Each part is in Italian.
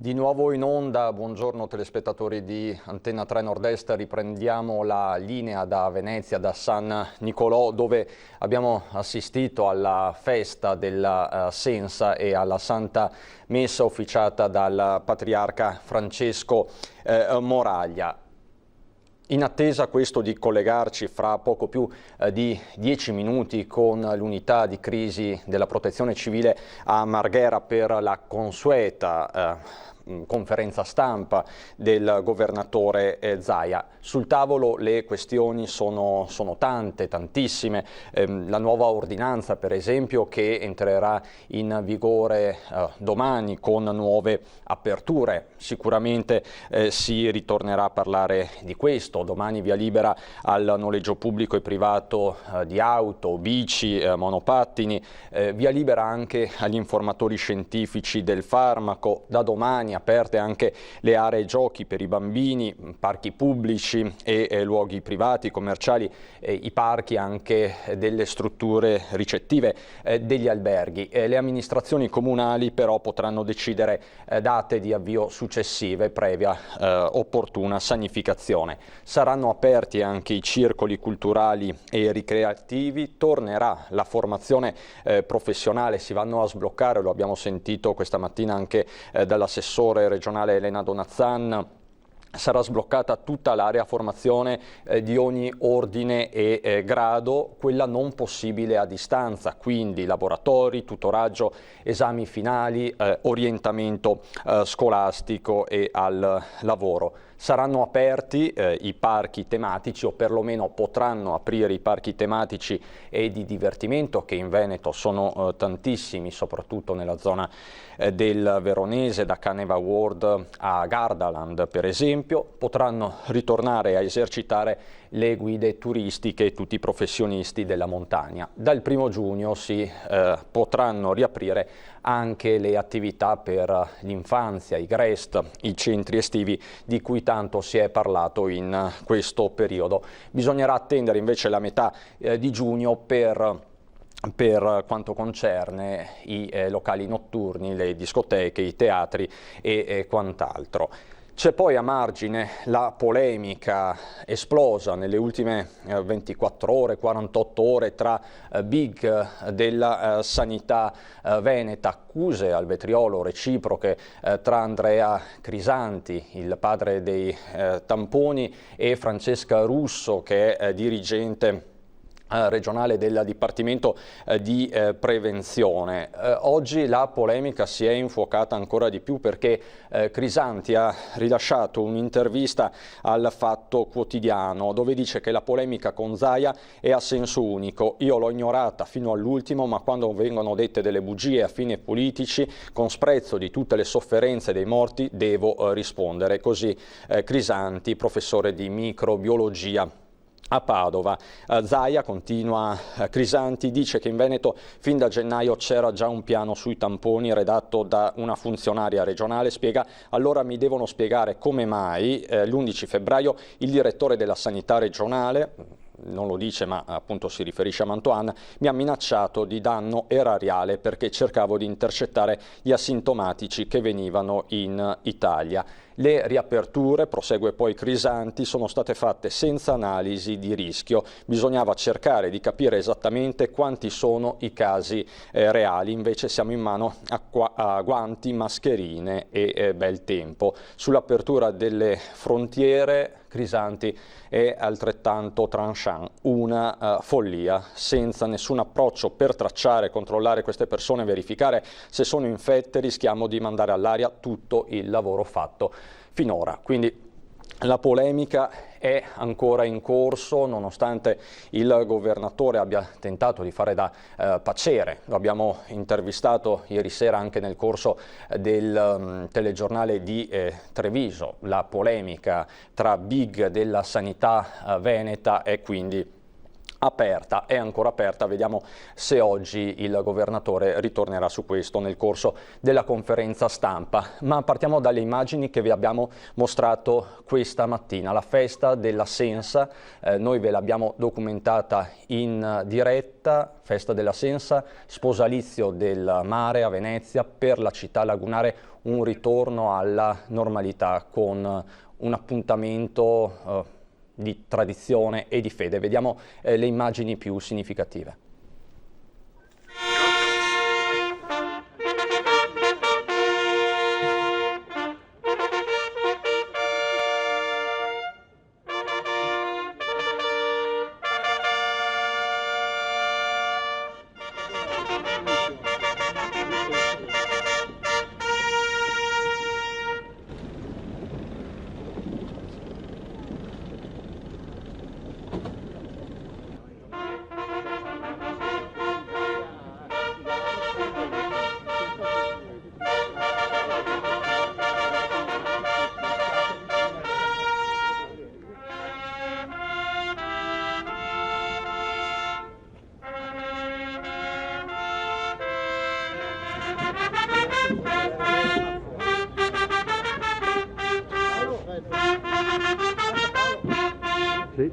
Di nuovo in onda, buongiorno telespettatori di Antenna 3 Nord-Est, riprendiamo la linea da Venezia, da San Nicolò, dove abbiamo assistito alla festa della Sensa e alla Santa Messa officiata dal Patriarca Francesco Moraglia. In attesa questo di collegarci fra poco più di 10 minuti con l'unità di crisi della Protezione Civile a Marghera per la consueta conferenza stampa del governatore Zaia. Sul tavolo le questioni sono tantissime. La nuova ordinanza, per esempio, che entrerà in vigore domani con nuove aperture. Sicuramente si ritornerà a parlare di questo. Domani via libera al noleggio pubblico e privato di auto, bici, monopattini, via libera anche agli informatori scientifici del farmaco. Da domani aperte anche le aree giochi per i bambini, parchi pubblici e luoghi privati, commerciali, i parchi anche delle strutture ricettive, degli alberghi. Le amministrazioni comunali però potranno decidere date di avvio successive previa opportuna sanificazione. Saranno aperti anche i circoli culturali e ricreativi, tornerà la formazione professionale, si vanno a sbloccare, lo abbiamo sentito questa mattina anche dall'assessore regionale Elena Donazzan. Sarà sbloccata tutta l'area formazione di ogni ordine e grado, quella non possibile a distanza, quindi laboratori, tutoraggio, esami finali, orientamento scolastico e al lavoro. Saranno aperti i parchi tematici, o perlomeno potranno aprire i parchi tematici e di divertimento, che in Veneto sono tantissimi, soprattutto nella zona del Veronese, da Caneva World a Gardaland per esempio. Potranno ritornare a esercitare le guide turistiche e tutti i professionisti della montagna. Dal 1° giugno si potranno riaprire anche le attività per l'infanzia, i GREST, i centri estivi di cui tanto si è parlato in questo periodo. Bisognerà attendere invece la metà di giugno per quanto concerne i locali notturni, le discoteche, i teatri e quant'altro. C'è poi a margine la polemica esplosa nelle ultime 24 ore, 48 ore tra big della sanità veneta, accuse al vetriolo reciproche tra Andrea Crisanti, il padre dei tamponi, e Francesca Russo, che è dirigente regionale del Dipartimento di Prevenzione. Oggi la polemica si è infuocata ancora di più perché Crisanti ha rilasciato un'intervista al Fatto Quotidiano dove dice che la polemica con Zaia è a senso unico. Io l'ho ignorata fino all'ultimo, ma quando vengono dette delle bugie a fini politici, con sprezzo di tutte le sofferenze dei morti, devo rispondere. Così Crisanti, professore di microbiologia a Padova. Zaia, continua Crisanti, dice che in Veneto fin da gennaio c'era già un piano sui tamponi redatto da una funzionaria regionale. Spiega: allora mi devono spiegare come mai l'11 febbraio il direttore della sanità regionale, non lo dice ma appunto si riferisce a Mantoan, mi ha minacciato di danno erariale perché cercavo di intercettare gli asintomatici che venivano in Italia. Le riaperture, prosegue poi Crisanti, sono state fatte senza analisi di rischio. Bisognava cercare di capire esattamente quanti sono i casi reali, invece siamo in mano a guanti, mascherine e bel tempo. Sull'apertura delle frontiere Crisanti è altrettanto tranchant, una follia, senza nessun approccio per tracciare, controllare queste persone, verificare se sono infette, rischiamo di mandare all'aria tutto il lavoro fatto finora. Quindi la polemica è ancora in corso, nonostante il governatore abbia tentato di fare da pacere. Lo abbiamo intervistato ieri sera anche nel corso del telegiornale di Treviso. La polemica tra big della sanità veneta è quindi aperta, è ancora aperta, vediamo se oggi il governatore ritornerà su questo nel corso della conferenza stampa. Ma partiamo dalle immagini che vi abbiamo mostrato questa mattina, la festa della Sensa, noi ve l'abbiamo documentata in diretta, festa della Sensa, sposalizio del mare a Venezia, per la città lagunare un ritorno alla normalità con un appuntamento di tradizione e di fede. Vediamo le immagini più significative. Sì.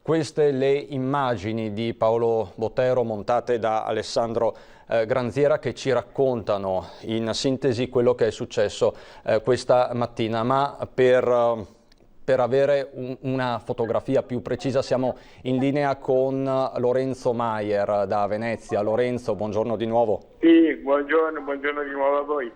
Queste le immagini di Paolo Botero montate da Alessandro Granziera, che ci raccontano in sintesi quello che è successo questa mattina, ma per avere una fotografia più precisa siamo in linea con Lorenzo Maier da Venezia. Lorenzo, buongiorno di nuovo. Sì, buongiorno di nuovo a voi.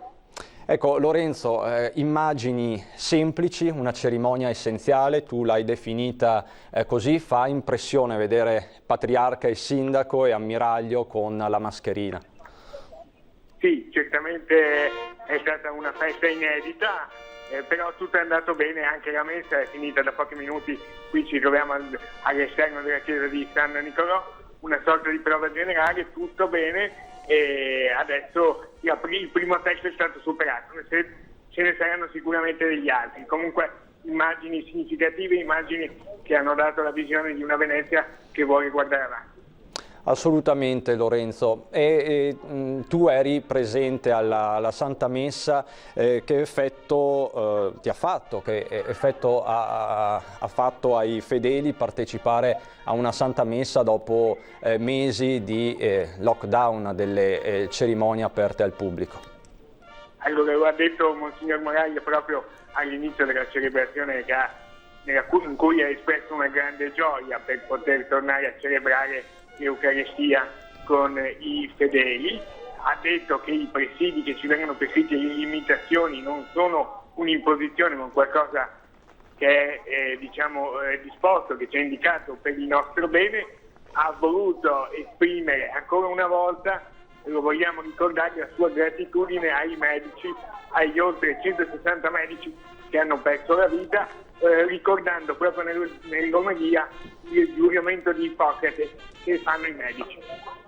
Ecco Lorenzo, immagini semplici, una cerimonia essenziale, tu l'hai definita così, fa impressione vedere patriarca e sindaco e ammiraglio con la mascherina. Sì, certamente è stata una festa inedita, però tutto è andato bene, anche la messa è finita da pochi minuti, qui ci troviamo all'esterno della chiesa di San Nicolò, una sorta di prova generale, tutto bene. E adesso il primo test è stato superato, ce ne saranno sicuramente degli altri. Comunque immagini significative, immagini che hanno dato la visione di una Venezia che vuole guardare avanti. Assolutamente Lorenzo, tu eri presente alla Santa Messa, che effetto ti ha fatto, che effetto ha fatto ai fedeli partecipare a una Santa Messa dopo mesi di lockdown delle cerimonie aperte al pubblico? Allora, lo ha detto Monsignor Moraglia proprio all'inizio della celebrazione in cui ha espresso una grande gioia per poter tornare a celebrare l'Eucaristia con i fedeli. Ha detto che i presidi che ci vengono prescritti, le limitazioni non sono un'imposizione ma qualcosa che è disposto, che ci ha indicato per il nostro bene. Ha voluto esprimere ancora una volta, lo vogliamo ricordare, la sua gratitudine ai medici, agli oltre 160 medici che hanno perso la vita, ricordando proprio nell'omelia il giuramento di Ippocrate che fanno i medici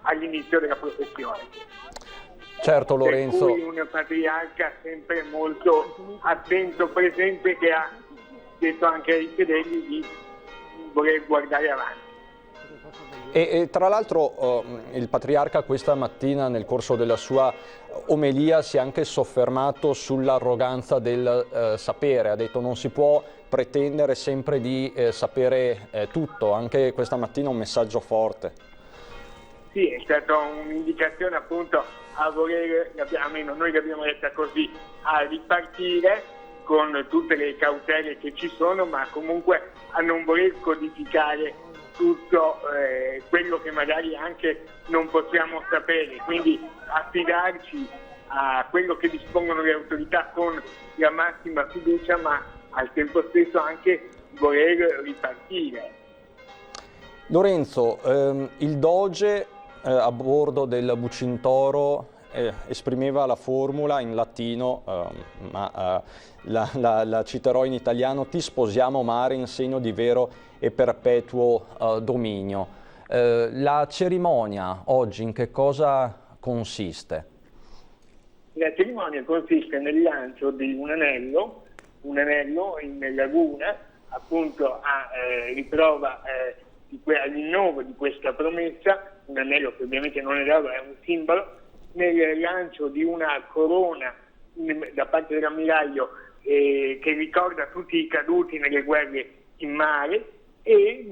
all'inizio della professione. Certo Lorenzo. Per cui un patriarca sempre molto attento, presente, che ha detto anche ai fedeli di voler guardare avanti. E tra l'altro il patriarca questa mattina nel corso della sua omelia si è anche soffermato sull'arroganza del sapere, ha detto non si può pretendere sempre di sapere tutto, anche questa mattina un messaggio forte. Sì, è stata un'indicazione appunto a voler, almeno noi l'abbiamo detta così, a ripartire con tutte le cautele che ci sono, ma comunque a non voler codificare tutto quello che magari anche non possiamo sapere, quindi affidarci a quello che dispongono le autorità con la massima fiducia, ma al tempo stesso anche voler ripartire. Lorenzo, il Doge a bordo del Bucintoro esprimeva la formula in latino, ma la citerò in italiano: ti sposiamo mare in segno di vero e perpetuo dominio. La cerimonia oggi in che cosa consiste? La cerimonia consiste nel lancio di un anello in laguna, appunto a riprova all'innovo di questa promessa, un anello che ovviamente non è d'oro, è un simbolo, nel lancio di una corona da parte dell'ammiraglio che ricorda tutti i caduti nelle guerre in mare, e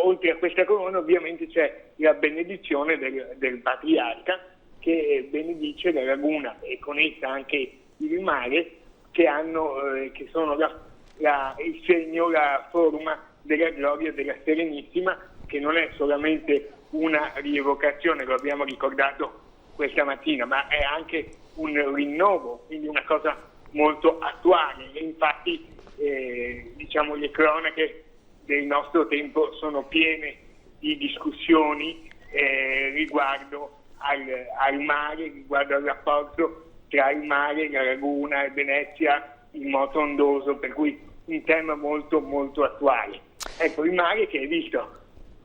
oltre a questa corona ovviamente c'è la benedizione del patriarca, che benedice la laguna e con essa anche il mare, che sono il segno, la forma della gloria della Serenissima, che non è solamente una rievocazione, lo abbiamo ricordato questa mattina, ma è anche un rinnovo, quindi una cosa molto attuale. E infatti diciamo le cronache del nostro tempo sono piene di discussioni riguardo al mare, riguardo al rapporto tra il mare, la laguna e Venezia, il moto ondoso, per cui un tema molto molto attuale. Ecco, il mare che è visto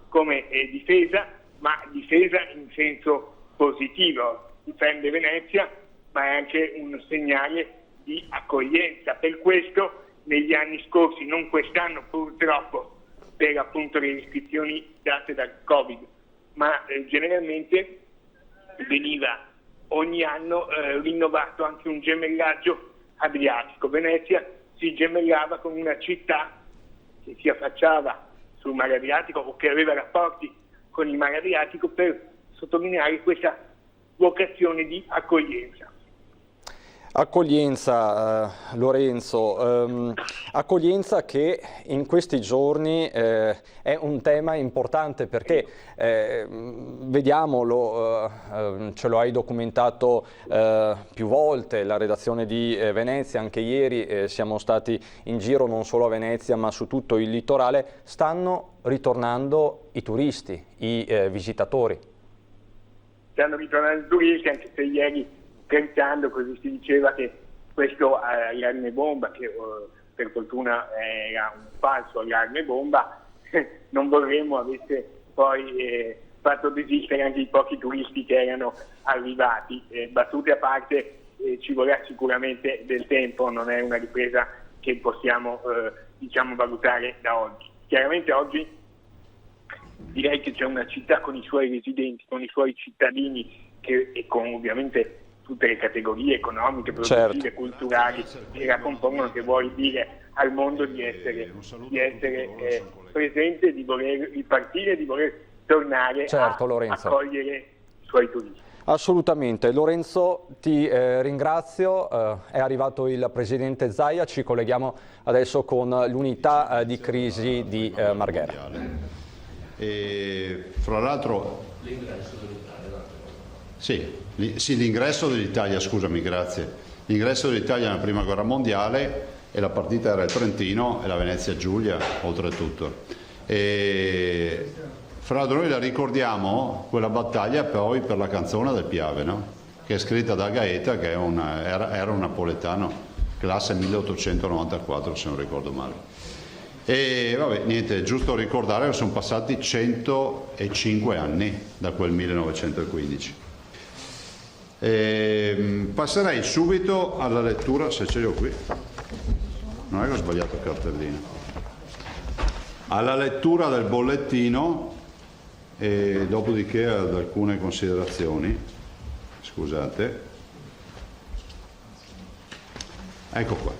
come difesa, ma difesa in senso positivo, difende Venezia, ma è anche un segnale di accoglienza. Per questo negli anni scorsi, non quest'anno purtroppo per appunto le restrizioni date dal Covid, ma generalmente veniva ogni anno rinnovato anche un gemellaggio adriatico. Venezia si gemellava con una città che si affacciava sul mare Adriatico o che aveva rapporti con il mare Adriatico, per sottolineare questa vocazione di accoglienza. Accoglienza, Lorenzo, accoglienza che in questi giorni è un tema importante perché vediamolo, ce lo hai documentato più volte, la redazione di Venezia, anche ieri siamo stati in giro non solo a Venezia ma su tutto il litorale, stanno ritornando i turisti, i visitatori. Stanno ritornando i turisti, anche se ieri scherzando così si diceva che questo allarme bomba, che per fortuna era un falso allarme bomba, non vorremmo avesse poi fatto desistere anche i pochi turisti che erano arrivati. Battute a parte, ci vorrà sicuramente del tempo, non è una ripresa che possiamo valutare da oggi. Chiaramente oggi direi che c'è una città con i suoi residenti, con i suoi cittadini e con ovviamente tutte le categorie economiche, produttive, certo, culturali che la compongono, che vuol dire al mondo di essere presente, di voler ripartire, di voler tornare, certo, a accogliere i suoi turisti. Assolutamente. Lorenzo, ti ringrazio, è arrivato il Presidente Zaia, ci colleghiamo adesso con l'unità di crisi di Marghera. E fra l'altro sì, l'ingresso dell'Italia, scusami, grazie. L'ingresso dell'Italia nella Prima Guerra Mondiale, e la partita era il Trentino e la Venezia Giulia, oltretutto. E fra l'altro noi la ricordiamo, quella battaglia, poi per la canzone del Piave, no? Che è scritta da Gaeta, che era un napoletano, classe 1894 se non ricordo male. E vabbè, niente, è giusto ricordare che sono passati 105 anni da quel 1915. Passerei subito alla lettura, se ce l'ho qui, non è che ho sbagliato il cartellino, alla lettura del bollettino e dopodiché ad alcune considerazioni. Scusate, ecco qua.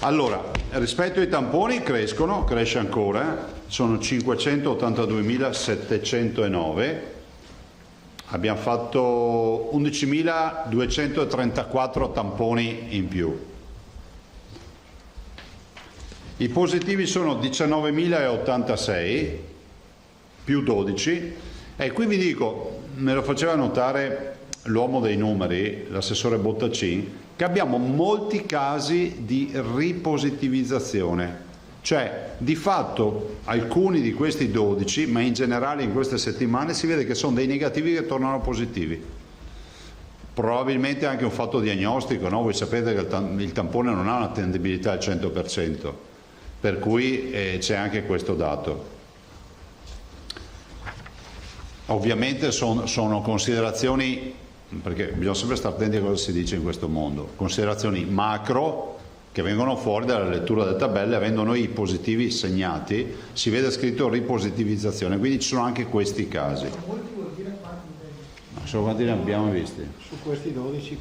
Allora, rispetto ai tamponi cresce ancora, sono 582.709. Abbiamo fatto 11.234 tamponi in più. I positivi sono 19.086 più 12. E qui vi dico, me lo faceva notare l'uomo dei numeri, l'assessore Bottacin, che abbiamo molti casi di ripositivizzazione. Cioè, di fatto, alcuni di questi 12, ma in generale in queste settimane, si vede che sono dei negativi che tornano positivi. Probabilmente anche un fatto diagnostico, no? Voi sapete che il tampone non ha un'attendibilità al 100%, per cui c'è anche questo dato. Ovviamente sono considerazioni, perché bisogna sempre stare attenti a cosa si dice in questo mondo, considerazioni macro che vengono fuori dalla lettura delle tabelle. Avendo noi i positivi segnati, si vede scritto ripositivizzazione, quindi ci sono anche questi casi. Solo quanti ne abbiamo visti? Su questi 12,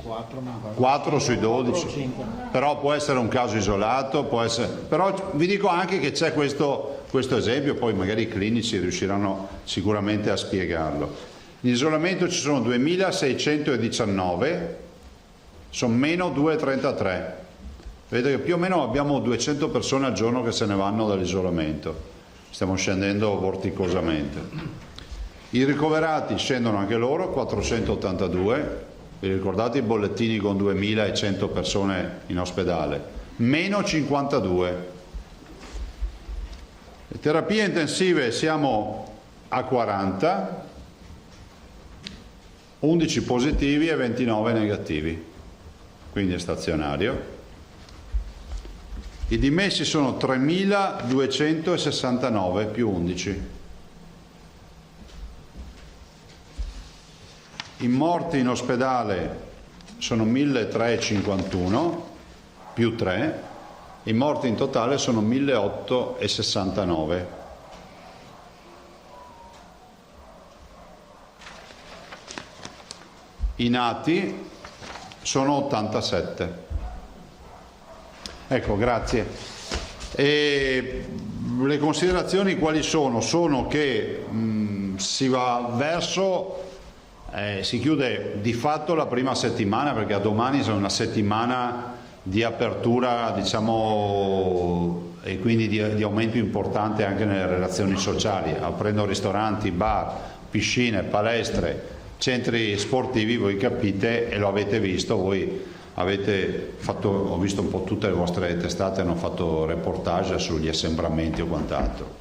4 sui 12, 5. Però può essere un caso isolato, può essere... però vi dico anche che c'è questo esempio, poi magari i clinici riusciranno sicuramente a spiegarlo. In isolamento ci sono 2619, sono meno 233. Vedete che più o meno abbiamo 200 persone al giorno che se ne vanno dall'isolamento, stiamo scendendo vorticosamente. I ricoverati scendono anche loro, 482, vi ricordate i bollettini con 2100 persone in ospedale? Meno 52. Le terapie intensive siamo a 40, 11 positivi e 29 negativi, quindi è stazionario. I dimessi sono 3269 più 11. I morti in ospedale sono 1351 più 3, i morti in totale sono 1869. I nati sono 87. Ecco, grazie. E le considerazioni quali sono? Sono che si va verso... si chiude di fatto la prima settimana, perché a domani sarà una settimana di apertura, diciamo, e quindi di aumento importante anche nelle relazioni sociali, aprendo ristoranti, bar, piscine, palestre, centri sportivi. Voi capite, e lo avete visto, voi avete fatto, ho visto un po' tutte le vostre testate hanno fatto reportage sugli assembramenti o quant'altro.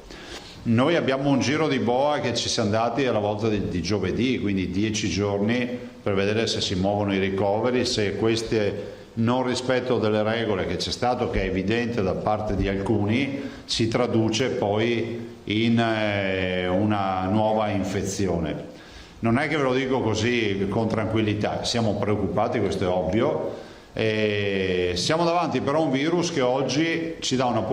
Noi abbiamo un giro di boa che ci siamo dati alla volta di giovedì, quindi 10 giorni per vedere se si muovono i ricoveri, se questo non rispetto delle regole che c'è stato, che è evidente da parte di alcuni, si traduce poi in una nuova infezione. Non è che ve lo dico così con tranquillità, siamo preoccupati, questo è ovvio. Siamo davanti però a un virus che oggi ci dà una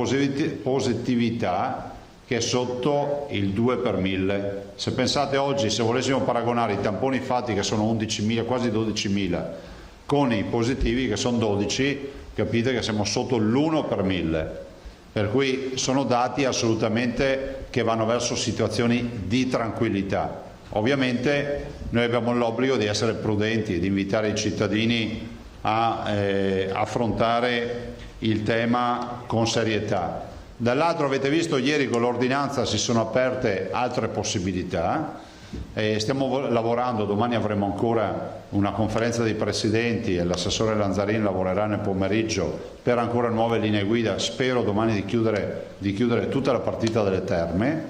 positività che è sotto il 2 per 1000. Se pensate oggi, se volessimo paragonare i tamponi fatti che sono 11.000, quasi 12.000, con i positivi che sono 12, capite che siamo sotto l'1 per 1000. Per cui sono dati assolutamente che vanno verso situazioni di tranquillità. Ovviamente noi abbiamo l'obbligo di essere prudenti e di invitare i cittadini a affrontare il tema con serietà. Dall'altro avete visto ieri con l'ordinanza si sono aperte altre possibilità, stiamo lavorando, domani avremo ancora una conferenza dei presidenti e l'assessore Lanzarin lavorerà nel pomeriggio per ancora nuove linee guida, spero domani di chiudere tutta la partita delle terme,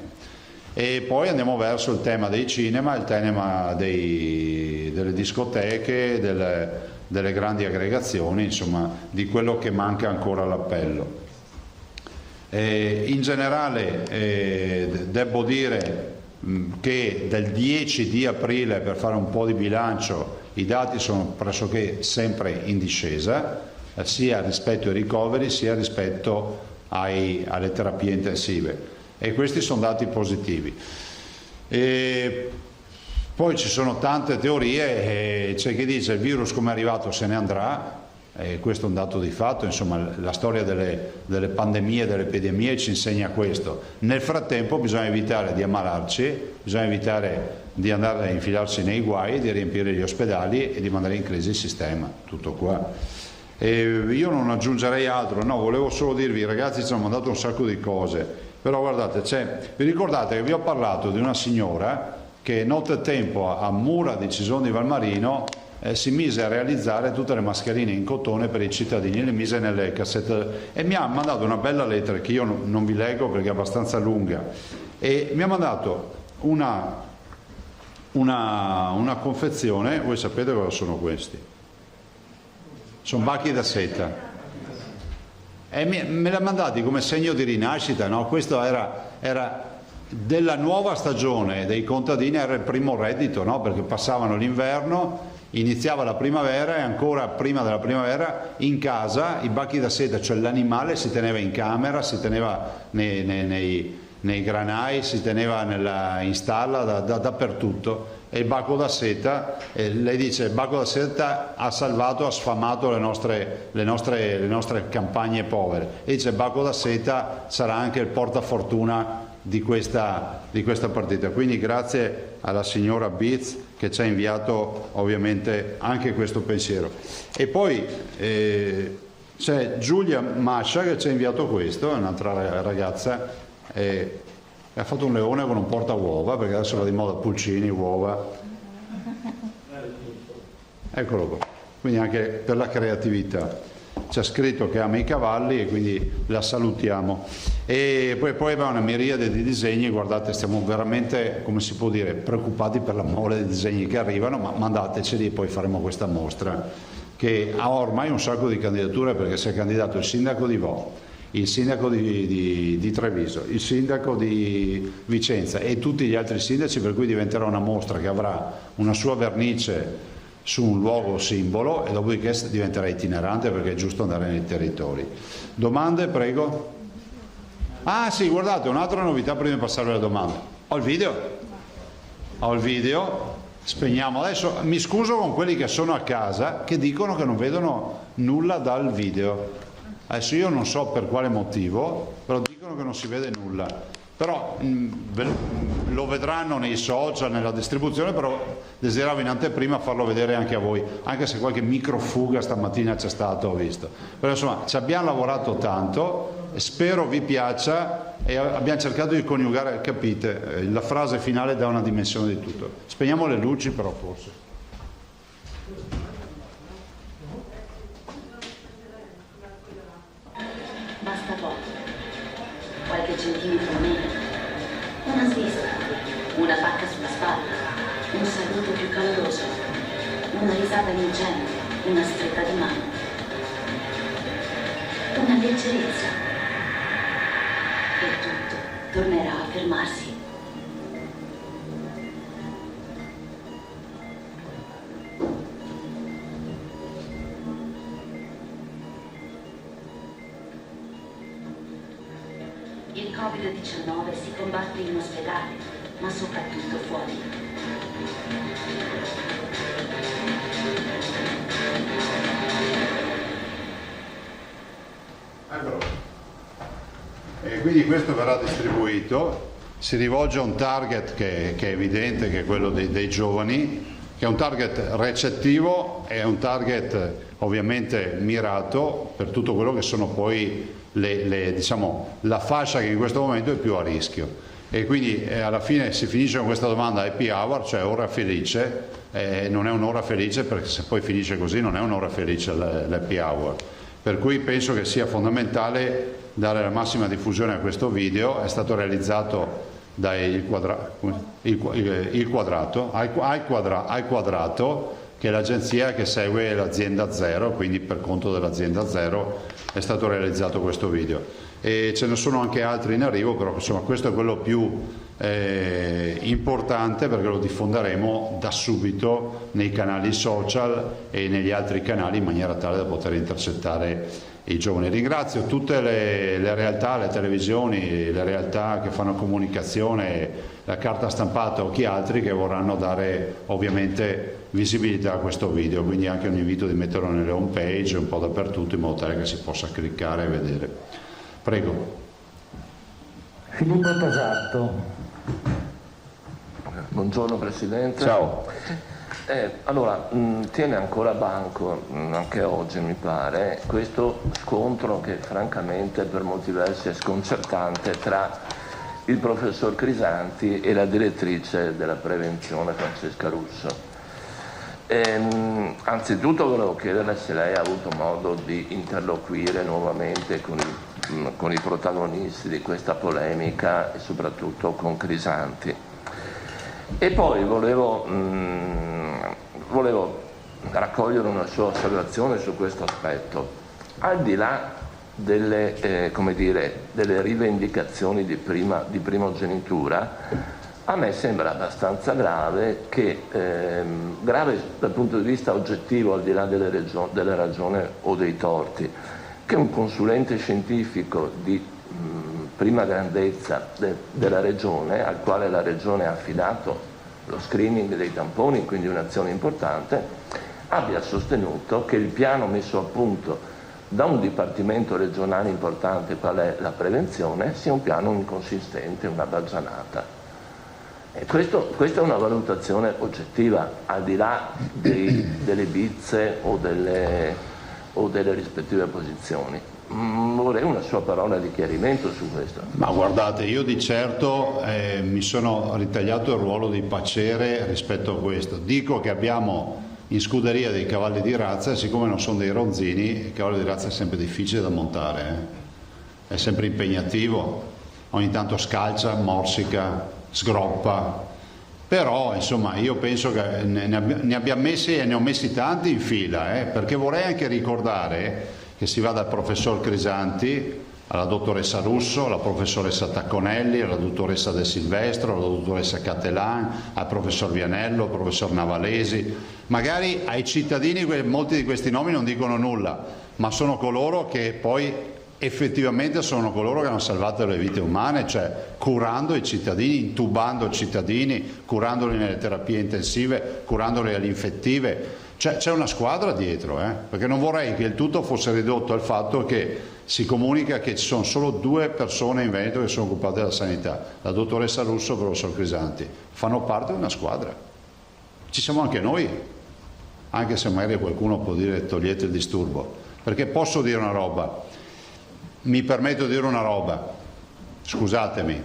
e poi andiamo verso il tema dei cinema, il tema delle discoteche, delle grandi aggregazioni, insomma di quello che manca ancora all'appello. In generale devo dire che dal 10 di aprile, per fare un po' di bilancio, i dati sono pressoché sempre in discesa, sia rispetto ai ricoveri sia rispetto alle terapie intensive, e questi sono dati positivi. Poi ci sono tante teorie, c'è chi dice il virus come è arrivato se ne andrà. Questo è un dato di fatto, insomma la storia delle pandemie e delle epidemie ci insegna questo. Nel frattempo bisogna evitare di ammalarci, bisogna evitare di andare a infilarsi nei guai, di riempire gli ospedali e di mandare in crisi il sistema, tutto qua. Io non aggiungerei altro, no, volevo solo dirvi, ragazzi ci hanno mandato un sacco di cose, però guardate, vi ricordate che vi ho parlato di una signora che nottetempo a Mura di Cison di Valmarino si mise a realizzare tutte le mascherine in cotone per i cittadini, le mise nelle cassette e mi ha mandato una bella lettera che io non vi leggo perché è abbastanza lunga, e mi ha mandato una confezione. Voi sapete cosa sono questi? Sono bacchi da seta e me li ha mandati come segno di rinascita, no? Questo era della nuova stagione dei contadini, era il primo reddito, no? Perché passavano l'inverno, iniziava la primavera e ancora prima della primavera in casa i bacchi da seta, cioè l'animale si teneva in camera, si teneva nei granai, si teneva in stalla, dappertutto, e il bacco da seta, lei dice, il bacco da seta ha salvato, ha sfamato le nostre campagne povere, e dice il bacco da seta sarà anche il portafortuna di questa partita. Quindi grazie alla signora Biz che ci ha inviato ovviamente anche questo pensiero. E poi c'è Giulia Mascia che ci ha inviato questo, è un'altra ragazza, ha fatto un leone con un porta uova, perché adesso va di moda pulcini, uova, eccolo qua. Quindi anche per la creatività. C'è scritto che ama i cavalli e quindi la salutiamo. E poi abbiamo una miriade di disegni. Guardate, stiamo veramente, come si può dire, preoccupati per la mole di disegni che arrivano, ma mandateceli e poi faremo questa mostra che ha ormai un sacco di candidature, perché si è candidato il sindaco di Vo, il sindaco di Treviso, il sindaco di Vicenza e tutti gli altri sindaci, per cui diventerà una mostra che avrà una sua vernice su un luogo simbolo e dopodiché diventerà itinerante, perché è giusto andare nei territori. Domande, prego? Ah sì, guardate, un'altra novità prima di passare alle domande. Ho il video, spegniamo adesso. Mi scuso con quelli che sono a casa che dicono che non vedono nulla dal video. Adesso io non so per quale motivo, però dicono che non si vede nulla. Però lo vedranno nei social, nella distribuzione, però desideravo in anteprima farlo vedere anche a voi, anche se qualche microfuga stamattina c'è stato, ho visto. Però insomma ci abbiamo lavorato tanto, spero vi piaccia, e abbiamo cercato di coniugare, capite, la frase finale dà una dimensione di tutto. Spegniamo le luci però forse. Basta poco, qualche centimetro meno, una svista, una pacca sulla spalla, un saluto più caloroso, una risata vincente, una stretta di mano, una leggerezza, e tutto tornerà a fermarsi. Il Covid-19 si combatte in ospedale, ma soprattutto fuori. Eccolo. E quindi questo verrà distribuito, si rivolge a un target che è evidente, che è quello dei giovani, che è un target recettivo, è un target ovviamente mirato per tutto quello che sono poi diciamo, la fascia che in questo momento è più a rischio. E quindi alla fine si finisce con questa domanda happy hour, cioè ora felice. Non è un'ora felice, perché se poi finisce così non è un'ora felice l'happy hour. Per cui penso che sia fondamentale dare la massima diffusione a questo video. È stato realizzato da Il Quadrato, che è l'agenzia che segue l'azienda Zero, quindi per conto dell'azienda Zero è stato realizzato questo video. E ce ne sono anche altri in arrivo, però insomma questo è quello più importante, perché lo diffonderemo da subito nei canali social e negli altri canali in maniera tale da poter intercettare i giovani. Ringrazio tutte le realtà, le televisioni, le realtà che fanno comunicazione, la carta stampata o chi altri, che vorranno dare ovviamente visibilità a questo video, quindi anche un invito di metterlo nelle home page un po' dappertutto, in modo tale che si possa cliccare e vedere. Prego. Filippo Tasatto. Buongiorno Presidente. Ciao. Allora, tiene ancora banco, anche oggi mi pare, questo scontro che francamente per molti versi è sconcertante tra il professor Crisanti e la direttrice della prevenzione Francesca Russo. Anzitutto volevo chiederle se lei ha avuto modo di interloquire nuovamente con i protagonisti di questa polemica e soprattutto con Crisanti. E poi volevo raccogliere una sua osservazione su questo aspetto. Al di là delle rivendicazioni di primogenitura, a me sembra abbastanza grave grave dal punto di vista oggettivo, al di là delle ragioni o dei torti, che un consulente scientifico di prima grandezza della regione, al quale la regione ha affidato lo screening dei tamponi, quindi un'azione importante, abbia sostenuto che il piano messo a punto da un dipartimento regionale importante qual è la prevenzione sia un piano inconsistente, una baggianata. E questa è una valutazione oggettiva, al di là delle bizze o delle rispettive posizioni. Vorrei una sua parola di chiarimento su questo. Ma guardate, io di certo mi sono ritagliato il ruolo di pacere rispetto a questo. Dico che abbiamo in scuderia dei cavalli di razza, e siccome non sono dei ronzini, il cavallo di razza è sempre difficile da montare, è sempre impegnativo, ogni tanto scalcia, morsica, sgroppa, però insomma io penso che ne abbiamo messi e ne ho messi tanti in fila, perché vorrei anche ricordare che si va dal professor Crisanti alla dottoressa Russo, alla professoressa Tacconelli, alla dottoressa De Silvestro, alla dottoressa Cattelan, al professor Vianello, al professor Navalesi. Magari ai cittadini molti di questi nomi non dicono nulla, ma sono coloro che poi effettivamente sono coloro che hanno salvato le vite umane, cioè curando i cittadini, intubando i cittadini, curandoli nelle terapie intensive, curandoli alle infettive. C'è una squadra dietro, perché non vorrei che il tutto fosse ridotto al fatto che si comunica che ci sono solo 2 persone in Veneto che sono occupate della sanità, la dottoressa Russo e il professor Crisanti. Fanno parte di una squadra. Ci siamo anche noi, anche se magari qualcuno può dire togliete il disturbo, perché posso dire una roba, mi permetto di dire una roba, scusatemi.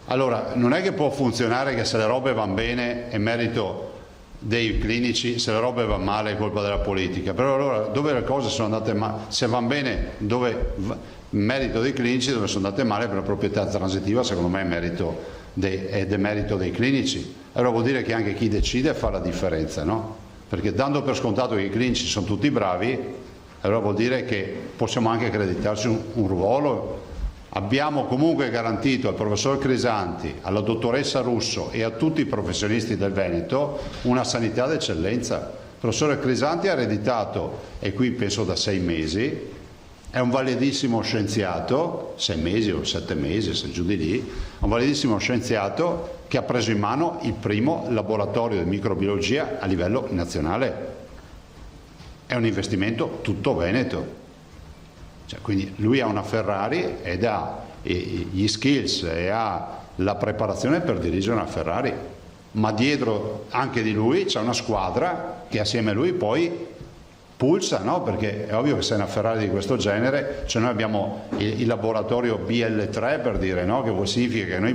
Allora, non è che può funzionare che se le robe vanno bene è merito dei clinici, se le robe vanno male è colpa della politica. Però allora dove le cose sono andate male, se vanno bene merito dei clinici, dove sono andate male per la proprietà transitiva secondo me è merito dei clinici. Allora vuol dire che anche chi decide fa la differenza, no? Perché dando per scontato che i clinici sono tutti bravi, allora vuol dire che possiamo anche accreditarci un ruolo. Abbiamo comunque garantito al professor Crisanti, alla dottoressa Russo e a tutti i professionisti del Veneto una sanità d'eccellenza. Il professor Crisanti ha ereditato, e qui penso da 6 mesi, è un validissimo scienziato, 6 mesi o 7 mesi, se giù di lì, un validissimo scienziato che ha preso in mano il primo laboratorio di microbiologia a livello nazionale. È un investimento tutto veneto. Quindi lui ha una Ferrari ed ha gli skills e ha la preparazione per dirigere una Ferrari, ma dietro anche di lui c'è una squadra che assieme a lui poi pulsa, no? Perché è ovvio che se è una Ferrari di questo genere, cioè noi abbiamo il laboratorio BL3 per dire, no? Che significa che noi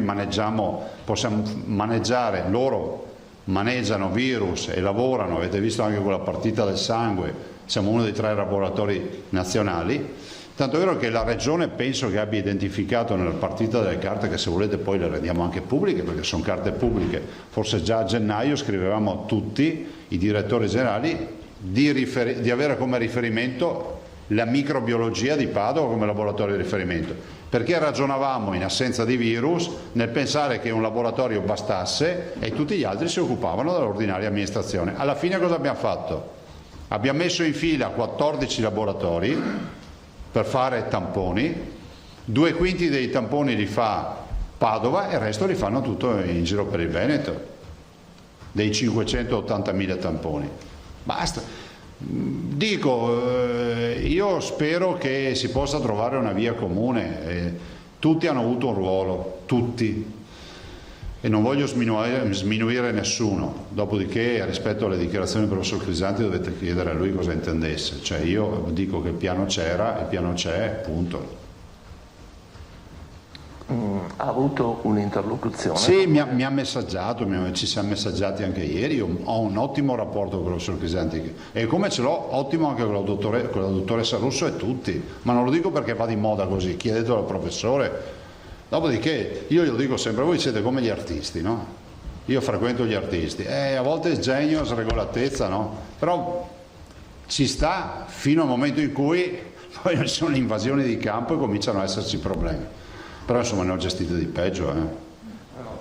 possiamo maneggiare, loro maneggiano virus e lavorano, avete visto anche quella partita del sangue, siamo uno dei 3 laboratori nazionali. Tanto è vero che la Regione penso che abbia identificato nella partita delle carte, che se volete poi le rendiamo anche pubbliche perché sono carte pubbliche, forse già a gennaio scrivevamo a tutti i direttori generali di avere come riferimento la microbiologia di Padova come laboratorio di riferimento, perché ragionavamo in assenza di virus nel pensare che un laboratorio bastasse e tutti gli altri si occupavano dell'ordinaria amministrazione. Alla fine cosa abbiamo fatto? Abbiamo messo in fila 14 laboratori per fare tamponi, 2/5 dei tamponi li fa Padova e il resto li fanno tutto in giro per il Veneto, dei 580.000 tamponi. Basta. Dico, io spero che si possa trovare una via comune, tutti hanno avuto un ruolo, tutti, e non voglio sminuire nessuno, dopodiché rispetto alle dichiarazioni del professor Crisanti dovete chiedere a lui cosa intendesse, cioè io dico che il piano c'era, il piano c'è, punto. ha avuto un'interlocuzione? Sì, mi ha messaggiato, ci siamo messaggiati anche ieri. Io ho un ottimo rapporto con il professor Crisanti e come ce l'ho ottimo anche con la dottoressa Russo e tutti, ma non lo dico perché va di moda così, chiedetelo al professore. Dopodiché io glielo dico sempre, voi siete come gli artisti, no? Io frequento gli artisti, a volte sgenio, sregolatezza, no? Però ci sta fino al momento in cui poi ci sono le invasioni di campo e cominciano ad esserci problemi. Però insomma ne ho gestito di peggio. No,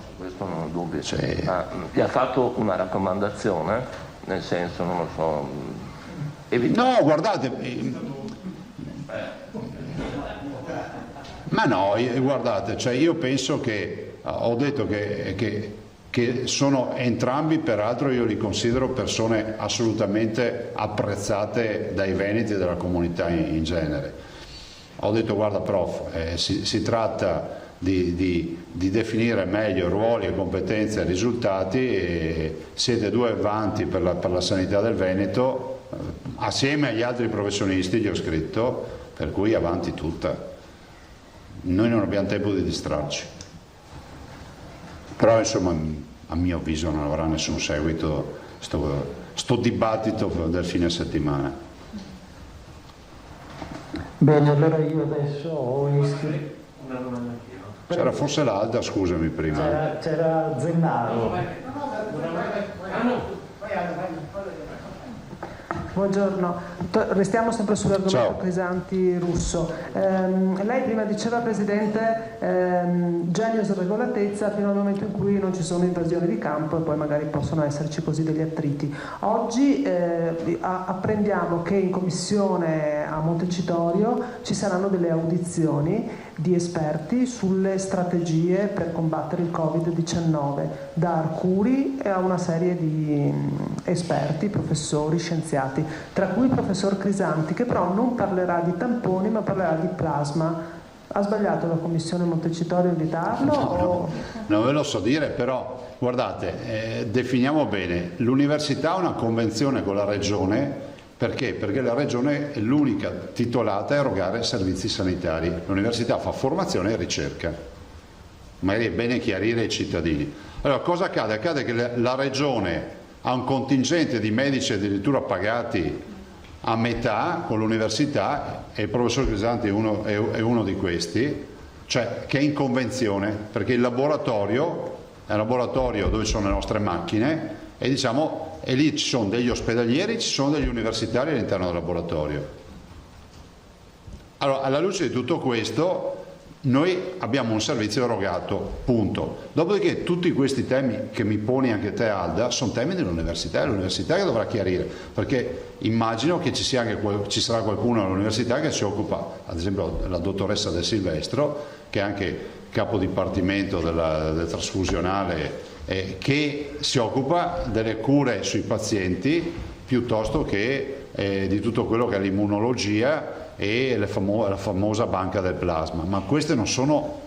su questo non ho dubbi. Sì. Ma gli ha fatto una raccomandazione? Nel senso, non lo so... No, guardate... Ma no, guardate, cioè io penso che... Ho detto che sono entrambi, peraltro io li considero persone assolutamente apprezzate dai veneti e dalla comunità in genere. Ho detto guarda prof, si tratta di definire meglio ruoli e competenze e risultati e siete due avanti per la sanità del Veneto, assieme agli altri professionisti gli ho scritto, per cui avanti tutta. Noi non abbiamo tempo di distrarci. Però insomma a mio avviso non avrà nessun seguito sto dibattito del fine settimana. Bene, allora io adesso ho iscritto. C'era forse l'Alda, scusami prima. C'era Zennaro. Buongiorno, restiamo sempre sull'argomento Crisanti Russo. Lei prima diceva, Presidente, genio e regolatezza fino al momento in cui non ci sono invasioni di campo e poi magari possono esserci così degli attriti. Oggi apprendiamo che in commissione a Montecitorio ci saranno delle audizioni di esperti sulle strategie per combattere il Covid-19, da Arcuri a una serie di esperti, professori, scienziati, tra cui il professor Crisanti, che però non parlerà di tamponi ma parlerà di plasma. Ha sbagliato la commissione Montecitorio a invitarlo? No, non ve lo so dire, però guardate, definiamo bene, l'università ha una convenzione con la regione. Perché? Perché la Regione è l'unica titolata a erogare servizi sanitari. L'università fa formazione e ricerca. Magari è bene chiarire ai cittadini. Allora, cosa accade? Accade che la Regione ha un contingente di medici addirittura pagati a metà con l'università e il professor Crisanti è uno di questi, cioè che è in convenzione, perché il laboratorio è un laboratorio dove ci sono le nostre macchine e diciamo... E lì ci sono degli ospedalieri, ci sono degli universitari all'interno del laboratorio. Allora, alla luce di tutto questo, noi abbiamo un servizio erogato, punto. Dopodiché tutti questi temi che mi poni anche te, Alda, sono temi dell'università, è l'università che dovrà chiarire, perché immagino che ci sarà qualcuno all'università che si occupa, ad esempio la dottoressa De Silvestro, che è anche capo dipartimento del trasfusionale, che si occupa delle cure sui pazienti piuttosto che di tutto quello che è l'immunologia e la famosa banca del plasma. Ma queste non sono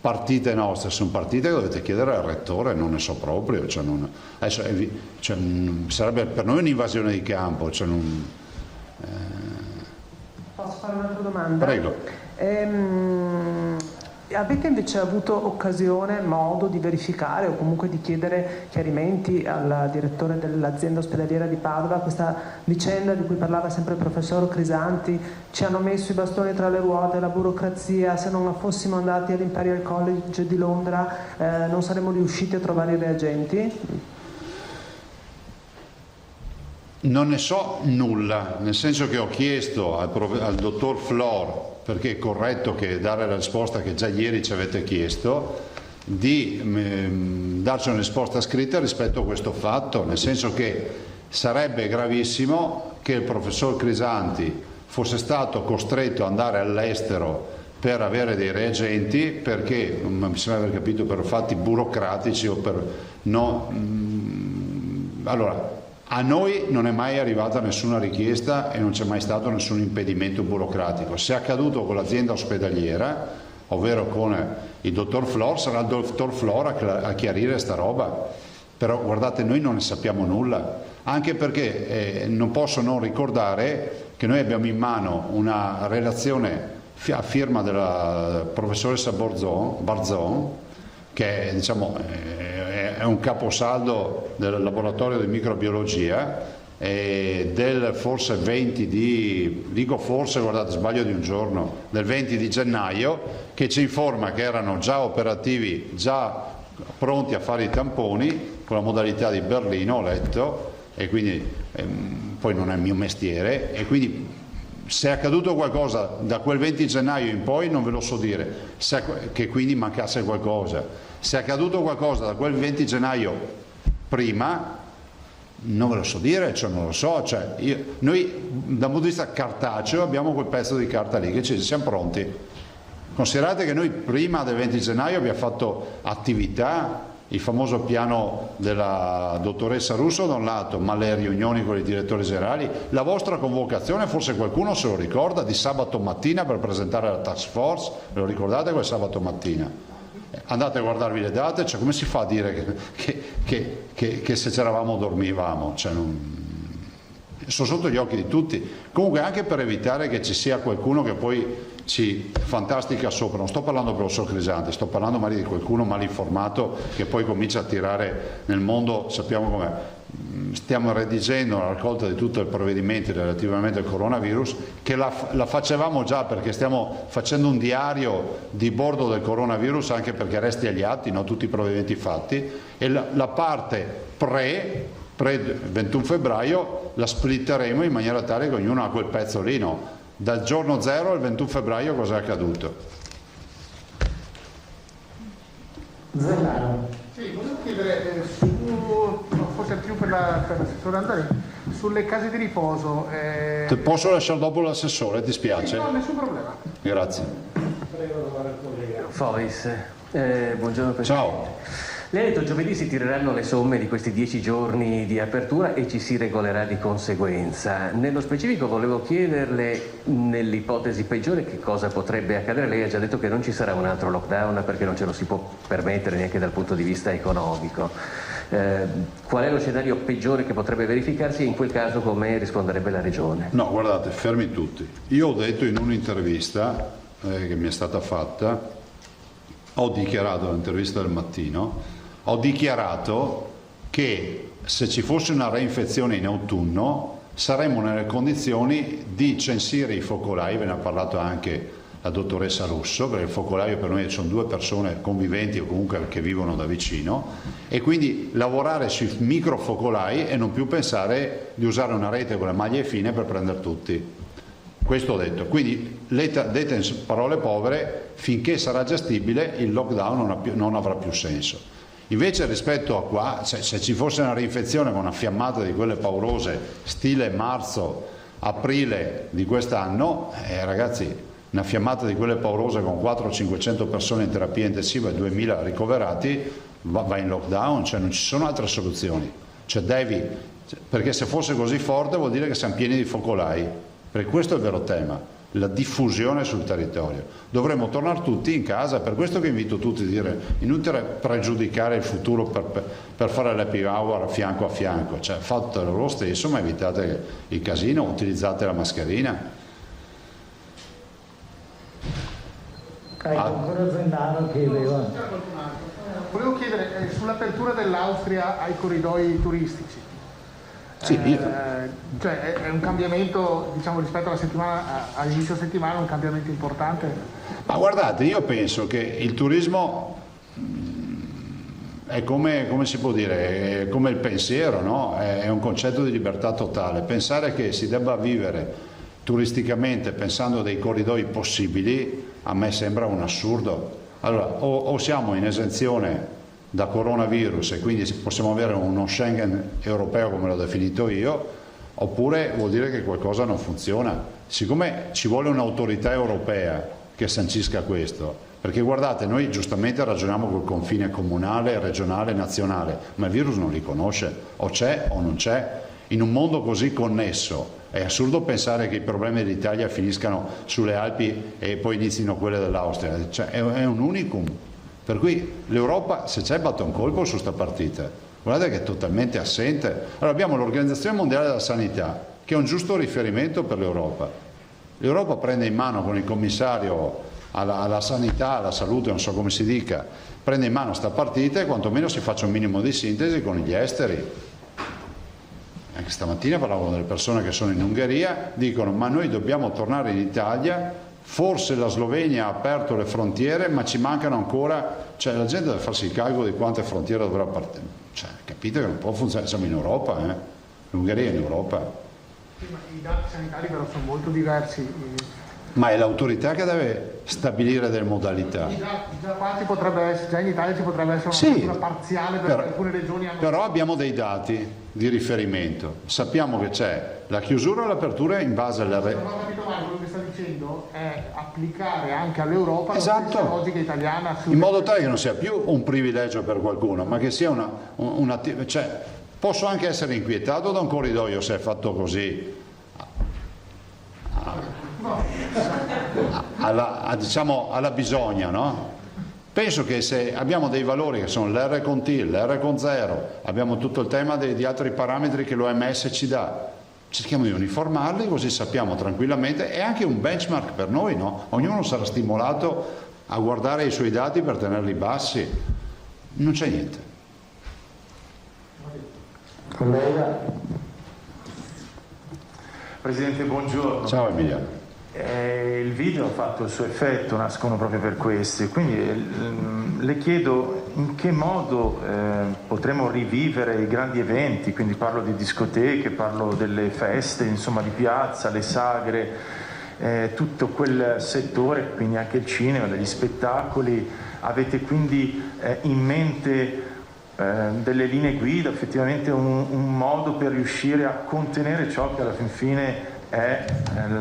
partite nostre, sono partite che dovete chiedere al rettore, non ne so proprio. Sarebbe per noi un'invasione di campo. Posso fare un'altra domanda? Prego. Avete invece avuto occasione, modo di verificare o comunque di chiedere chiarimenti al direttore dell'azienda ospedaliera di Padova? Questa vicenda di cui parlava sempre il professor Crisanti, ci hanno messo i bastoni tra le ruote, la burocrazia, se non fossimo andati all'Imperial College di Londra non saremmo riusciti a trovare i reagenti? Non ne so nulla, nel senso che ho chiesto al dottor Flor, perché è corretto che dare la risposta che già ieri ci avete chiesto, di darci una risposta scritta rispetto a questo fatto, nel senso che sarebbe gravissimo che il professor Crisanti fosse stato costretto ad andare all'estero per avere dei reagenti, perché mi sembra aver capito per fatti burocratici o per no. Allora, a noi non è mai arrivata nessuna richiesta e non c'è mai stato nessun impedimento burocratico. Se è accaduto con l'azienda ospedaliera, ovvero con il dottor Flor, sarà il dottor Flor a chiarire sta roba. Però guardate, noi non ne sappiamo nulla, anche perché non posso non ricordare che noi abbiamo in mano una relazione a firma della professoressa Barzon, che diciamo, è un caposaldo del laboratorio di microbiologia, e del forse 20 di, dico forse, guardate, sbaglio di un giorno, del 20 di gennaio, che ci informa che erano già operativi, già pronti a fare i tamponi con la modalità di Berlino, ho letto, e quindi poi non è il mio mestiere, e quindi se è accaduto qualcosa da quel 20 gennaio in poi non ve lo so dire, che quindi mancasse qualcosa. Se è accaduto qualcosa da quel 20 gennaio prima, non ve lo so dire, cioè non lo so, cioè noi dal punto di vista cartaceo abbiamo quel pezzo di carta lì che ci siamo pronti. Considerate che noi prima del 20 gennaio abbiamo fatto attività, il famoso piano della dottoressa Russo da un lato, ma le riunioni con i direttori generali, la vostra convocazione, forse qualcuno se lo ricorda, di sabato mattina per presentare la task force, ve lo ricordate quel sabato mattina? Andate a guardarvi le date, cioè come si fa a dire che se c'eravamo dormivamo? Cioè sono sotto gli occhi di tutti. Comunque, anche per evitare che ci sia qualcuno che poi ci fantastica sopra, non sto parlando per Rosso Crisanti, sto parlando magari di qualcuno mal informato che poi comincia a tirare nel mondo, sappiamo com'è. Stiamo redigendo la raccolta di tutti i provvedimenti relativamente al coronavirus, che la facevamo già, perché stiamo facendo un diario di bordo del coronavirus, anche perché resti agli atti, no? Tutti i provvedimenti fatti, e la parte pre 21 febbraio la splitteremo in maniera tale che ognuno ha quel pezzo lì, no? Dal giorno 0 al 21 febbraio cosa è accaduto? Zennaro. Sì, volevo chiedere, forse più per l'assessore Andrea, sulle case di riposo. Ti posso lasciare dopo l'assessore, ti spiace? No, nessun problema. Grazie. Prego, collega. Fois, buongiorno Presidente. Ciao. Lei ha detto giovedì si tireranno le somme di questi 10 giorni di apertura e ci si regolerà di conseguenza. Nello specifico volevo chiederle, nell'ipotesi peggiore, che cosa potrebbe accadere. Lei ha già detto che non ci sarà un altro lockdown perché non ce lo si può permettere neanche dal punto di vista economico. Qual è lo scenario peggiore che potrebbe verificarsi e in quel caso come risponderebbe la Regione? No, guardate, fermi tutti. Io ho detto in un'intervista che mi è stata fatta, ho dichiarato all'intervista del mattino, ho dichiarato che se ci fosse una reinfezione in autunno saremmo nelle condizioni di censire i focolai, ve ne ha parlato anche la dottoressa Russo, perché il focolaio per noi sono 2 persone conviventi o comunque che vivono da vicino, e quindi lavorare sui microfocolai e non più pensare di usare una rete con le maglie fine per prendere tutti. Questo ho detto, quindi dette in parole povere, finché sarà gestibile il lockdown non avrà più senso. Invece rispetto a qua, se ci fosse una reinfezione con una fiammata di quelle paurose, stile marzo, aprile di quest'anno, ragazzi, una fiammata di quelle paurose con 400-500 persone in terapia intensiva e 2000 ricoverati, va in lockdown, cioè non ci sono altre soluzioni. Cioè perché se fosse così forte vuol dire che siamo pieni di focolai, perché questo è il vero tema. La diffusione sul territorio. Dovremmo tornare tutti in casa, per questo che invito tutti a dire inutile pregiudicare il futuro per fare l'happy hour fianco a fianco, cioè fatelo lo stesso ma evitate il casino, utilizzate la mascherina. Ancora Zennaro chiedeva. Volevo chiedere sull'apertura dell'Austria ai corridoi turistici. Sì, cioè è un cambiamento, diciamo, rispetto alla settimana, all'inizio settimana, un cambiamento importante? Ma guardate, io penso che il turismo è come si può dire, è come il pensiero, no? È un concetto di libertà totale. Pensare che si debba vivere turisticamente pensando dei corridoi possibili, a me sembra un assurdo. Allora, o siamo in esenzione da coronavirus e quindi possiamo avere uno Schengen europeo come l'ho definito io, oppure vuol dire che qualcosa non funziona. Siccome ci vuole un'autorità europea che sancisca questo, perché guardate, noi giustamente ragioniamo col confine comunale, regionale, nazionale, ma il virus non li conosce, o c'è o non c'è. In un mondo così connesso è assurdo pensare che i problemi dell'Italia finiscano sulle Alpi e poi inizino quelle dell'Austria, cioè, è un unicum. Per cui l'Europa, se c'è, batte un colpo su sta partita. Guardate che è totalmente assente. Allora abbiamo l'Organizzazione Mondiale della Sanità, che è un giusto riferimento per l'Europa. L'Europa prende in mano con il commissario alla sanità, alla salute, non so come si dica, prende in mano sta partita e quantomeno si faccia un minimo di sintesi con gli esteri. Anche stamattina parlavo con delle persone che sono in Ungheria, dicono ma noi dobbiamo tornare in Italia, forse la Slovenia ha aperto le frontiere ma ci mancano ancora, cioè la gente deve farsi il calcolo di quante frontiere dovrà partire, cioè capite che non può funzionare, siamo in Europa, l'Ungheria è in Europa. Sì, ma i dati sanitari però sono molto diversi. Ma è l'autorità che deve stabilire delle modalità. Già in Italia ci potrebbe essere una misura parziale perché alcune regioni hanno... Però abbiamo dei dati di riferimento. Sappiamo che c'è la chiusura o l'apertura in base alle regole. Non ho capito male, quello che sta dicendo è applicare anche all'Europa la stessa logica italiana. In modo tale che non sia più un privilegio per qualcuno, ma che sia cioè, posso anche essere inquietato da un corridoio se è fatto così. Diciamo alla bisogna, no? Penso che se abbiamo dei valori che sono l'R con T, l'R con 0, abbiamo tutto il tema di altri parametri che l'OMS ci dà, cerchiamo di uniformarli così sappiamo tranquillamente, è anche un benchmark per noi, no? Ognuno sarà stimolato a guardare i suoi dati per tenerli bassi, non c'è niente. Collega. Presidente, buongiorno. Ciao Emiliano. Il video ha fatto il suo effetto, nascono proprio per questo, quindi le chiedo in che modo potremo rivivere i grandi eventi, quindi parlo di discoteche, parlo delle feste, insomma di piazza, le sagre, tutto quel settore, quindi anche il cinema, degli spettacoli. Avete quindi in mente delle linee guida, effettivamente un modo per riuscire a contenere ciò che alla fin fine è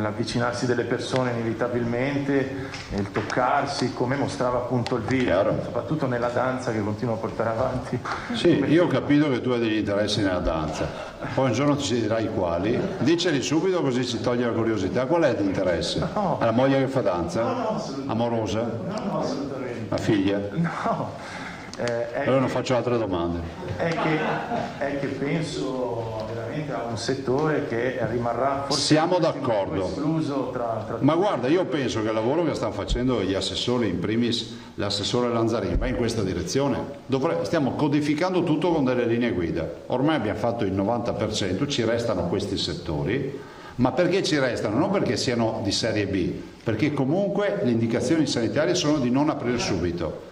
l'avvicinarsi delle persone inevitabilmente, il toccarsi, come mostrava appunto il video, soprattutto nella danza che continua a portare avanti. Sì, io ho capito che tu hai degli interessi nella danza, poi un giorno ci dirai quali, diceli subito così ci toglie la curiosità. Qual è l'interesse? No. È la moglie che fa danza? No, amorosa? No, assolutamente. La figlia? No. Allora non faccio altre domande. È che penso veramente a un settore che rimarrà forse siamo d'accordo, escluso tra ma guarda, io penso che il lavoro che stanno facendo gli assessori, in primis l'assessore Lanzarini, va in questa direzione. Stiamo codificando tutto con delle linee guida, ormai abbiamo fatto il 90%, ci restano questi settori, ma perché ci restano? Non perché siano di serie B, perché comunque le indicazioni sanitarie sono di non aprire subito,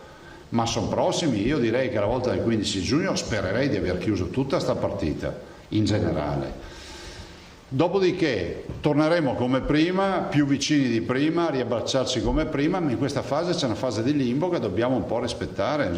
ma sono prossimi. Io direi che alla volta del 15 giugno spererei di aver chiuso tutta sta partita in generale. Dopodiché torneremo come prima, più vicini di prima, a riabbracciarci come prima, ma in questa fase c'è una fase di limbo che dobbiamo un po' rispettare.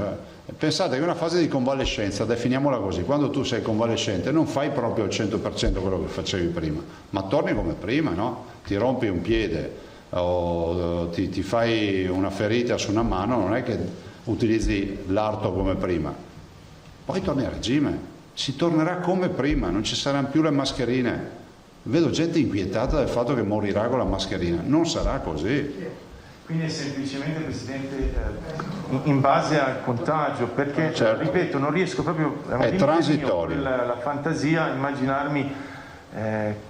Pensate che è una fase di convalescenza, definiamola così, quando tu sei convalescente non fai proprio al 100% quello che facevi prima, ma torni come prima, no? Ti rompi un piede o ti fai una ferita su una mano, non è che utilizzi l'arto come prima, poi torni a regime, si tornerà come prima, non ci saranno più le mascherine. Vedo gente inquietata del fatto che morirà con la mascherina, non sarà così. Quindi è semplicemente, Presidente, in base al contagio, perché ripeto, non riesco proprio è transitorio la fantasia a immaginarmi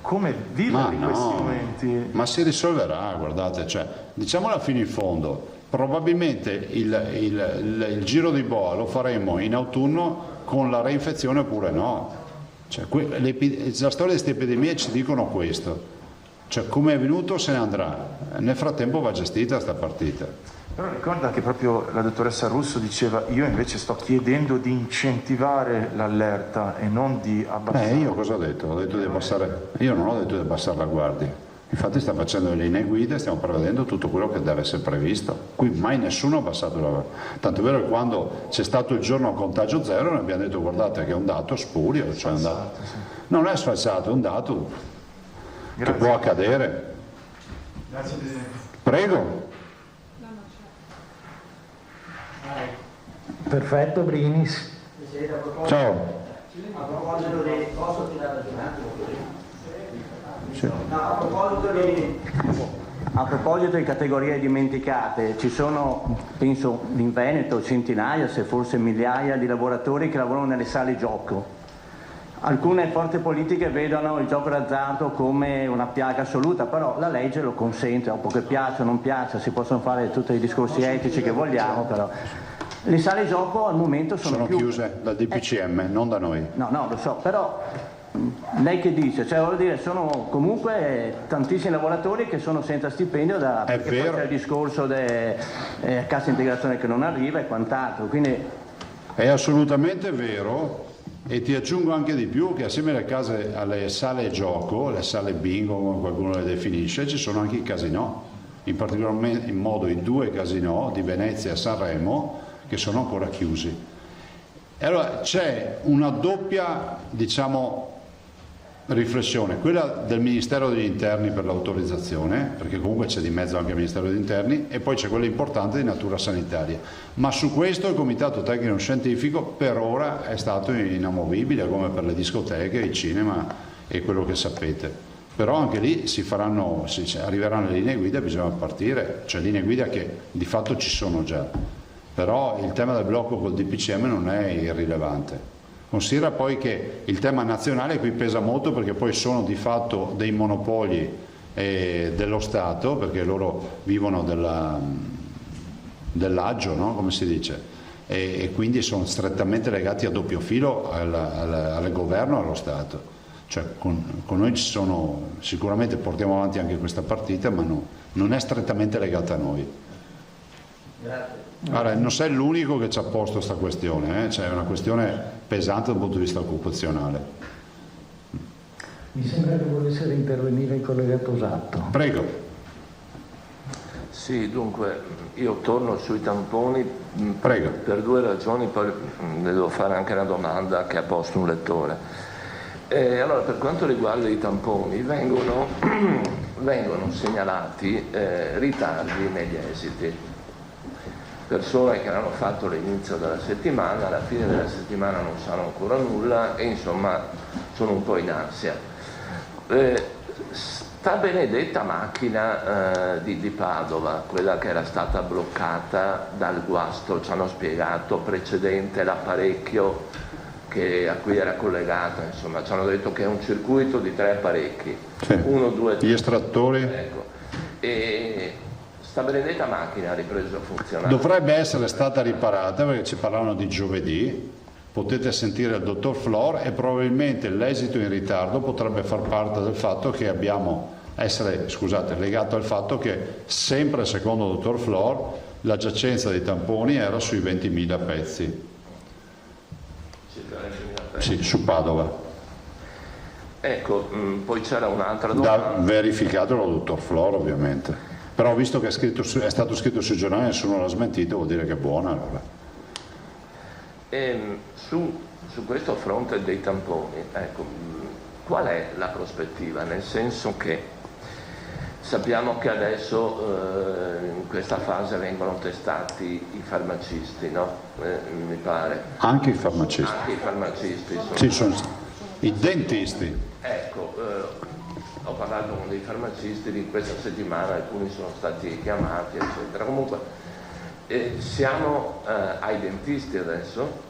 come vivere questi momenti. Ma si risolverà, guardate, diciamola fino in fondo. Probabilmente il giro di boa lo faremo in autunno con la reinfezione oppure no. La storia di queste epidemie ci dicono questo. Come è venuto se ne andrà. Nel frattempo va gestita sta partita. Però ricorda che proprio la dottoressa Russo diceva: io invece sto chiedendo di incentivare l'allerta e non di abbassare. Io cosa ho detto? Ho detto di abbassare. Io non ho detto di abbassare la guardia. Infatti stiamo facendo le linee guida, stiamo prevedendo tutto quello che deve essere previsto. Qui mai nessuno ha abbassato la guardia. Tanto è vero che quando c'è stato il giorno a contagio zero noi abbiamo detto: guardate che è un dato spurio, non è sfalsato, è un dato che può accadere. Grazie Presidente. Prego. Perfetto, Brinis. Ciao. A proposito di... Posso tirare un attimo? Sì. No, a proposito di categorie dimenticate, ci sono, penso in Veneto, centinaia, se forse migliaia di lavoratori che lavorano nelle sale gioco. alcune forze politiche vedono il gioco d'azzardo come una piaga assoluta, però la legge lo consente, dopo che piace o non piace, si possono fare tutti i discorsi etici che vogliamo, però le sale gioco al momento sono chiuse dal DPCM, non da noi. No, lo so, però lei che dice? Cioè, voglio dire, sono comunque tantissimi lavoratori che sono senza stipendio perché poi c'è il discorso della cassa integrazione che non arriva e quant'altro, quindi... È assolutamente vero, e ti aggiungo anche di più che assieme alle sale gioco, le sale bingo come qualcuno le definisce, ci sono anche i casinò, in particolar modo i 2 casinò di Venezia e Sanremo che sono ancora chiusi. E allora c'è una doppia, diciamo, riflessione, quella del Ministero degli Interni per l'autorizzazione, perché comunque c'è di mezzo anche il Ministero degli Interni, e poi c'è quella importante di natura sanitaria, ma su questo il Comitato Tecnico Scientifico per ora è stato inamovibile, come per le discoteche, il cinema e quello che sapete. Però anche lì arriveranno le linee guida e bisogna partire, cioè linee guida che di fatto ci sono già, però il tema del blocco col DPCM non è irrilevante. Considera poi che il tema nazionale qui pesa molto, perché poi sono di fatto dei monopoli dello Stato, perché loro vivono dell'aggio, no? Come si dice, e quindi sono strettamente legati a doppio filo al governo e allo Stato. Cioè, con noi ci sono, sicuramente portiamo avanti anche questa partita, ma non è strettamente legata a noi. Grazie. Allora, non sei l'unico che ci ha posto questa questione, cioè è una questione pesante dal punto di vista occupazionale. Mi sembra che volesse intervenire il collega Tosato. Prego. Sì, dunque io torno sui tamponi. Prego. Per 2 ragioni, poi le devo fare anche una domanda che ha posto un lettore. Allora, per quanto riguarda i tamponi, vengono segnalati ritardi negli esiti. Persone che hanno fatto l'inizio della settimana, alla fine della settimana non sanno ancora nulla e insomma sono un po' in ansia. Sta benedetta macchina di Padova, quella che era stata bloccata dal guasto, ci hanno spiegato precedente l'apparecchio a cui era collegata, insomma ci hanno detto che è un circuito di 3 apparecchi, sì. 1, 2, 3. Gli estrattori. Ecco. E sta benedetta macchina ha ripreso a funzionare. Dovrebbe essere stata riparata, perché ci parlavano di giovedì, potete sentire il dottor Flor, e probabilmente l'esito in ritardo potrebbe far parte del fatto che legato al fatto che sempre secondo il dottor Flor la giacenza dei tamponi era sui 20.000 pezzi. Sì, su Padova. Ecco, poi c'era un'altra domanda. Da verificato dal dottor Flor, ovviamente. Però visto che è stato scritto sui giornali e nessuno l'ha smentito, vuol dire che è buona allora. Su questo fronte dei tamponi, ecco, qual è la prospettiva? Nel senso che sappiamo che adesso in questa fase vengono testati i farmacisti, no? Mi pare. Anche i farmacisti. Anche i farmacisti. Sì, sono i dentisti. Ecco, ho parlato con dei farmacisti di questa settimana, alcuni sono stati chiamati, eccetera. Comunque, siamo ai dentisti adesso?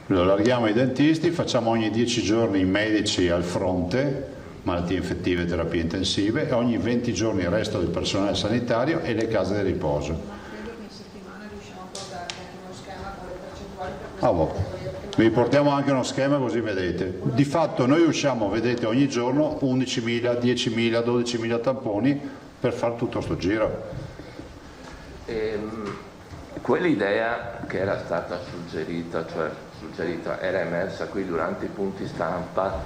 Lo allarghiamo ai dentisti, facciamo ogni 10 giorni i medici al fronte, malattie infettive e terapie intensive, e ogni 20 giorni il resto del personale sanitario e le case di riposo. Credo che in settimana riusciamo a portarvi anche uno schema con le percentuali per Vi portiamo anche uno schema così vedete. Di fatto noi usciamo, vedete, ogni giorno 11.000, 10.000, 12.000 tamponi per fare tutto sto giro. Quell'idea che era stata suggerita, era emersa qui durante i punti stampa,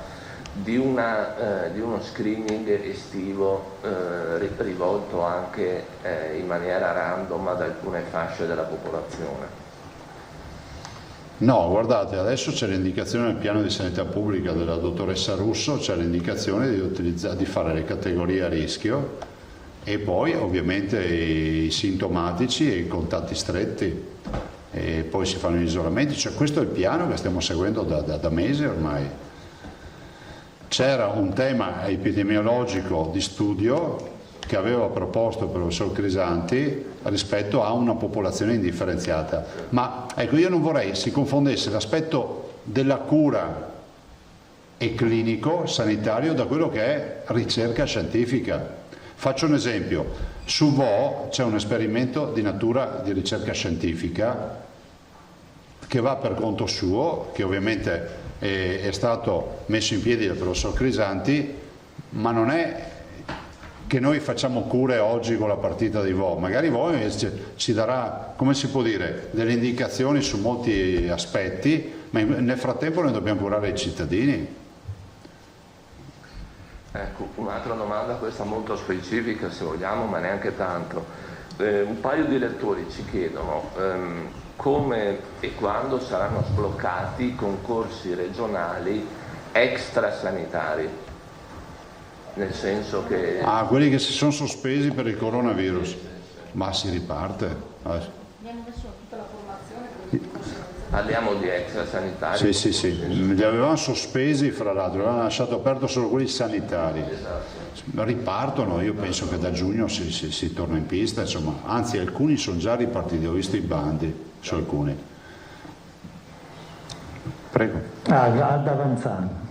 di uno screening estivo rivolto anche in maniera random ad alcune fasce della popolazione. No, guardate, adesso c'è l'indicazione nel piano di sanità pubblica della dottoressa Russo, c'è l'indicazione di fare le categorie a rischio e poi ovviamente i sintomatici e i contatti stretti, e poi si fanno gli isolamenti, cioè questo è il piano che stiamo seguendo da mesi ormai. C'era un tema epidemiologico di studio che aveva proposto il professor Crisanti rispetto a una popolazione indifferenziata, ma ecco, io non vorrei si confondesse l'aspetto della cura e clinico sanitario da quello che è ricerca scientifica. Faccio un esempio: su Vo c'è un esperimento di natura di ricerca scientifica che va per conto suo, che ovviamente è stato messo in piedi dal professor Crisanti, ma non è che noi facciamo cure oggi con la partita di Vo, magari Vo ci darà, come si può dire, delle indicazioni su molti aspetti, ma nel frattempo noi dobbiamo curare i cittadini. Ecco, un'altra domanda, questa molto specifica se vogliamo, ma neanche tanto. Un paio di lettori ci chiedono come e quando saranno sbloccati i concorsi regionali extrasanitari, nel senso che... Ah, quelli che si sono sospesi per il coronavirus, ma si riparte. Abbiamo messo tutta la formazione. Parliamo di extrasanitari? Sì, li avevamo sospesi, fra l'altro, avevamo lasciato aperto solo quelli sanitari. Esatto. Ripartono, io penso che da giugno si torna in pista, insomma, anzi alcuni sono già ripartiti, ho visto i bandi su alcuni. Prego. Ad Avanzano.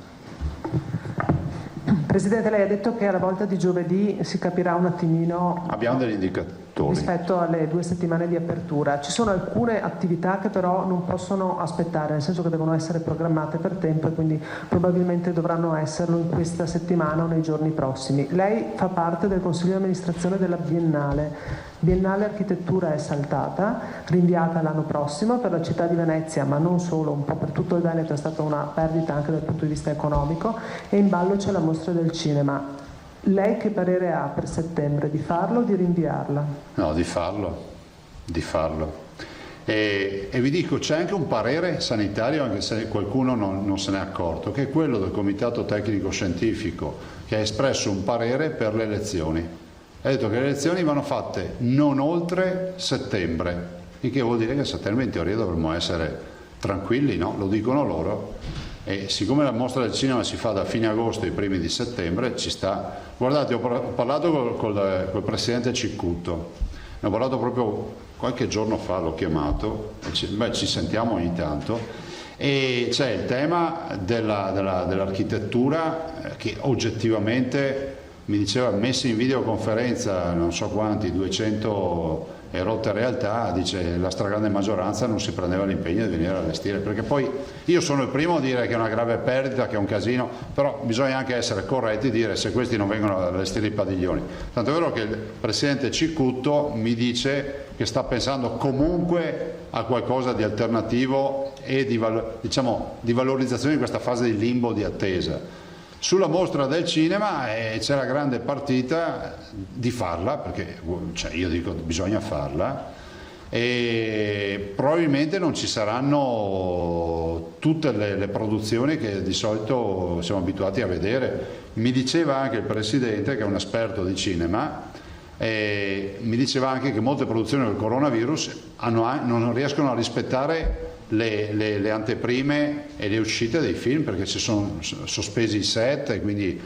Presidente, lei ha detto che alla volta di giovedì si capirà un attimino. Abbiamo degli indicatori. Rispetto alle 2 settimane di apertura. Ci sono alcune attività che però non possono aspettare, nel senso che devono essere programmate per tempo e quindi probabilmente dovranno esserlo in questa settimana o nei giorni prossimi. Lei fa parte del Consiglio di amministrazione della Biennale. Biennale Architettura è saltata, rinviata l'anno prossimo per la città di Venezia, ma non solo, un po' per tutto il Veneto è stata una perdita anche dal punto di vista economico, e in ballo c'è la mostra del cinema. Lei che parere ha per settembre, di farlo o di rinviarla? No, di farlo. E vi dico, c'è anche un parere sanitario, anche se qualcuno non se n'è accorto, che è quello del Comitato Tecnico Scientifico, che ha espresso un parere per le elezioni. Ha detto che le elezioni vanno fatte non oltre settembre, il che vuol dire che a settembre in teoria dovremmo essere tranquilli, no? Lo dicono loro. E siccome la mostra del cinema si fa da fine agosto ai primi di settembre, ci sta. Guardate, ho parlato col presidente Cicutto, ne ho parlato proprio qualche giorno fa, l'ho chiamato, ci sentiamo ogni tanto, e c'è il tema dell'architettura che oggettivamente mi diceva, messi in videoconferenza non so quanti, 200 e rotte realtà, dice la stragrande maggioranza non si prendeva l'impegno di venire a allestire, perché poi io sono il primo a dire che è una grave perdita, che è un casino, però bisogna anche essere corretti e dire se questi non vengono ad allestire i padiglioni. Tanto è vero che il presidente Cicutto mi dice che sta pensando comunque a qualcosa di alternativo e di valorizzazione in questa fase di limbo di attesa. Sulla mostra del cinema c'è la grande partita di farla, perché io dico bisogna farla, e probabilmente non ci saranno tutte le produzioni che di solito siamo abituati a vedere. Mi diceva anche il Presidente, che è un esperto di cinema, mi diceva anche che molte produzioni del coronavirus non riescono a rispettare le anteprime e le uscite dei film, perché si sono sospesi i set e quindi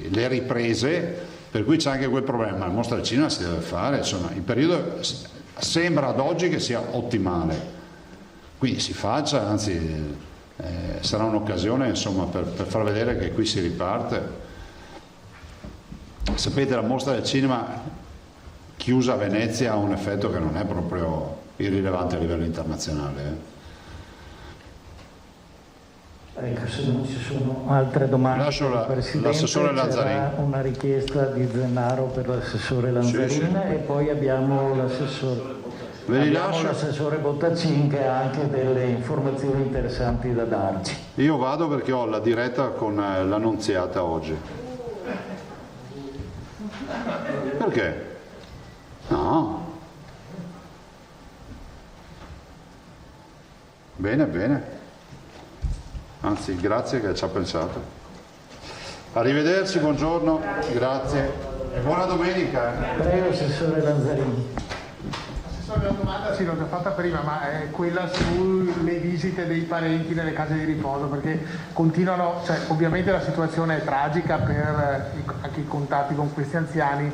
le riprese, per cui c'è anche quel problema. La mostra del cinema si deve fare, insomma, il periodo sembra ad oggi che sia ottimale, quindi si faccia, anzi sarà un'occasione, insomma, per far vedere che qui si riparte. Sapete, la mostra del cinema chiusa a Venezia ha un effetto che non è proprio irrilevante a livello internazionale. Ecco, se non ci sono altre domande, lascio l'assessore Lazzarini. C'era una richiesta di Zennaro per l'assessore Lanzarin, sì. E poi abbiamo l'assessore Bottacin che ha anche delle informazioni interessanti da darci. Io vado perché ho la diretta con l'Annunziata oggi. Perché? No. Bene, anzi grazie che ci ha pensato. Arrivederci, buongiorno, grazie e buona domenica. Prego, assessore Lanzarini. Assessore, la domanda sì, l'ho già fatta prima, ma è quella sulle visite dei parenti nelle case di riposo, perché continuano, cioè ovviamente la situazione è tragica per anche i contatti con questi anziani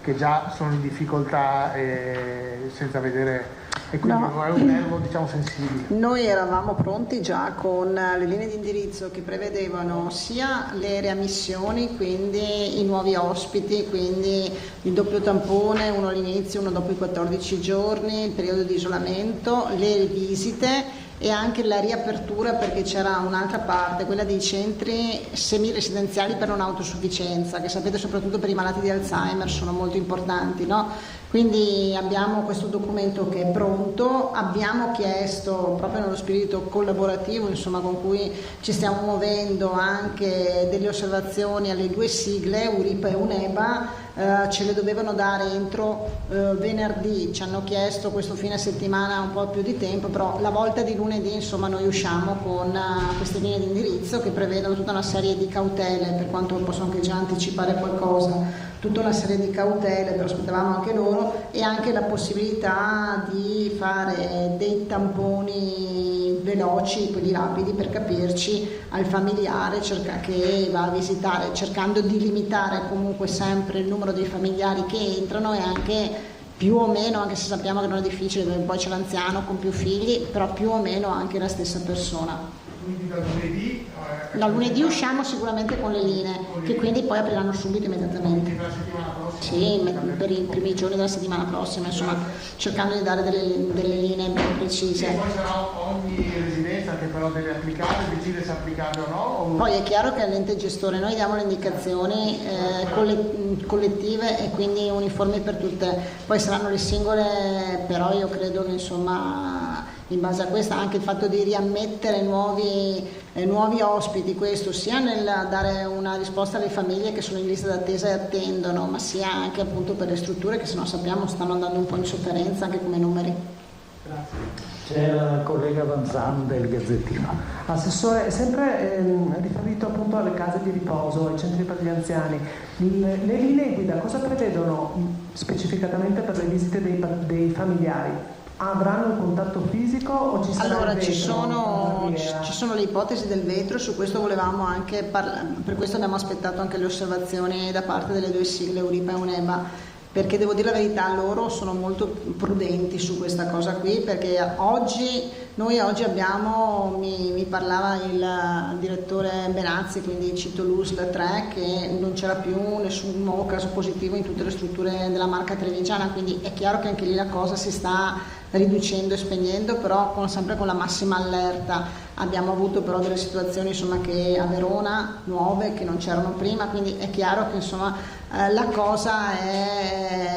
che già sono in difficoltà e senza vedere e quindi è un nervo, diciamo, sensibile. Noi eravamo pronti già con le linee di indirizzo che prevedevano sia le riammissioni, quindi i nuovi ospiti, quindi il doppio tampone, uno all'inizio, uno dopo i 14 giorni, il periodo di isolamento, le visite e anche la riapertura, perché c'era un'altra parte, quella dei centri semiresidenziali per non autosufficienza, che sapete soprattutto per i malati di Alzheimer sono molto importanti, no? Quindi abbiamo questo documento che è pronto, abbiamo chiesto proprio nello spirito collaborativo, insomma, con cui ci stiamo muovendo, anche delle osservazioni alle due sigle, URIPA e UNEBA, ce le dovevano dare entro venerdì, ci hanno chiesto questo fine settimana un po' più di tempo, però la volta di lunedì, insomma, noi usciamo con queste linee di indirizzo che prevedono tutta una serie di cautele, per quanto posso anche già anticipare qualcosa, tutta una serie di cautele, però aspettavamo anche loro, e anche la possibilità di fare dei tamponi veloci, quelli rapidi, per capirci, al familiare che va a visitare, cercando di limitare comunque sempre il numero dei familiari che entrano, e anche più o meno, anche se sappiamo che non è difficile perché poi c'è l'anziano con più figli, però più o meno anche la stessa persona. Quindi da lunedì? Da lunedì usciamo sicuramente con le linee, che quindi poi apriranno subito immediatamente. Per la settimana prossima? Sì, per i primi giorni della settimana prossima, insomma, cercando di dare delle linee ben precise. E poi sarà ogni residenza che però deve applicare, decide se applicarle o no? Poi è chiaro che all'ente gestore noi diamo le indicazioni collettive e quindi uniformi per tutte, poi saranno le singole, però io credo che, insomma, in base a questo anche il fatto di riammettere nuovi ospiti, questo sia nel dare una risposta alle famiglie che sono in lista d'attesa e attendono, ma sia anche appunto per le strutture che, se no sappiamo, stanno andando un po' in sofferenza anche come numeri. Grazie. C'è la collega Vanzan del Gazzettino. Assessore, sempre riferito appunto alle case di riposo, ai centri per gli anziani, le linee guida cosa prevedono specificatamente per le visite dei familiari? Avranno il contatto fisico o ci sarà allora, il vetro? ci sono le ipotesi del vetro, su questo volevamo anche per questo abbiamo aspettato anche le osservazioni da parte delle due sigle URIPA e UNEBA, perché devo dire la verità, loro sono molto prudenti su questa cosa qui, perché noi oggi abbiamo, mi parlava il direttore Benazzi, quindi cito l'USL 3, che non c'era più nessun nuovo caso positivo in tutte le strutture della Marca Trevigiana, quindi è chiaro che anche lì la cosa si sta riducendo e spegnendo, però sempre con la massima allerta. Abbiamo avuto però delle situazioni, insomma, che a Verona nuove che non c'erano prima, quindi è chiaro che, insomma, la cosa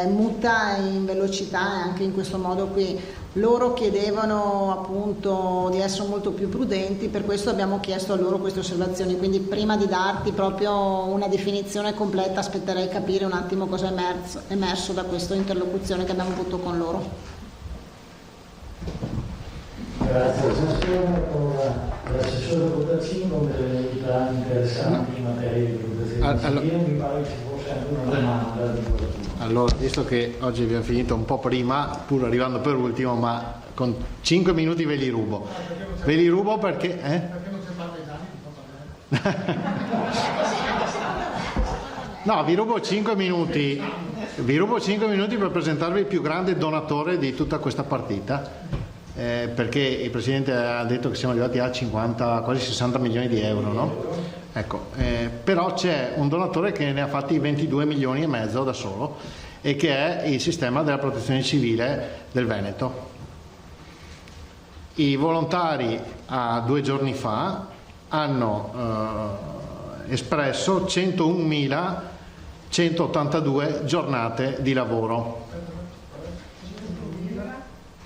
muta in velocità, e anche in questo modo qui loro chiedevano appunto di essere molto più prudenti, per questo abbiamo chiesto a loro queste osservazioni, quindi prima di darti proprio una definizione completa aspetterei capire un attimo cosa è emerso da questa interlocuzione che abbiamo avuto con loro. Grazie Assessore. Ora l'assessore Bottacino delle novità interessanti in materia di protezione civile. Mi pare che ci fosse anche una domanda di qualcuno. Allora, visto che oggi abbiamo finito un po' prima, pur arrivando per ultimo, ma con 5 minuti ve li rubo. Ve li rubo perché... Perché non c'è parmesani? No, vi rubo 5 minuti. Vi rubo 5 minuti per presentarvi il più grande donatore di tutta questa partita. Perché il Presidente ha detto che siamo arrivati a 50, quasi 60 milioni di euro, no? Ecco, però c'è un donatore che ne ha fatti 22 milioni e mezzo da solo, e che è il sistema della protezione civile del Veneto. I volontari 2 giorni fa hanno espresso 101.182 giornate di lavoro.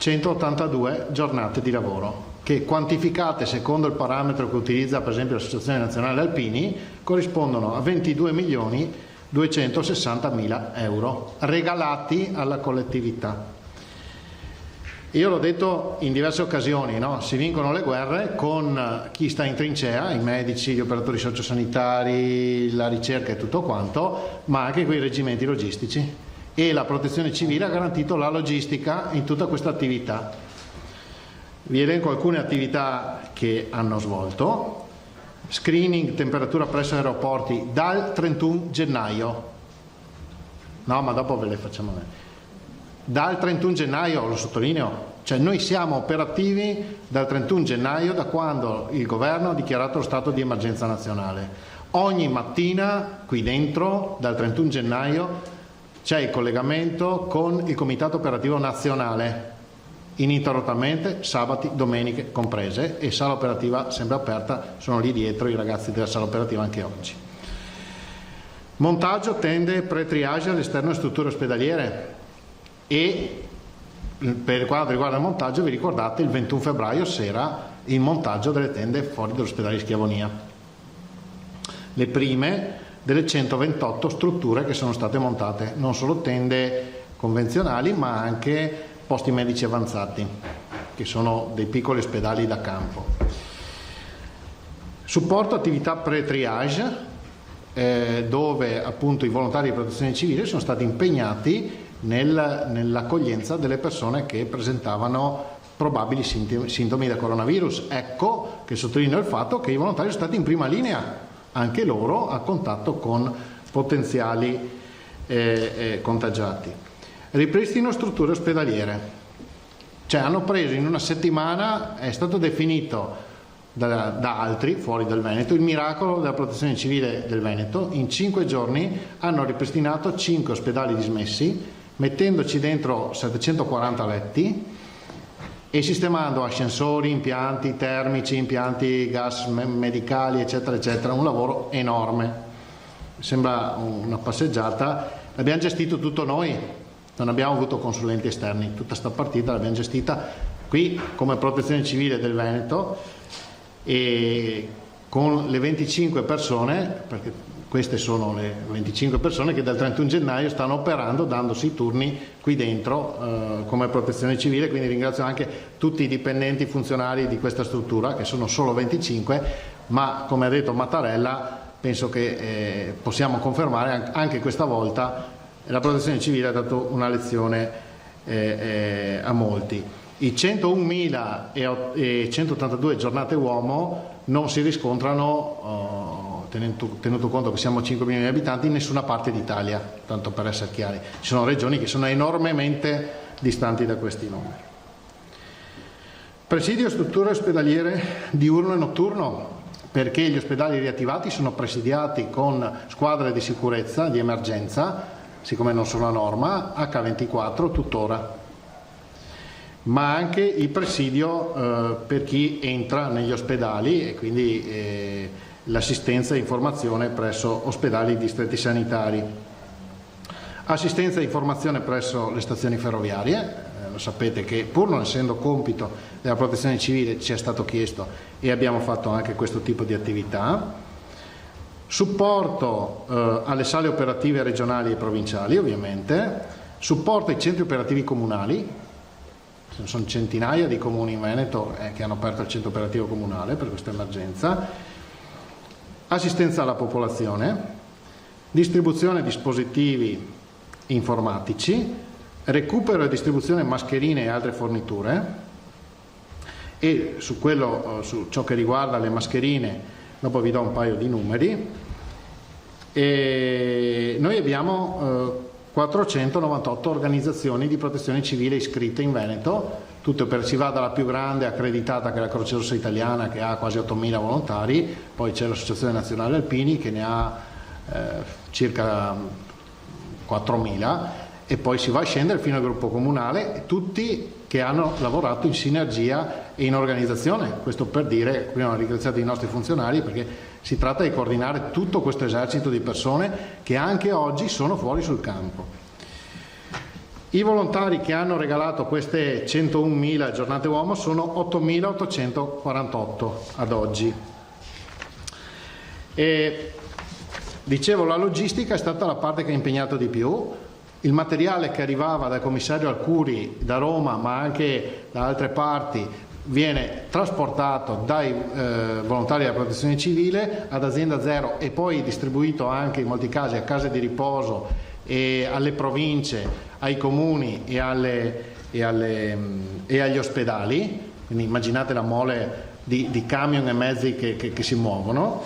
182 giornate di lavoro, che quantificate secondo il parametro che utilizza per esempio l'Associazione Nazionale Alpini corrispondono a 22.260.000 euro regalati alla collettività. Io l'ho detto in diverse occasioni, no? Si vincono le guerre con chi sta in trincea, i medici, gli operatori sociosanitari, la ricerca e tutto quanto, ma anche con i reggimenti logistici. E la protezione civile ha garantito la logistica in tutta questa attività. Vi elenco alcune attività che hanno svolto: screening temperatura presso aeroporti dal 31 gennaio, no, ma dopo ve le facciamo vedere. Dal 31 gennaio, lo sottolineo, cioè noi siamo operativi dal 31 gennaio, da quando il governo ha dichiarato lo stato di emergenza nazionale. Ogni mattina qui dentro, dal 31 gennaio, c'è il collegamento con il Comitato Operativo Nazionale, ininterrottamente, sabati, domeniche comprese, e sala operativa sempre aperta, sono lì dietro i ragazzi della sala operativa anche oggi. Montaggio tende pre-triage all'esterno delle strutture ospedaliere, e per quanto riguarda il montaggio vi ricordate il 21 febbraio sera il montaggio delle tende fuori dall'ospedale di Schiavonia, le prime delle 128 strutture che sono state montate, non solo tende convenzionali ma anche posti medici avanzati, che sono dei piccoli ospedali da campo. Supporto attività pre-triage, dove appunto i volontari di protezione civile sono stati impegnati nell'accoglienza delle persone che presentavano probabili sintomi da coronavirus. Ecco che sottolineo il fatto che i volontari sono stati in prima linea, anche loro a contatto con potenziali contagiati. Ripristino strutture ospedaliere, cioè hanno preso in una settimana, è stato definito da altri fuori dal Veneto il miracolo della protezione civile del Veneto. In 5 giorni hanno ripristinato 5 ospedali dismessi, mettendoci dentro 740 letti e sistemando ascensori, impianti termici, impianti gas medicali, eccetera eccetera. Un lavoro enorme, sembra una passeggiata. L'abbiamo gestito tutto noi, non abbiamo avuto consulenti esterni, tutta sta partita l'abbiamo gestita qui come protezione civile del Veneto, e con le 25 persone, perché queste sono le 25 persone che dal 31 gennaio stanno operando, dandosi i turni qui dentro come protezione civile. Quindi ringrazio anche tutti i dipendenti funzionari di questa struttura, che sono solo 25, ma come ha detto Mattarella penso che possiamo confermare anche questa volta la protezione civile ha dato una lezione a molti. I 101.182 giornate uomo non si riscontrano, tenuto conto che siamo 5 milioni di abitanti, in nessuna parte d'Italia, tanto per essere chiari. Ci sono regioni che sono enormemente distanti da questi numeri. Presidio strutture ospedaliere diurno e notturno, perché gli ospedali riattivati sono presidiati con squadre di sicurezza, di emergenza, siccome non sono a norma, H24 tuttora, ma anche il presidio per chi entra negli ospedali, e quindi l'assistenza e informazione presso ospedali e distretti sanitari, assistenza e informazione presso le stazioni ferroviarie. Lo sapete che pur non essendo compito della protezione civile ci è stato chiesto e abbiamo fatto anche questo tipo di attività. Supporto alle sale operative regionali e provinciali, ovviamente, supporto ai centri operativi comunali. Sono centinaia di comuni in Veneto che hanno aperto il centro operativo comunale per questa emergenza. Assistenza alla popolazione, distribuzione di dispositivi informatici, recupero e distribuzione mascherine e altre forniture. E su ciò che riguarda le mascherine, dopo vi do un paio di numeri. E noi abbiamo 498 organizzazioni di protezione civile iscritte in Veneto, si va dalla più grande accreditata, che è la Croce Rossa Italiana, che ha quasi 8.000 volontari, poi c'è l'Associazione Nazionale Alpini che ne ha circa 4.000, e poi si va a scendere fino al gruppo comunale, tutti che hanno lavorato in sinergia e in organizzazione. Questo per dire, prima ho ringraziato i nostri funzionari, perché si tratta di coordinare tutto questo esercito di persone che anche oggi sono fuori sul campo. I volontari che hanno regalato queste 101.000 giornate uomo sono 8.848 ad oggi. E dicevo, la logistica è stata la parte che ha impegnato di più. Il materiale che arrivava dal commissario Arcuri da Roma, ma anche da altre parti, viene trasportato dai volontari della protezione civile ad Azienda Zero e poi distribuito anche in molti casi a case di riposo e alle province, ai comuni e agli ospedali. Quindi immaginate la mole di camion e mezzi che si muovono.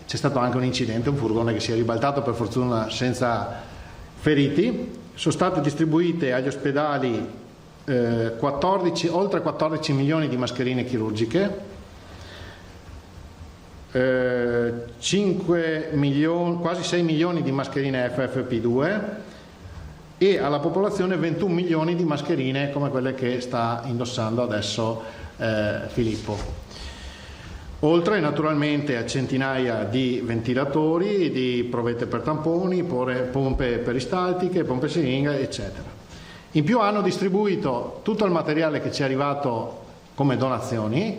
C'è stato anche un incidente, un furgone che si è ribaltato, per fortuna senza feriti. Sono state distribuite agli ospedali oltre 14 milioni di mascherine chirurgiche, 5 milioni, quasi 6 milioni di mascherine FFP2 e alla popolazione 21 milioni di mascherine come quelle che sta indossando adesso Filippo. Oltre naturalmente a centinaia di ventilatori, di provette per tamponi, pompe peristaltiche, pompe siringa, eccetera. In più hanno distribuito tutto il materiale che ci è arrivato come donazioni,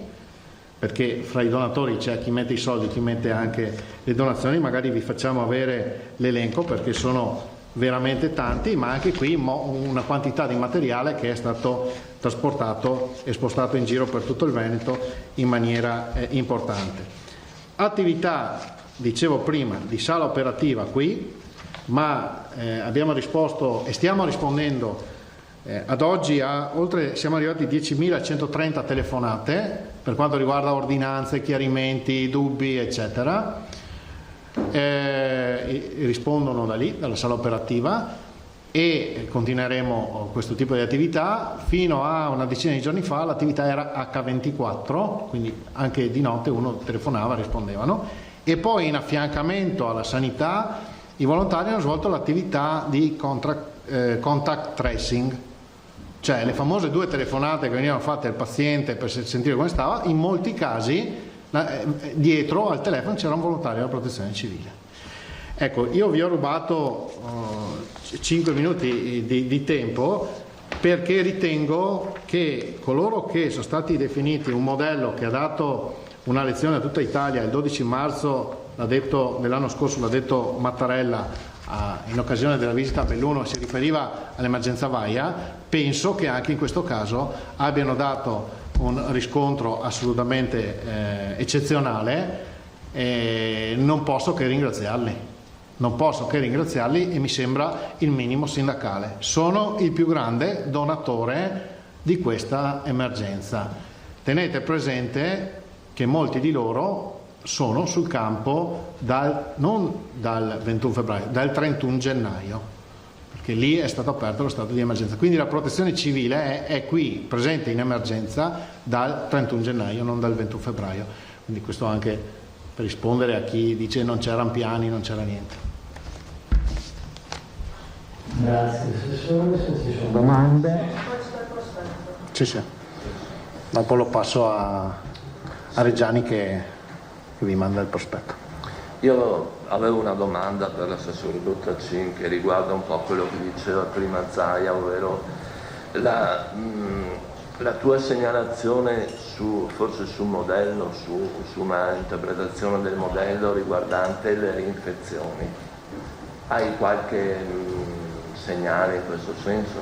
perché fra i donatori c'è chi mette i soldi, chi mette anche le donazioni, magari vi facciamo avere l'elenco perché sono veramente tanti, ma anche qui una quantità di materiale che è stato trasportato e spostato in giro per tutto il Veneto in maniera importante. Attività, dicevo prima, di sala operativa qui, ma abbiamo risposto e stiamo rispondendo ad oggi siamo arrivati a 10.130 telefonate per quanto riguarda ordinanze, chiarimenti, dubbi, eccetera. Rispondono da lì, dalla sala operativa, e continueremo questo tipo di attività. Fino a una decina di giorni fa l'attività era H24, quindi anche di notte uno telefonava, rispondevano, e poi in affiancamento alla sanità i volontari hanno svolto l'attività di contact tracing, cioè le famose 2 telefonate che venivano fatte al paziente per sentire come stava. In molti casi dietro al telefono c'era un volontario della protezione civile. Ecco, io vi ho rubato 5 minuti di tempo perché ritengo che coloro che sono stati definiti un modello che ha dato una lezione a tutta Italia il 12 marzo dell'anno scorso, l'ha detto Mattarella in occasione della visita a Belluno, si riferiva all'emergenza Vaia, penso che anche in questo caso abbiano dato un riscontro assolutamente eccezionale. Non posso che ringraziarli e mi sembra il minimo sindacale. Sono il più grande donatore di questa emergenza. Tenete presente che molti di loro sono sul campo non dal 21 febbraio, dal 31 gennaio, perché lì è stato aperto lo stato di emergenza. Quindi la protezione civile è qui presente in emergenza dal 31 gennaio, non dal 21 febbraio. Quindi questo anche per rispondere a chi dice non c'erano piani, non c'era niente. Grazie Assessore, se ci sono domande. Sì. Dopo lo passo a Reggiani che vi manda il prospetto. Io avevo una domanda per l'assessore Bottacin che riguarda un po' quello che diceva prima Zaia, ovvero la tua segnalazione forse sul modello, su una interpretazione del modello riguardante le reinfezioni. Hai qualche segnale in questo senso?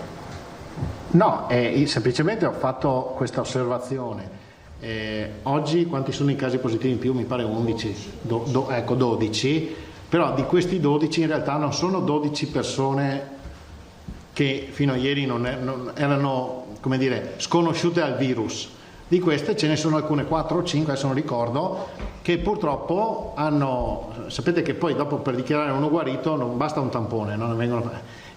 No, semplicemente ho fatto questa osservazione. Oggi quanti sono i casi positivi in più? Mi pare 11, 12, però di questi 12 in realtà non sono 12 persone che fino a ieri non erano, come dire, sconosciute al virus. Di queste ce ne sono alcune 4 o 5, adesso non ricordo, che purtroppo sapete che poi dopo per dichiarare uno guarito non basta un tampone,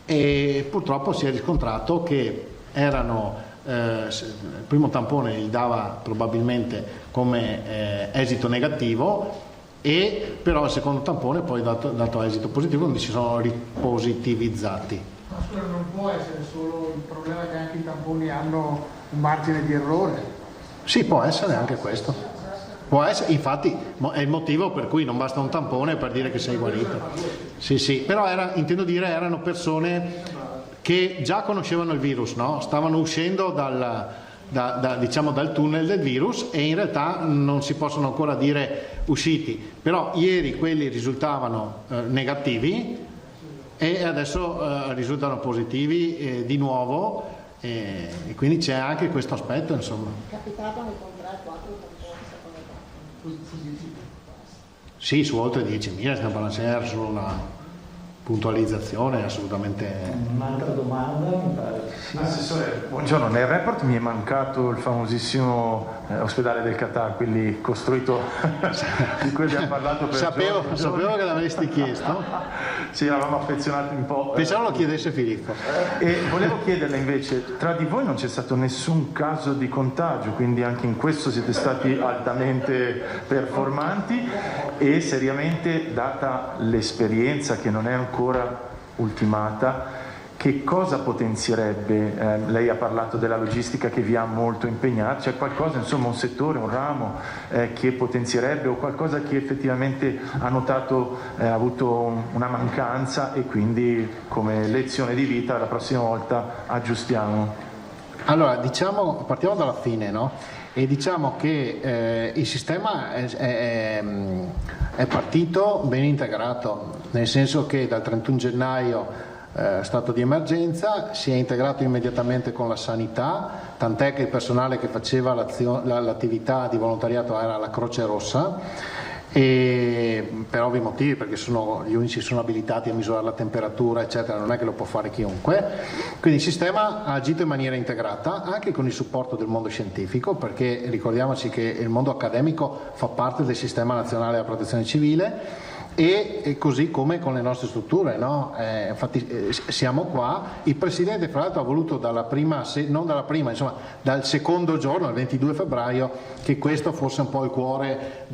e purtroppo si è riscontrato che il primo tampone gli dava probabilmente come esito negativo, e però il secondo tampone poi dato esito positivo, quindi si sono ripositivizzati. Ma scusa, non può essere solo il problema che anche i tamponi hanno un margine di errore? Sì, può essere anche questo. Può essere, infatti è il motivo per cui non basta un tampone per dire che sei guarito. Sì, però intendo dire, erano persone che già conoscevano il virus, no? Stavano uscendo dal tunnel del virus e in realtà non si possono ancora dire usciti, però ieri quelli risultavano negativi e adesso risultano positivi di nuovo, e quindi c'è anche questo aspetto, insomma. Capitavano con 3-4 Sì, su oltre 10.000 stiamo parlando, era solo una puntualizzazione assolutamente. Un'altra domanda, mi pare. Sì. Assessore, buongiorno. Nel report mi è mancato il famosissimo ospedale del Qatar, quelli costruito di cui abbiamo parlato per sapevo che l'avresti chiesto. Sì, eravamo affezionati un po'. Pensavo lo chiedesse Filippo. E volevo chiederle invece, tra di voi non c'è stato nessun caso di contagio, quindi anche in questo siete stati altamente performanti, e seriamente, data l'esperienza che non è ancora ultimata, che cosa potenzierebbe? Lei ha parlato della logistica che vi ha molto impegnato, c'è qualcosa, insomma un settore, un ramo che potenzierebbe, o qualcosa che effettivamente ha notato, ha avuto una mancanza, e quindi come lezione di vita la prossima volta aggiustiamo? Allora, diciamo, partiamo dalla fine, no? E diciamo che il sistema è partito ben integrato, nel senso che dal 31 gennaio stato di emergenza, si è integrato immediatamente con la sanità, tant'è che il personale che faceva l'attività di volontariato era la Croce Rossa, e per ovvi motivi, perché gli unici sono abilitati a misurare la temperatura eccetera, non è che lo può fare chiunque. Quindi il sistema ha agito in maniera integrata, anche con il supporto del mondo scientifico, perché ricordiamoci che il mondo accademico fa parte del sistema nazionale della protezione civile, e così come con le nostre strutture, no? Infatti siamo qua. Il Presidente fra l'altro ha voluto dal secondo giorno, il 22 febbraio, che questo fosse un po' il cuore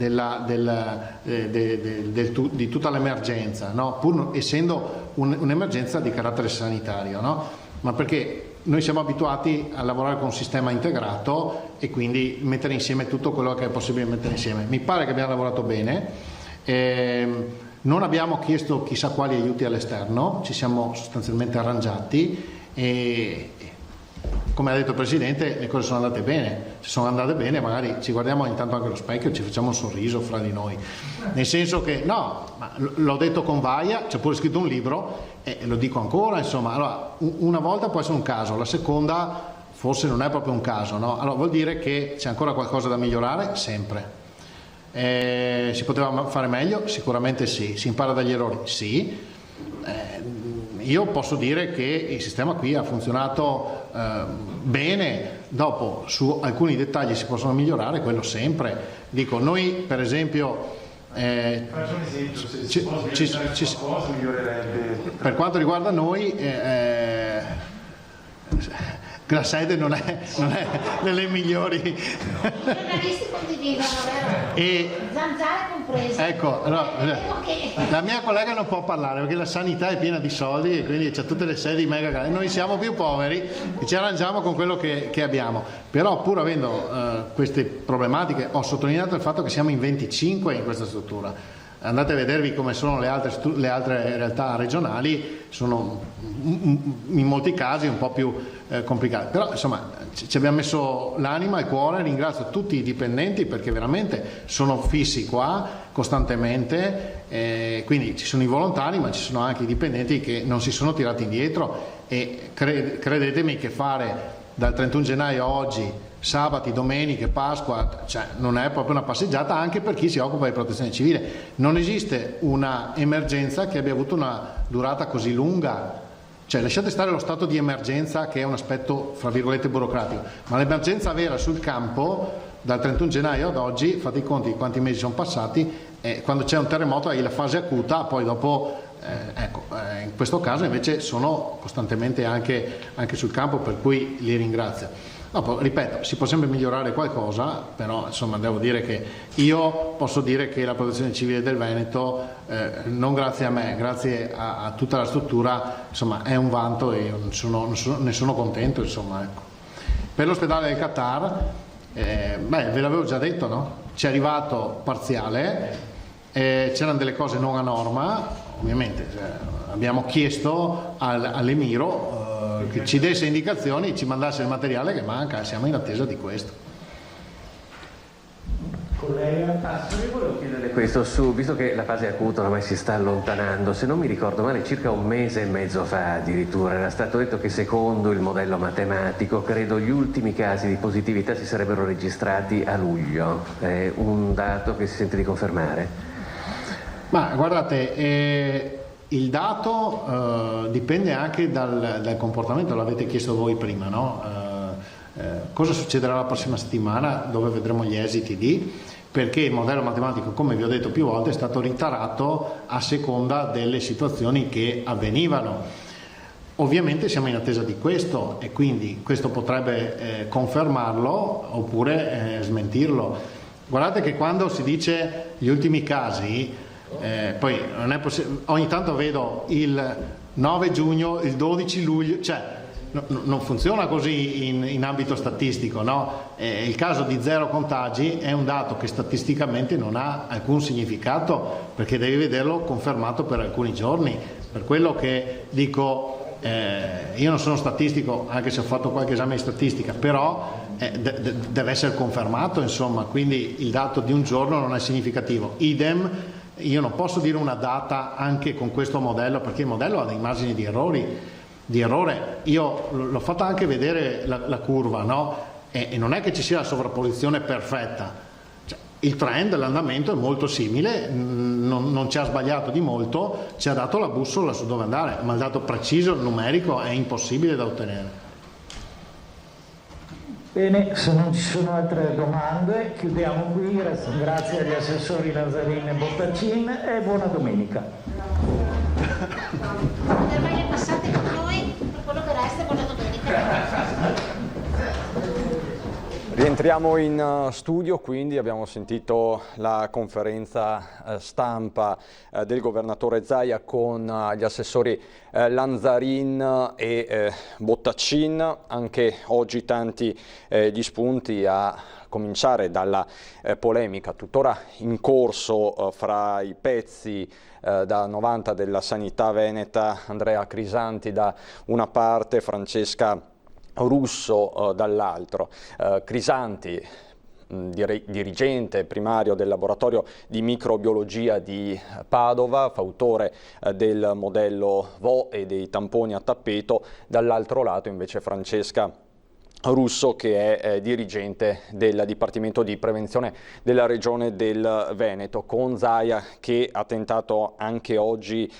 di tutta l'emergenza, no? Pur essendo un'emergenza di carattere sanitario, no? Ma perché noi siamo abituati a lavorare con un sistema integrato e quindi mettere insieme tutto quello che è possibile mettere insieme. Mi pare che abbiamo lavorato bene. Non abbiamo chiesto chissà quali aiuti all'esterno, ci siamo sostanzialmente arrangiati e come ha detto il Presidente le cose sono andate bene. Se sono andate bene magari ci guardiamo intanto anche allo specchio e ci facciamo un sorriso fra di noi, nel senso che l'ho detto con Vaia, c'è pure scritto un libro e lo dico ancora, insomma. Allora, una volta può essere un caso, la seconda forse non è proprio un caso, no? Allora vuol dire che c'è ancora qualcosa da migliorare, sempre. Si poteva fare meglio? Sicuramente sì. Si impara dagli errori? Sì. Io posso dire che il sistema qui ha funzionato bene. Dopo su alcuni dettagli si possono migliorare, quello sempre. Dico, noi per esempio per quanto riguarda noi la sede non è delle migliori. I giornalisti condividono, vero? Zanzare compreso. Ecco, la mia collega non può parlare perché la sanità è piena di soldi e quindi c'è tutte le sedi mega grandi. Noi siamo più poveri e ci arrangiamo con quello che abbiamo. Però pur avendo queste problematiche, ho sottolineato il fatto che siamo in 25 in questa struttura. Andate a vedervi come sono le altre realtà regionali, sono in molti casi un po' più complicate, però insomma ci abbiamo messo l'anima e il cuore. Ringrazio tutti i dipendenti perché veramente sono fissi qua costantemente, quindi ci sono i volontari ma ci sono anche i dipendenti che non si sono tirati indietro e credetemi che fare dal 31 gennaio a oggi sabati, domeniche, Pasqua, cioè non è proprio una passeggiata anche per chi si occupa di protezione civile. Non esiste una emergenza che abbia avuto una durata così lunga, cioè lasciate stare lo stato di emergenza che è un aspetto fra virgolette burocratico, ma l'emergenza vera sul campo dal 31 gennaio ad oggi, fate i conti di quanti mesi sono passati, quando c'è un terremoto hai la fase acuta, poi dopo in questo caso invece sono costantemente anche sul campo, per cui li ringrazio. Dopo, ripeto, si può sempre migliorare qualcosa, però insomma devo dire che io posso dire che la protezione civile del Veneto, non grazie a me, grazie a tutta la struttura, insomma è un vanto e ne sono contento, insomma, ecco. Per l'ospedale del Qatar, ve l'avevo già detto, no? Ci è arrivato parziale, c'erano delle cose non a norma, ovviamente abbiamo chiesto all'Emiro che ci desse indicazioni, ci mandasse il materiale che manca, siamo in attesa di questo. Collega? Io volevo chiederle questo, visto che la fase acuta ormai si sta allontanando, se non mi ricordo male circa un mese e mezzo fa addirittura era stato detto che secondo il modello matematico credo gli ultimi casi di positività si sarebbero registrati a luglio. È un dato che si sente di confermare? Ma guardate, il dato dipende anche dal comportamento, l'avete chiesto voi prima, no? Cosa succederà la prossima settimana, dove vedremo gli esiti perché il modello matematico, come vi ho detto più volte, è stato ritarato a seconda delle situazioni che avvenivano. Ovviamente siamo in attesa di questo e quindi questo potrebbe confermarlo oppure smentirlo. Guardate che quando si dice gli ultimi casi, poi non è ogni tanto vedo il 9 giugno, il 12 luglio, cioè non funziona così in ambito statistico, no? Il caso di 0 contagi è un dato che statisticamente non ha alcun significato, perché devi vederlo confermato per alcuni giorni. Per quello che dico, io non sono statistico, anche se ho fatto qualche esame di statistica, però deve essere confermato, insomma, quindi il dato di un giorno non è significativo. Idem, io non posso dire una data anche con questo modello, perché il modello ha dei margini di errore. Io l'ho fatta anche vedere la curva, no? E non è che ci sia la sovrapposizione perfetta, cioè, il trend, l'andamento è molto simile, non ci ha sbagliato di molto, ci ha dato la bussola su dove andare, ma il dato preciso, numerico, è impossibile da ottenere. Bene, se non ci sono altre domande chiudiamo qui, grazie agli assessori Lanzarin e Bottacin e buona domenica. Ormai le passate con noi, per quello che resta, buona domenica. Rientriamo in studio, quindi abbiamo sentito la conferenza stampa del governatore Zaia con gli assessori Lanzarin e Bottacin. Anche oggi tanti gli spunti, a cominciare dalla polemica tuttora in corso fra i pezzi da 90 della sanità veneta, Andrea Crisanti da una parte, Francesca Russo dall'altro. Crisanti, dirigente primario del laboratorio di microbiologia di Padova, fautore del modello VO e dei tamponi a tappeto, dall'altro lato invece Francesca Russo, che è dirigente del Dipartimento di Prevenzione della Regione del Veneto, con Zaia che ha tentato anche oggi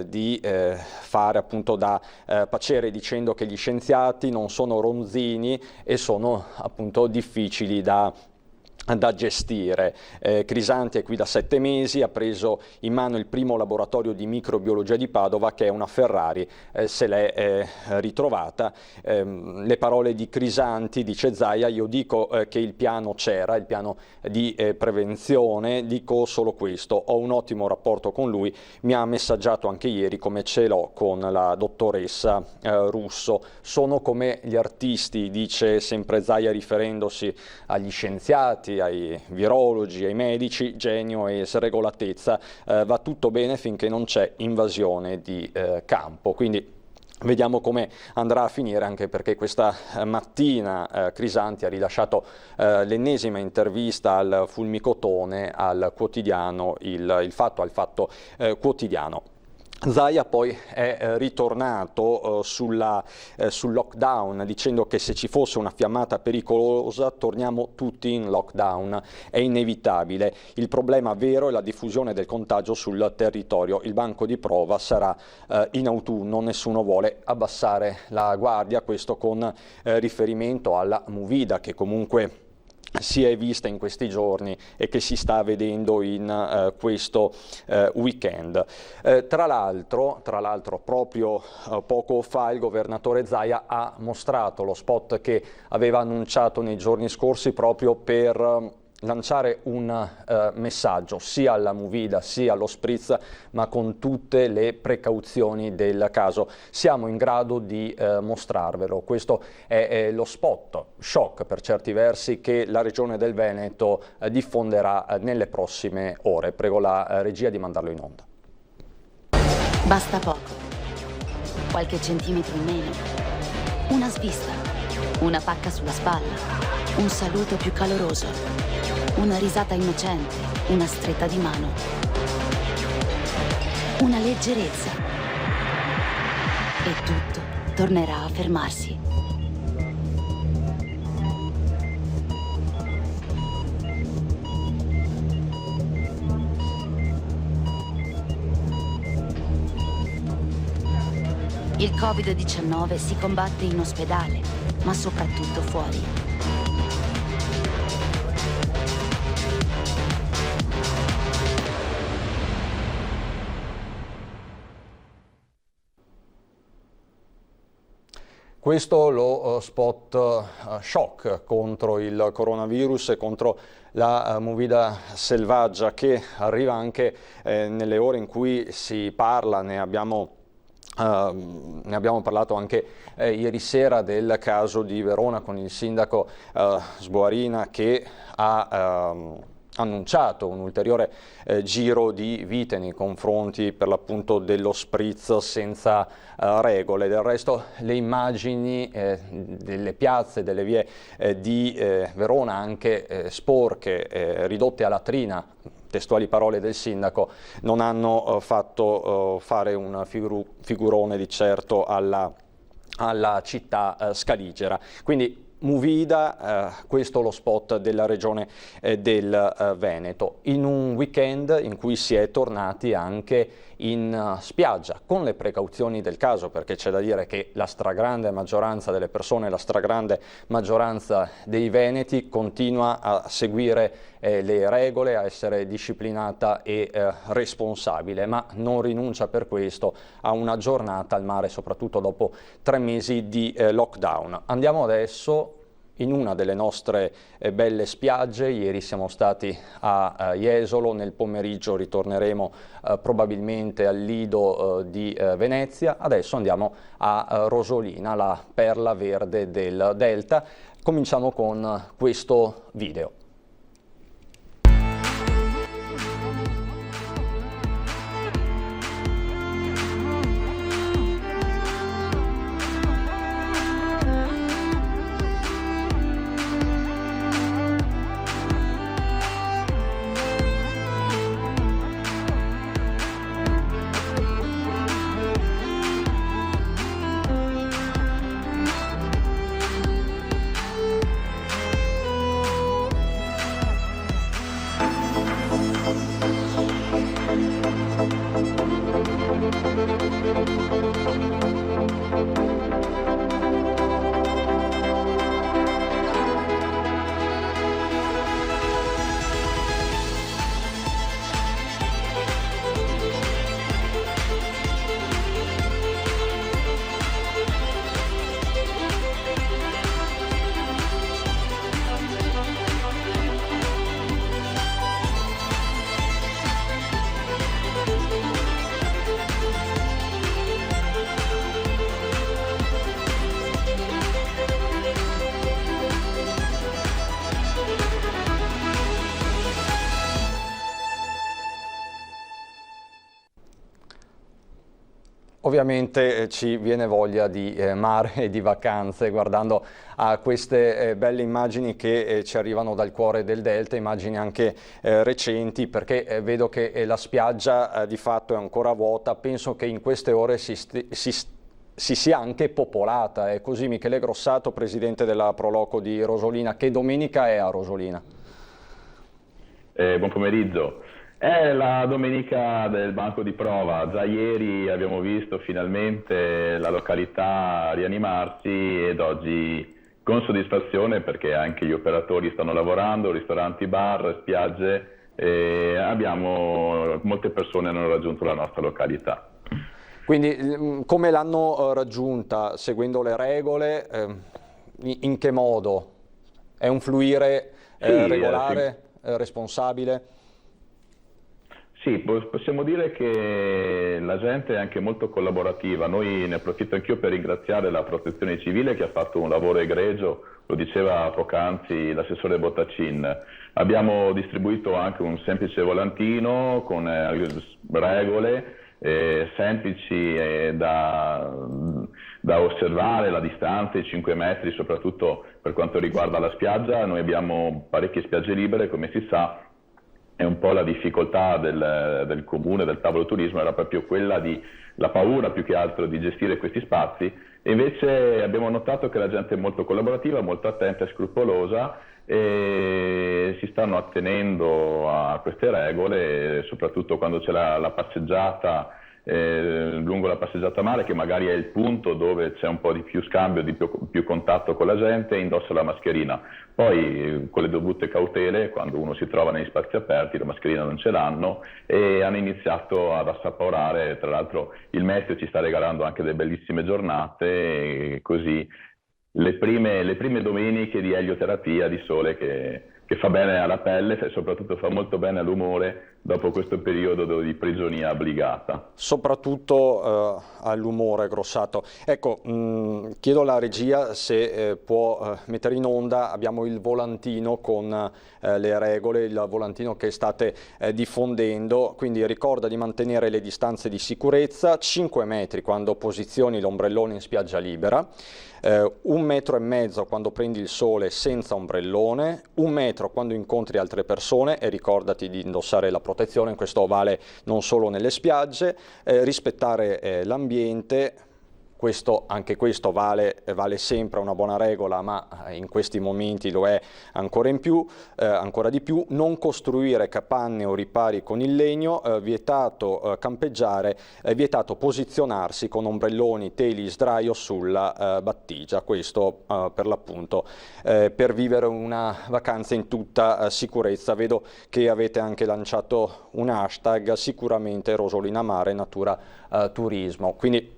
di fare appunto da pacere, dicendo che gli scienziati non sono ronzini e sono appunto difficili da gestire. Crisanti è qui da 7 mesi, ha preso in mano il primo laboratorio di microbiologia di Padova, che è una Ferrari, se l'è ritrovata. Le parole di Crisanti, dice Zaia: io dico che il piano c'era, il piano di prevenzione, dico solo questo, ho un ottimo rapporto con lui, mi ha messaggiato anche ieri come ce l'ho con la dottoressa Russo. Sono come gli artisti, dice sempre Zaia riferendosi agli scienziati, ai virologi, ai medici, genio e sregolatezza, va tutto bene finché non c'è invasione di campo. Quindi vediamo come andrà a finire, anche perché questa mattina Crisanti ha rilasciato l'ennesima intervista al Fulmicotone, al quotidiano Il Fatto Quotidiano. Zaia poi è ritornato sul lockdown, dicendo che se ci fosse una fiammata pericolosa torniamo tutti in lockdown, è inevitabile. Il problema vero è la diffusione del contagio sul territorio. Il banco di prova sarà in autunno, nessuno vuole abbassare la guardia, questo con riferimento alla Movida, che comunque si è vista in questi giorni e che si sta vedendo in questo weekend. Tra l'altro proprio poco fa il governatore Zaia ha mostrato lo spot che aveva annunciato nei giorni scorsi proprio per lanciare un messaggio sia alla Movida sia allo Spritz, ma con tutte le precauzioni del caso. Siamo in grado di mostrarvelo. Questo è lo spot shock per certi versi che la Regione del Veneto diffonderà nelle prossime ore. Prego la regia di mandarlo in onda. Basta poco, qualche centimetro in meno, una svista, una pacca sulla spalla, un saluto più caloroso, una risata innocente, una stretta di mano, una leggerezza e tutto tornerà a fermarsi. Il Covid-19 si combatte in ospedale, ma soprattutto fuori. Questo lo spot shock contro il coronavirus e contro la movida selvaggia, che arriva anche nelle ore in cui si parla. Ne abbiamo parlato anche ieri sera del caso di Verona con il sindaco Sboarina, che ha annunciato un ulteriore giro di vite nei confronti per l'appunto dello spritz senza regole. Del resto le immagini delle piazze, delle vie di Verona, anche sporche, ridotte a latrina, testuali parole del sindaco, non hanno fatto fare un figurone di certo alla città scaligera. Quindi movida, questo lo spot della regione del Veneto, in un weekend in cui si è tornati anche in spiaggia, con le precauzioni del caso, perché c'è da dire che la stragrande maggioranza delle persone, la stragrande maggioranza dei veneti continua a seguire le regole, a essere disciplinata e responsabile, ma non rinuncia per questo a una giornata al mare, soprattutto dopo 3 mesi di lockdown. Andiamo adesso in una delle nostre belle spiagge. Ieri siamo stati a Jesolo, nel pomeriggio ritorneremo probabilmente al Lido di Venezia. Adesso andiamo a Rosolina, la perla verde del Delta. Cominciamo con questo video. Ovviamente ci viene voglia di mare e di vacanze guardando a queste belle immagini che ci arrivano dal cuore del Delta, immagini anche recenti, perché vedo che la spiaggia di fatto è ancora vuota. Penso che in queste ore si sia anche popolata. È così, Michele Grossato, presidente della Proloco di Rosolina. Che domenica è a Rosolina? Buon pomeriggio. È la domenica del banco di prova. Già ieri abbiamo visto finalmente la località rianimarsi ed oggi con soddisfazione, perché anche gli operatori stanno lavorando, ristoranti, bar, spiagge, e molte persone hanno raggiunto la nostra località. Quindi come l'hanno raggiunta? Seguendo le regole? In che modo? È un fluire regolare, responsabile? Sì, possiamo dire che la gente è anche molto collaborativa. Noi ne approfitto anch'io per ringraziare la Protezione Civile, che ha fatto un lavoro egregio, lo diceva poc'anzi l'assessore Bottacin. Abbiamo distribuito anche un semplice volantino con regole semplici da osservare, la distanza, i 5 metri, soprattutto per quanto riguarda la spiaggia. Noi abbiamo parecchie spiagge libere, come si sa. È un po' la difficoltà del comune, del tavolo turismo, era proprio quella la paura più che altro di gestire questi spazi, e invece abbiamo notato che la gente è molto collaborativa, molto attenta e scrupolosa, e si stanno attenendo a queste regole, soprattutto quando c'è la passeggiata lungo la passeggiata mare, che magari è il punto dove c'è un po' di più scambio, di più contatto con la gente, indossa la mascherina. Poi con le dovute cautele, quando uno si trova negli spazi aperti, la mascherina non ce l'hanno e hanno iniziato ad assaporare. Tra l'altro il meteo ci sta regalando anche delle bellissime giornate, e così le prime domeniche di elioterapia di sole che fa bene alla pelle e soprattutto fa molto bene all'umore dopo questo periodo di prigionia obbligata. Soprattutto all'umore, Grossato. Ecco, chiedo alla regia se può mettere in onda, abbiamo il volantino con le regole, il volantino che state diffondendo, quindi ricorda di mantenere le distanze di sicurezza, 5 metri quando posizioni l'ombrellone in spiaggia libera, 1,5 metri quando prendi il sole senza ombrellone, 1 metro quando incontri altre persone e ricordati di indossare la protezione, questo vale non solo nelle spiagge, rispettare l'ambiente. Anche questo vale sempre una buona regola, ma in questi momenti lo è ancora di più. Non costruire capanne o ripari con il legno, vietato campeggiare, vietato posizionarsi con ombrelloni, teli, sdraio sulla battigia. Questo per l'appunto per vivere una vacanza in tutta sicurezza. Vedo che avete anche lanciato un hashtag, sicuramente Rosolina Mare Natura Turismo. Quindi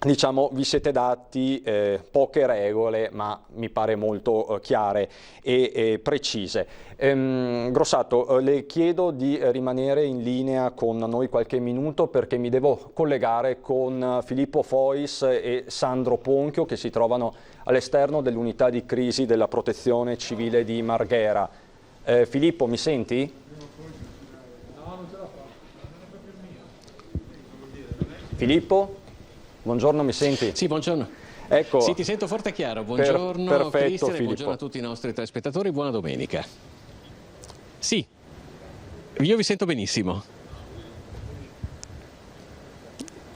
diciamo vi siete dati poche regole, ma mi pare molto chiare e precise. Grossato, le chiedo di rimanere in linea con noi qualche minuto perché mi devo collegare con Filippo Fois e Sandro Ponchio che si trovano all'esterno dell'unità di crisi della Protezione Civile di Marghera. Filippo, mi senti? Filippo? Buongiorno, mi senti? Sì, buongiorno. Ecco, sì, ti sento forte e chiaro. Buongiorno perfetto, Cristian, e Filippo. buongiorno a tutti i nostri telespettatori, buona domenica. Sì, io vi sento benissimo.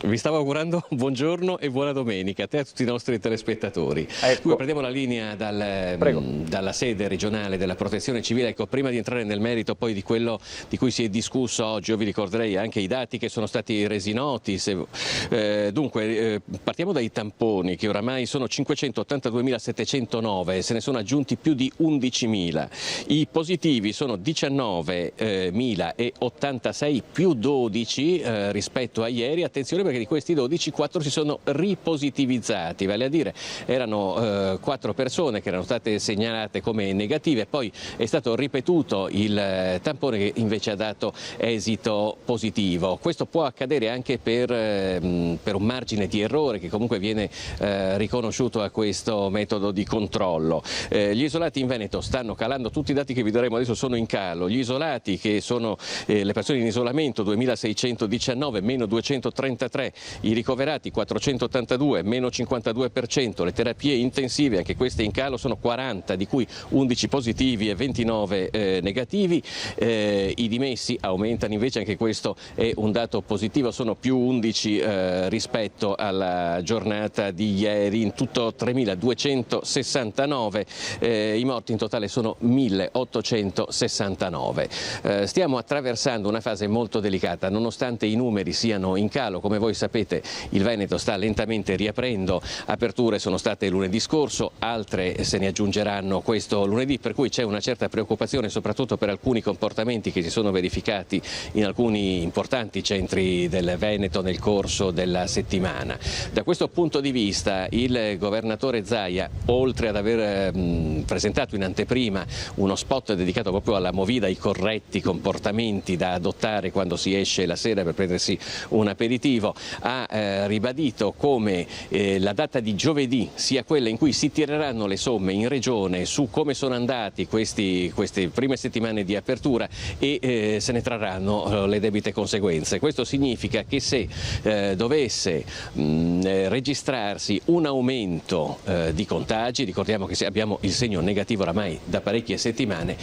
Vi stavo augurando buongiorno e buona domenica a te e a tutti i nostri telespettatori. Ecco. Prendiamo la linea dalla sede regionale della Protezione Civile. Ecco, prima di entrare nel merito poi di quello di cui si è discusso oggi, io vi ricorderei anche i dati che sono stati resi noti. Dunque, partiamo dai tamponi, che oramai sono 582.709, se ne sono aggiunti più di 11.000. I positivi sono 19.086 più 12 rispetto a ieri. Attenzione perché di questi 12, 4 si sono ripositivizzati, vale a dire erano 4 persone che erano state segnalate come negative, poi è stato ripetuto il tampone che invece ha dato esito positivo. Questo può accadere anche per un margine di errore che comunque viene riconosciuto a questo metodo di controllo. Gli isolati in Veneto stanno calando, tutti i dati che vi daremo adesso sono in calo. Gli isolati, che sono le persone in isolamento, 2.619, meno 233, i ricoverati 482, meno 52%, le terapie intensive, anche queste in calo, sono 40, di cui 11 positivi e 29 negativi. I dimessi aumentano invece, anche questo è un dato positivo, sono più 11 rispetto alla giornata di ieri, in tutto 3.269, i morti in totale sono 1.869. Stiamo attraversando una fase molto delicata, nonostante i numeri siano in calo. Come voi sapete, il Veneto sta lentamente riaprendo, aperture sono state lunedì scorso, altre se ne aggiungeranno questo lunedì, per cui c'è una certa preoccupazione soprattutto per alcuni comportamenti che si sono verificati in alcuni importanti centri del Veneto nel corso della settimana. Da questo punto di vista il governatore Zaia, oltre ad aver presentato in anteprima uno spot dedicato proprio alla movida, ai corretti comportamenti da adottare quando si esce la sera per prendersi un aperitivo, ha ribadito come la data di giovedì sia quella in cui si tireranno le somme in regione su come sono andati queste prime settimane di apertura e se ne trarranno le debite conseguenze. Questo significa che se dovesse registrarsi un aumento di contagi, ricordiamo che abbiamo il segno negativo oramai da parecchie settimane,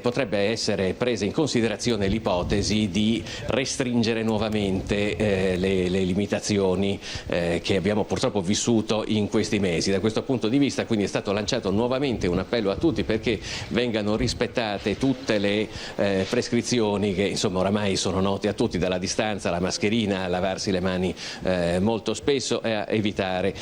potrebbe essere presa in considerazione l'ipotesi di restringere nuovamente le le limitazioni che abbiamo purtroppo vissuto in questi mesi. Da questo punto di vista quindi è stato lanciato nuovamente un appello a tutti perché vengano rispettate tutte le prescrizioni che insomma oramai sono note a tutti, dalla distanza alla mascherina, a lavarsi le mani molto spesso e a evitare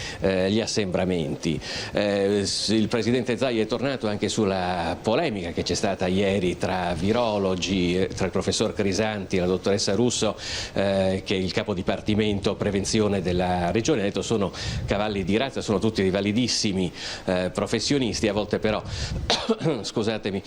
gli assembramenti. Il Presidente Zaia è tornato anche sulla polemica che c'è stata ieri tra virologi, tra il professor Crisanti e la dottoressa Russo, che è il capo dipartimento prevenzione della regione. Ha detto sono cavalli di razza, sono tutti dei validissimi professionisti, a volte però scusatemi,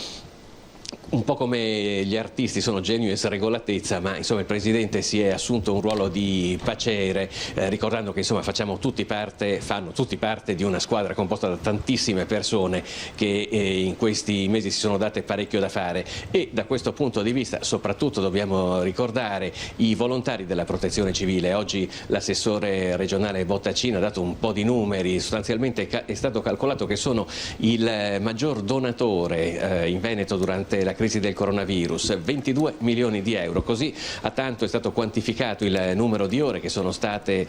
un po' come gli artisti sono genio e sregolatezza, ma insomma il Presidente si è assunto un ruolo di paciere, ricordando che insomma fanno tutti parte di una squadra composta da tantissime persone che in questi mesi si sono date parecchio da fare, e da questo punto di vista soprattutto dobbiamo ricordare i volontari della Protezione Civile. Oggi l'assessore regionale Bottacina ha dato un po' di numeri, sostanzialmente è stato calcolato che sono il maggior donatore in Veneto durante la crisi del coronavirus, 22 milioni di euro, così a tanto è stato quantificato il numero di ore che sono state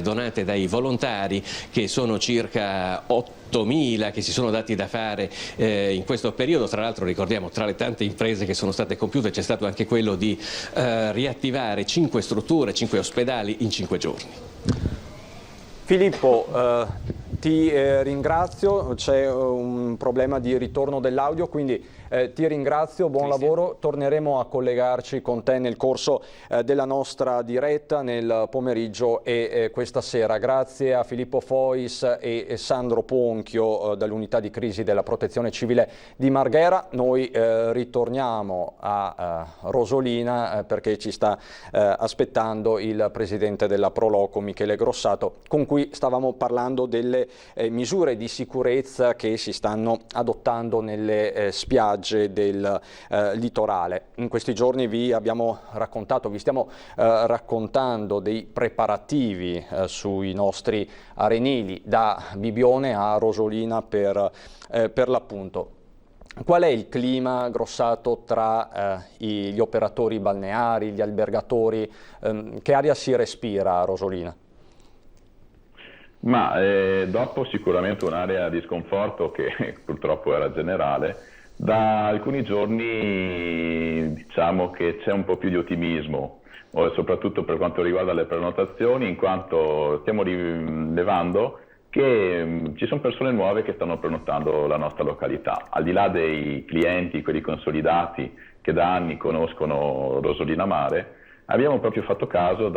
donate dai volontari, che sono circa 8.000 che si sono dati da fare in questo periodo. Tra l'altro ricordiamo, tra le tante imprese che sono state compiute c'è stato anche quello di riattivare 5 strutture, 5 ospedali in 5 giorni. Filippo, ti ringrazio, c'è un problema di ritorno dell'audio, quindi ti ringrazio, buon lavoro, torneremo a collegarci con te nel corso della nostra diretta nel pomeriggio e questa sera. Grazie a Filippo Fois e Sandro Ponchio dall'unità di crisi della Protezione Civile di Marghera. Noi ritorniamo a Rosolina perché ci sta aspettando il presidente della Proloco, Michele Grossato, con cui stavamo parlando delle misure di sicurezza che si stanno adottando nelle spiagge del litorale. In questi giorni vi stiamo raccontando dei preparativi sui nostri arenili, da Bibione a Rosolina per l'appunto. Qual è il clima, Grossato, tra gli operatori balneari, gli albergatori? Che aria si respira a Rosolina? Ma dopo sicuramente un'area di sconforto che purtroppo era generale, da alcuni giorni diciamo che c'è un po' più di ottimismo, soprattutto per quanto riguarda le prenotazioni, in quanto stiamo rilevando che ci sono persone nuove che stanno prenotando la nostra località, al di là dei clienti, quelli consolidati che da anni conoscono Rosolina Mare. Abbiamo proprio fatto caso,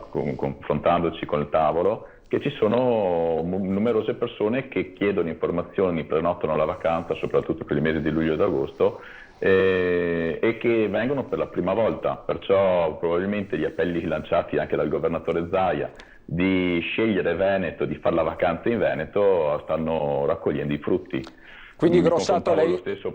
confrontandoci con il tavolo, che ci sono numerose persone che chiedono informazioni, prenotano la vacanza, soprattutto per i mesi di luglio ed agosto, e che vengono per la prima volta. Perciò probabilmente gli appelli lanciati anche dal governatore Zaia di scegliere Veneto, di fare la vacanza in Veneto, stanno raccogliendo i frutti. Quindi Grossato, lei... Lo stesso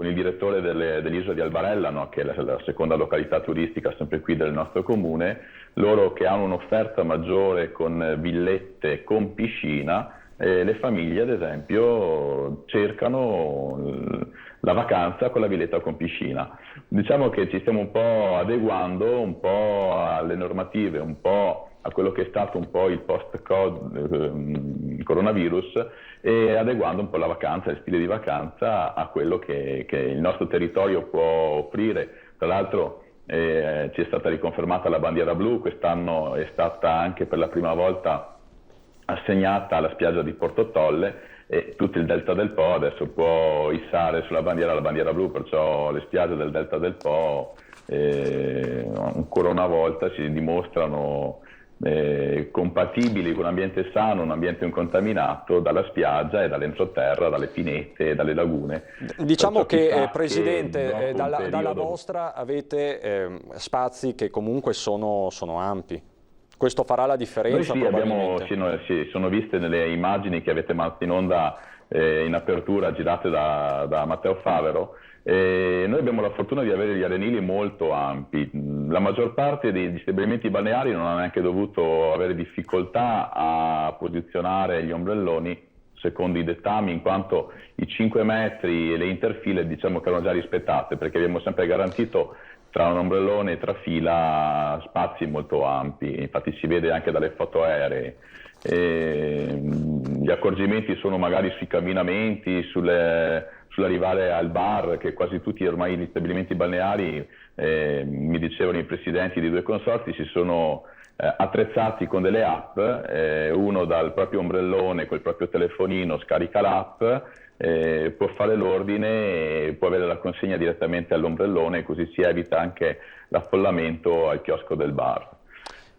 con il direttore dell'isola di Albarella, no? Che è la seconda località turistica sempre qui del nostro comune, loro che hanno un'offerta maggiore con villette con piscina, le famiglie ad esempio cercano la vacanza con la villetta con piscina. Diciamo che ci stiamo un po' adeguando un po' alle normative, un po' a quello che è stato un po' il post-coronavirus, e adeguando un po' la vacanza, il stile di vacanza a quello che il nostro territorio può offrire. Tra l'altro ci è stata riconfermata la bandiera blu, quest'anno è stata anche per la prima volta assegnata alla spiaggia di Porto Tolle, e tutto il delta del Po adesso può issare sulla bandiera la bandiera blu, perciò le spiagge del delta del Po ancora una volta si dimostrano compatibili con un ambiente sano, un ambiente incontaminato dalla spiaggia e dall'entroterra, dalle pinete e dalle lagune. Diciamo che Presidente, dalla vostra avete spazi che comunque sono ampi. Questo farà la differenza? Noi sì, sono viste nelle immagini che avete mandato in onda in apertura, girate da Matteo Favero. Noi abbiamo la fortuna di avere gli arenili molto ampi. La maggior parte degli stabilimenti balneari non ha neanche dovuto avere difficoltà a posizionare gli ombrelloni secondo i dettami, in quanto i 5 metri e le interfile diciamo che erano già rispettate, perché abbiamo sempre garantito tra un ombrellone e trafila spazi molto ampi, infatti si vede anche dalle foto aeree. Gli accorgimenti sono magari sui camminamenti, sull'arrivare al bar, che quasi tutti ormai gli stabilimenti balneari, mi dicevano i presidenti di 2 consorzi, si sono attrezzati con delle app, uno dal proprio ombrellone col proprio telefonino scarica l'app, può fare l'ordine e può avere la consegna direttamente all'ombrellone, così si evita anche l'affollamento al chiosco del bar.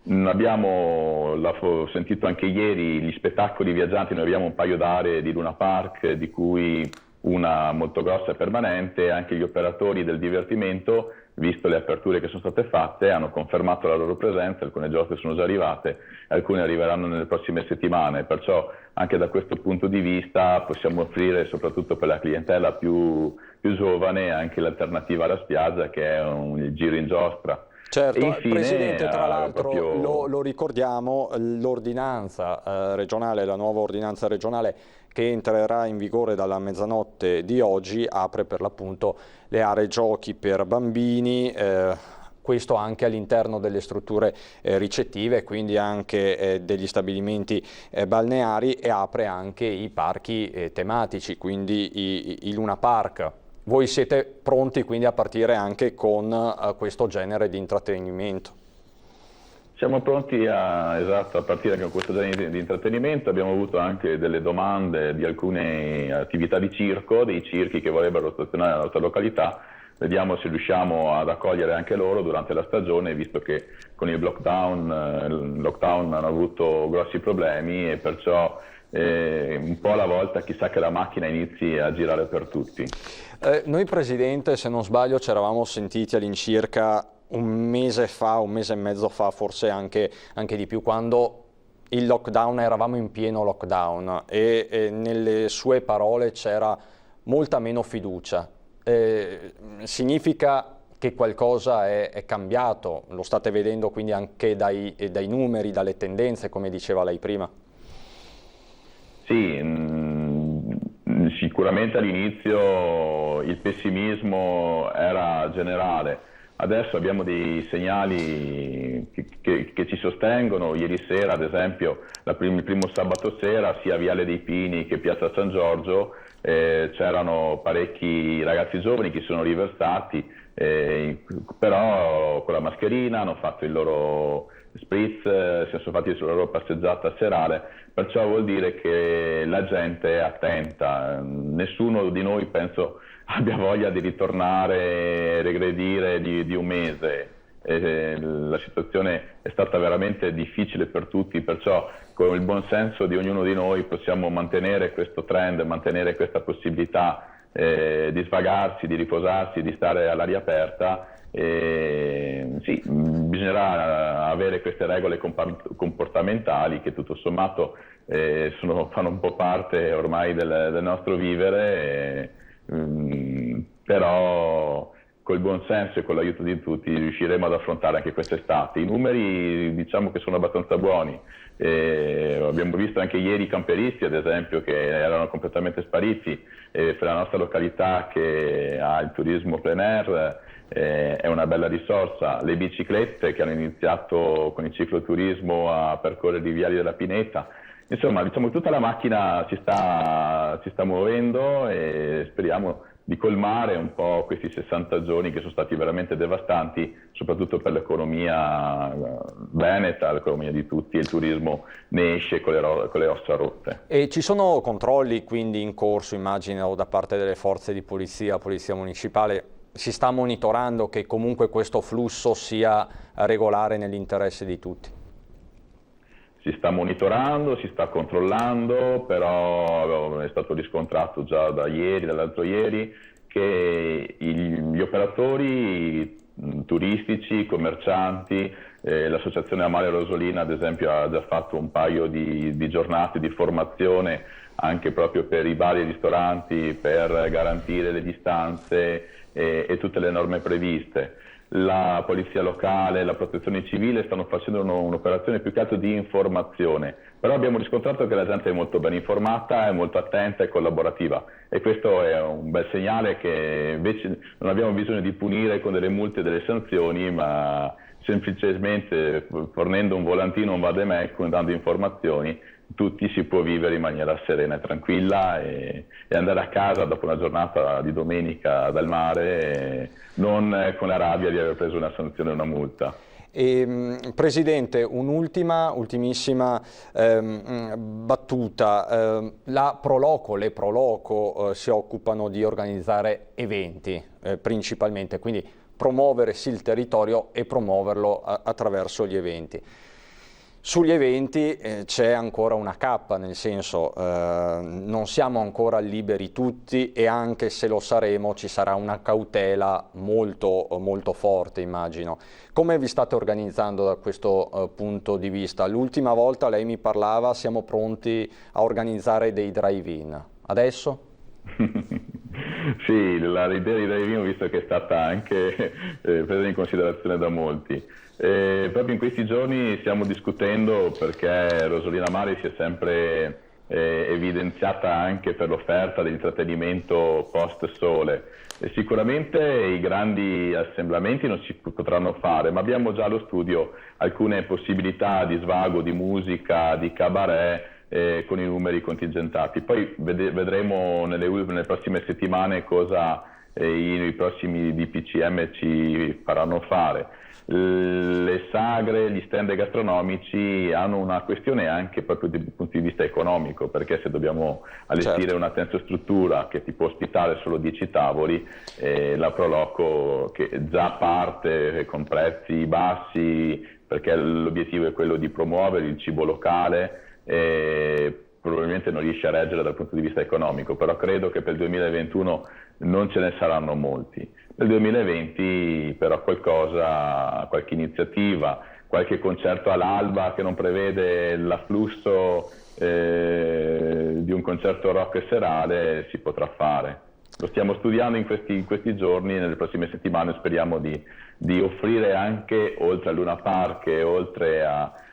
Ho sentito anche ieri gli spettacoli viaggianti, noi abbiamo un paio d'aree di Luna Park, di cui una molto grossa e permanente. Anche gli operatori del divertimento, visto le aperture che sono state fatte, hanno confermato la loro presenza, alcune giostre sono già arrivate, alcune arriveranno nelle prossime settimane, perciò anche da questo punto di vista possiamo offrire, soprattutto per la clientela più giovane, anche l'alternativa alla spiaggia, che è il giro in giostra. Certo, infine, Presidente, tra l'altro proprio... lo ricordiamo, l'ordinanza regionale, la nuova ordinanza regionale che entrerà in vigore dalla mezzanotte di oggi, apre per l'appunto le aree giochi per bambini, questo anche all'interno delle strutture ricettive, quindi anche degli stabilimenti balneari, e apre anche i parchi tematici, quindi i Luna Park. Voi siete pronti quindi a partire anche con questo genere di intrattenimento? Siamo pronti a partire anche con questo genere di intrattenimento. Abbiamo avuto anche delle domande di alcune attività di circo, dei circhi che vorrebbero stazionare nella nostra località. Vediamo se riusciamo ad accogliere anche loro durante la stagione, visto che con il lockdown hanno avuto grossi problemi, e perciò un po' alla volta chissà che la macchina inizi a girare per tutti. Noi, Presidente, se non sbaglio, ci eravamo sentiti all'incirca un mese e mezzo fa, forse anche di più, quando il lockdown, eravamo in pieno lockdown, e nelle sue parole c'era molta meno fiducia. Significa che qualcosa è cambiato? Lo state vedendo quindi anche dai numeri, dalle tendenze, come diceva lei prima? Sì, sicuramente all'inizio il pessimismo era generale, adesso abbiamo dei segnali che ci sostengono. Ieri sera, ad esempio, il primo sabato sera, sia a Viale dei Pini che Piazza San Giorgio, c'erano parecchi ragazzi giovani che sono riversati, però con la mascherina, hanno fatto il loro spritz, si sono fatti la loro passeggiata serale, perciò vuol dire che la gente è attenta. Nessuno di noi, penso, abbia voglia di ritornare, regredire di un mese. La situazione è stata veramente difficile per tutti, perciò con il buon senso di ognuno di noi possiamo mantenere questo trend, mantenere questa possibilità di svagarsi, di riposarsi, di stare all'aria aperta. Sì, bisognerà avere queste regole comportamentali che tutto sommato fanno un po' parte ormai del nostro vivere, però col buon senso e con l'aiuto di tutti riusciremo ad affrontare anche quest'estate. I numeri, diciamo, che sono abbastanza buoni. Abbiamo visto anche ieri i camperisti, ad esempio, che erano completamente spariti. Per la nostra località, che ha il turismo plein air, è una bella risorsa. Le biciclette che hanno iniziato con il cicloturismo a percorrere i viali della Pineta. Insomma, diciamo che tutta la macchina si sta muovendo, e speriamo di colmare un po' questi 60 giorni che sono stati veramente devastanti, soprattutto per l'economia veneta, l'economia di tutti, e il turismo ne esce con le ossa rotte. E ci sono controlli quindi in corso, immagino, da parte delle forze di polizia municipale? Si sta monitorando che comunque questo flusso sia regolare nell'interesse di tutti? Si sta monitorando, si sta controllando, però è stato riscontrato già dall'altro ieri, che gli operatori turistici, commercianti, l'associazione Amare Rosolina, ad esempio, ha già fatto un paio di giornate di formazione anche proprio per i bar e i ristoranti, per garantire le distanze e tutte le norme previste. la polizia locale, la protezione civile stanno facendo un'operazione più che altro di informazione, però abbiamo riscontrato che la gente è molto ben informata, è molto attenta e collaborativa, e questo è un bel segnale che invece non abbiamo bisogno di punire con delle multe e delle sanzioni, ma semplicemente fornendo un volantino, un vademecum, dando informazioni, tutti si può vivere in maniera serena e tranquilla e andare a casa dopo una giornata di domenica dal mare non con la rabbia di aver preso una sanzione o una multa. Presidente, ultimissima battuta. Le Proloco si occupano di organizzare eventi principalmente, quindi promuovere sì il territorio e promuoverlo attraverso gli eventi. Sugli eventi c'è ancora una cappa, nel senso non siamo ancora liberi tutti, e anche se lo saremo ci sarà una cautela molto, molto forte, immagino. Come vi state organizzando da questo punto di vista? L'ultima volta lei mi parlava, siamo pronti a organizzare dei drive-in. Adesso? Sì, l'idea di drive-in ho visto che è stata anche presa in considerazione da molti. Proprio in questi giorni stiamo discutendo, perché Rosolina Mari si è sempre evidenziata anche per l'offerta dell'intrattenimento post-sole. Sicuramente i grandi assemblamenti non si potranno fare, ma abbiamo già allo studio alcune possibilità di svago, di musica, di cabaret, con i numeri contingentati. Poi vedremo nelle prossime settimane cosa i prossimi DPCM ci faranno fare. Le sagre, gli stand gastronomici hanno una questione anche proprio dal punto di vista economico, perché se dobbiamo allestire una tensostruttura che ti può ospitare solo 10 tavoli, la Proloco, che già parte con prezzi bassi, perché l'obiettivo è quello di promuovere il cibo locale, probabilmente non riesce a reggere dal punto di vista economico, però credo che per il 2021 non ce ne saranno molti. Nel 2020 però qualche iniziativa, qualche concerto all'alba che non prevede l'afflusso di un concerto rock serale si potrà fare. Lo stiamo studiando in questi giorni, nelle prossime settimane speriamo di offrire anche, oltre a Luna Park e oltre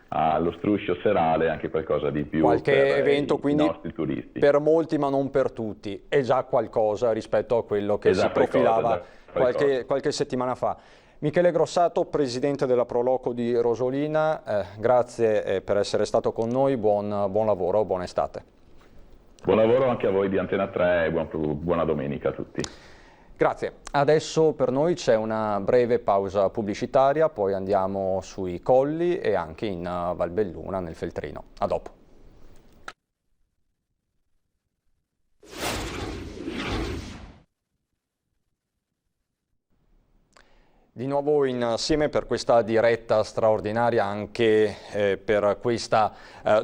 allo struscio serale, anche qualcosa di più qualche evento, quindi nostri turisti. Per molti ma non per tutti, è già qualcosa rispetto a quello che si profilava qualche settimana fa. Michele Grossato, presidente della Proloco di Rosolina, grazie per essere stato con noi, buon lavoro, buona estate. Buon lavoro anche a voi di Antena 3 e buona domenica a tutti. Grazie. Adesso per noi c'è una breve pausa pubblicitaria, poi andiamo sui colli e anche in Valbelluna, nel Feltrino. A dopo. Di nuovo insieme per questa diretta straordinaria anche per questa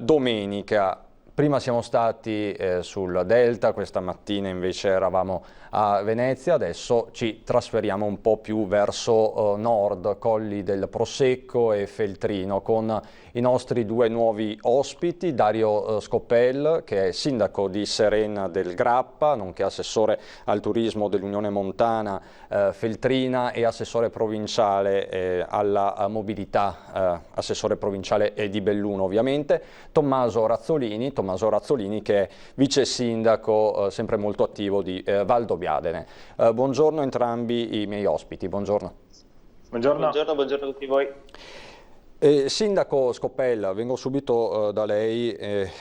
domenica. Prima siamo stati sul Delta, questa mattina invece eravamo a Venezia, adesso ci trasferiamo un po' più verso nord, Colli del Prosecco e Feltrino, con i nostri due nuovi ospiti, Dario Scopel, che è sindaco di Serena del Grappa, nonché assessore al turismo dell'Unione Montana Feltrina e assessore provinciale alla mobilità, assessore provinciale di Belluno ovviamente, Tommaso Razzolini che è vice sindaco sempre molto attivo di Valdobbiadene. Buongiorno a entrambi i miei ospiti, buongiorno. Buongiorno a tutti voi. Sindaco Scopel, vengo subito da lei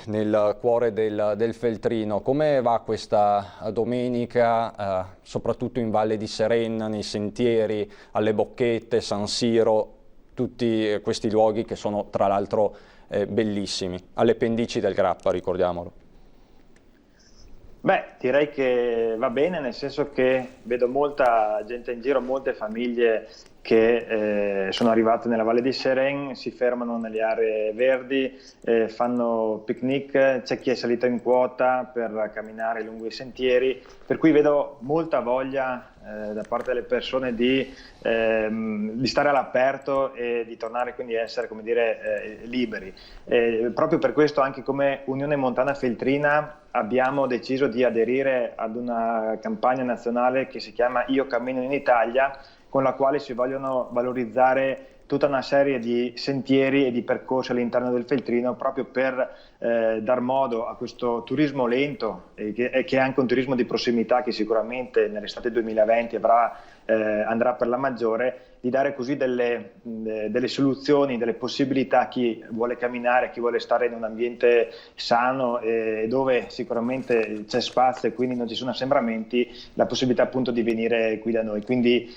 nel cuore del Feltrino. Come va questa domenica, soprattutto in Valle di Serena, nei sentieri, alle Bocchette, San Siro, tutti questi luoghi che sono tra l'altro bellissimi, alle pendici del Grappa, ricordiamolo? Beh, direi che va bene, nel senso che vedo molta gente in giro, molte famiglie che sono arrivate nella Valle di Seren, si fermano nelle aree verdi, fanno picnic, c'è chi è salito in quota per camminare lungo i sentieri, per cui vedo molta voglia da parte delle persone di stare all'aperto e di tornare quindi a essere, come dire, liberi. Proprio per questo anche come Unione Montana Feltrina abbiamo deciso di aderire ad una campagna nazionale che si chiama Io cammino in Italia, con la quale si vogliono valorizzare tutta una serie di sentieri e di percorsi all'interno del Feltrino, proprio per dar modo a questo turismo lento, che è anche un turismo di prossimità che sicuramente nell'estate 2020 andrà per la maggiore, di dare così delle soluzioni, delle possibilità a chi vuole camminare, a chi vuole stare in un ambiente sano e dove sicuramente c'è spazio e quindi non ci sono assembramenti, la possibilità appunto di venire qui da noi. Quindi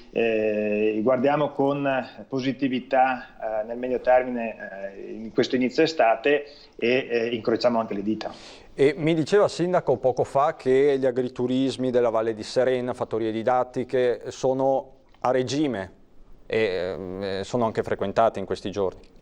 guardiamo con positività nel medio termine in questo inizio estate e incrociamo anche le dita. E mi diceva Sindaco poco fa che gli agriturismi della Valle di Serena, fattorie didattiche, sono a regime e sono anche frequentate in questi giorni.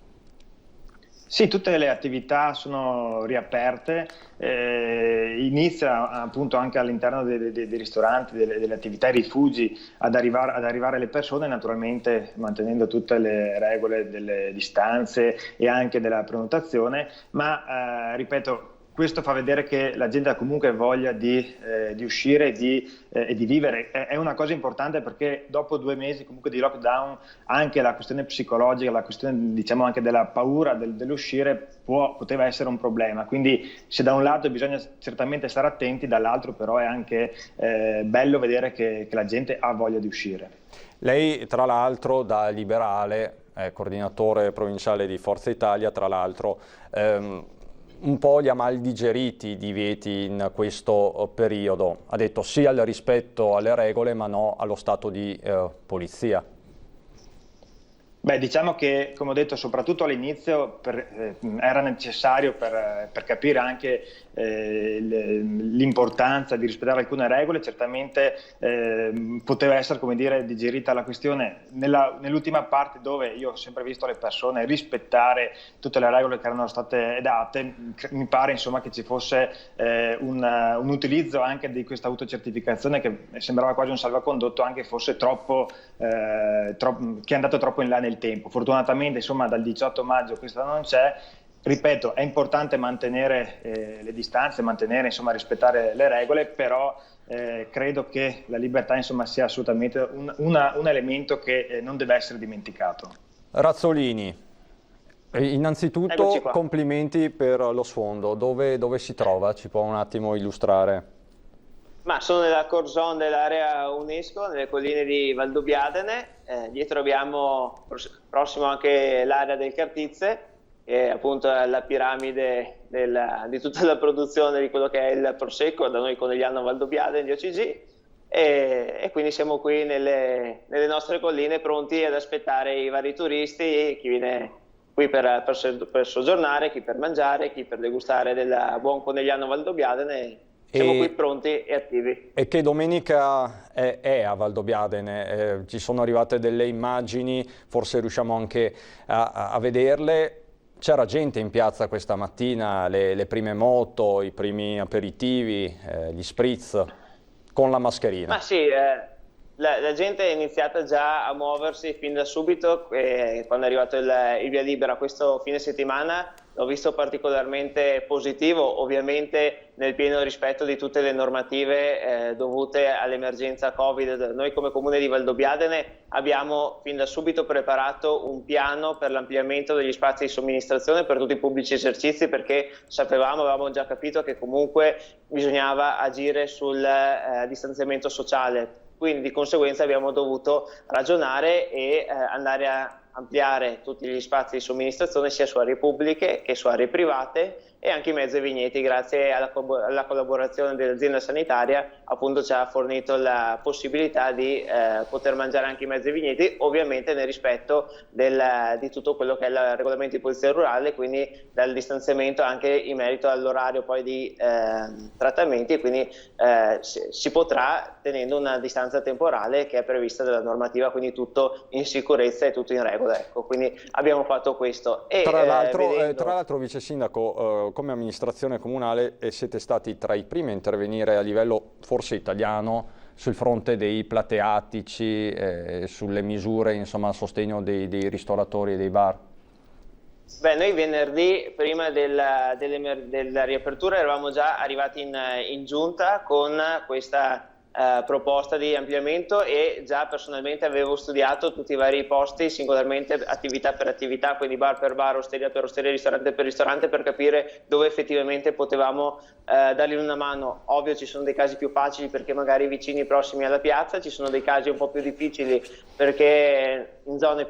Sì, tutte le attività sono riaperte, inizia appunto anche all'interno dei ristoranti, delle attività, i rifugi ad arrivare le persone, naturalmente mantenendo tutte le regole delle distanze e anche della prenotazione, ma ripeto, questo fa vedere che la gente ha comunque voglia di uscire e di vivere. È una cosa importante perché dopo 2 mesi comunque di lockdown anche la questione psicologica, la questione diciamo anche della paura dell'uscire poteva essere un problema. Quindi se da un lato bisogna certamente stare attenti, dall'altro però è anche bello vedere che la gente ha voglia di uscire. Lei tra l'altro da liberale, coordinatore provinciale di Forza Italia, tra l'altro un po' li ha mal digeriti i divieti in questo periodo. Ha detto sì al rispetto alle regole ma no allo stato di polizia. Beh, diciamo che, come ho detto, soprattutto all'inizio era necessario per capire anche l'importanza di rispettare alcune regole. Certamente poteva essere, come dire, digerita la questione nell'ultima parte, dove io ho sempre visto le persone rispettare tutte le regole che erano state date. Mi pare insomma che ci fosse un utilizzo anche di questa autocertificazione che sembrava quasi un salvacondotto, anche fosse che è andato troppo in là nel tempo. Fortunatamente insomma dal 18 maggio questo non c'è. Ripeto, è importante mantenere le distanze, rispettare le regole, però credo che la libertà insomma sia assolutamente un elemento che non deve essere dimenticato. Razzolini, innanzitutto complimenti per lo sfondo. Dove si trova? Ci può un attimo illustrare? Ma sono nella core zone dell'area UNESCO, nelle colline di Valdobbiadene. Dietro abbiamo prossimo anche l'area del Cartizze, che è appunto la piramide di tutta la produzione di quello che è il prosecco da noi Conegliano Valdobbiadene di OCG, e quindi siamo qui nelle nostre colline pronti ad aspettare i vari turisti, chi viene qui per soggiornare, chi per mangiare, chi per degustare del buon Conegliano Valdobbiadene. Siamo qui pronti e attivi. E che domenica è a Valdobbiadene? Ci sono arrivate delle immagini, forse riusciamo anche a vederle. C'era gente in piazza questa mattina, le prime moto, i primi aperitivi, gli spritz, con la mascherina. Ma sì, la gente è iniziata già a muoversi fin da subito, quando è arrivato il via libera questo fine settimana. L'ho visto particolarmente positivo, ovviamente nel pieno rispetto di tutte le normative dovute all'emergenza Covid. Noi come Comune di Valdobbiadene abbiamo fin da subito preparato un piano per l'ampliamento degli spazi di somministrazione per tutti i pubblici esercizi, perché avevamo già capito che comunque bisognava agire sul distanziamento sociale. Quindi di conseguenza abbiamo dovuto ragionare e andare a ampliare tutti gli spazi di somministrazione sia su aree pubbliche che su aree private, e anche i mezzi e vigneti, grazie alla collaborazione dell'azienda sanitaria, appunto ci ha fornito la possibilità di poter mangiare anche i mezzi e vigneti, ovviamente nel rispetto di tutto quello che è il regolamento di polizia rurale, quindi dal distanziamento anche in merito all'orario poi di trattamenti, e quindi si potrà tenendo una distanza temporale che è prevista dalla normativa, quindi tutto in sicurezza e tutto in regola. Ecco, quindi abbiamo fatto questo. E, tra l'altro Vice Sindaco, come amministrazione comunale siete stati tra i primi a intervenire a livello forse italiano sul fronte dei plateatici, sulle misure insomma a sostegno dei ristoratori e dei bar. Beh, noi venerdì, prima della riapertura, eravamo già arrivati in giunta con questa proposta di ampliamento, e già personalmente avevo studiato tutti i vari posti singolarmente, attività per attività, quindi bar per bar, osteria per osteria, ristorante per ristorante, per capire dove effettivamente potevamo dargli una mano. Ovvio, ci sono dei casi più facili perché magari vicini prossimi alla piazza, ci sono dei casi un po' più difficili perché in zone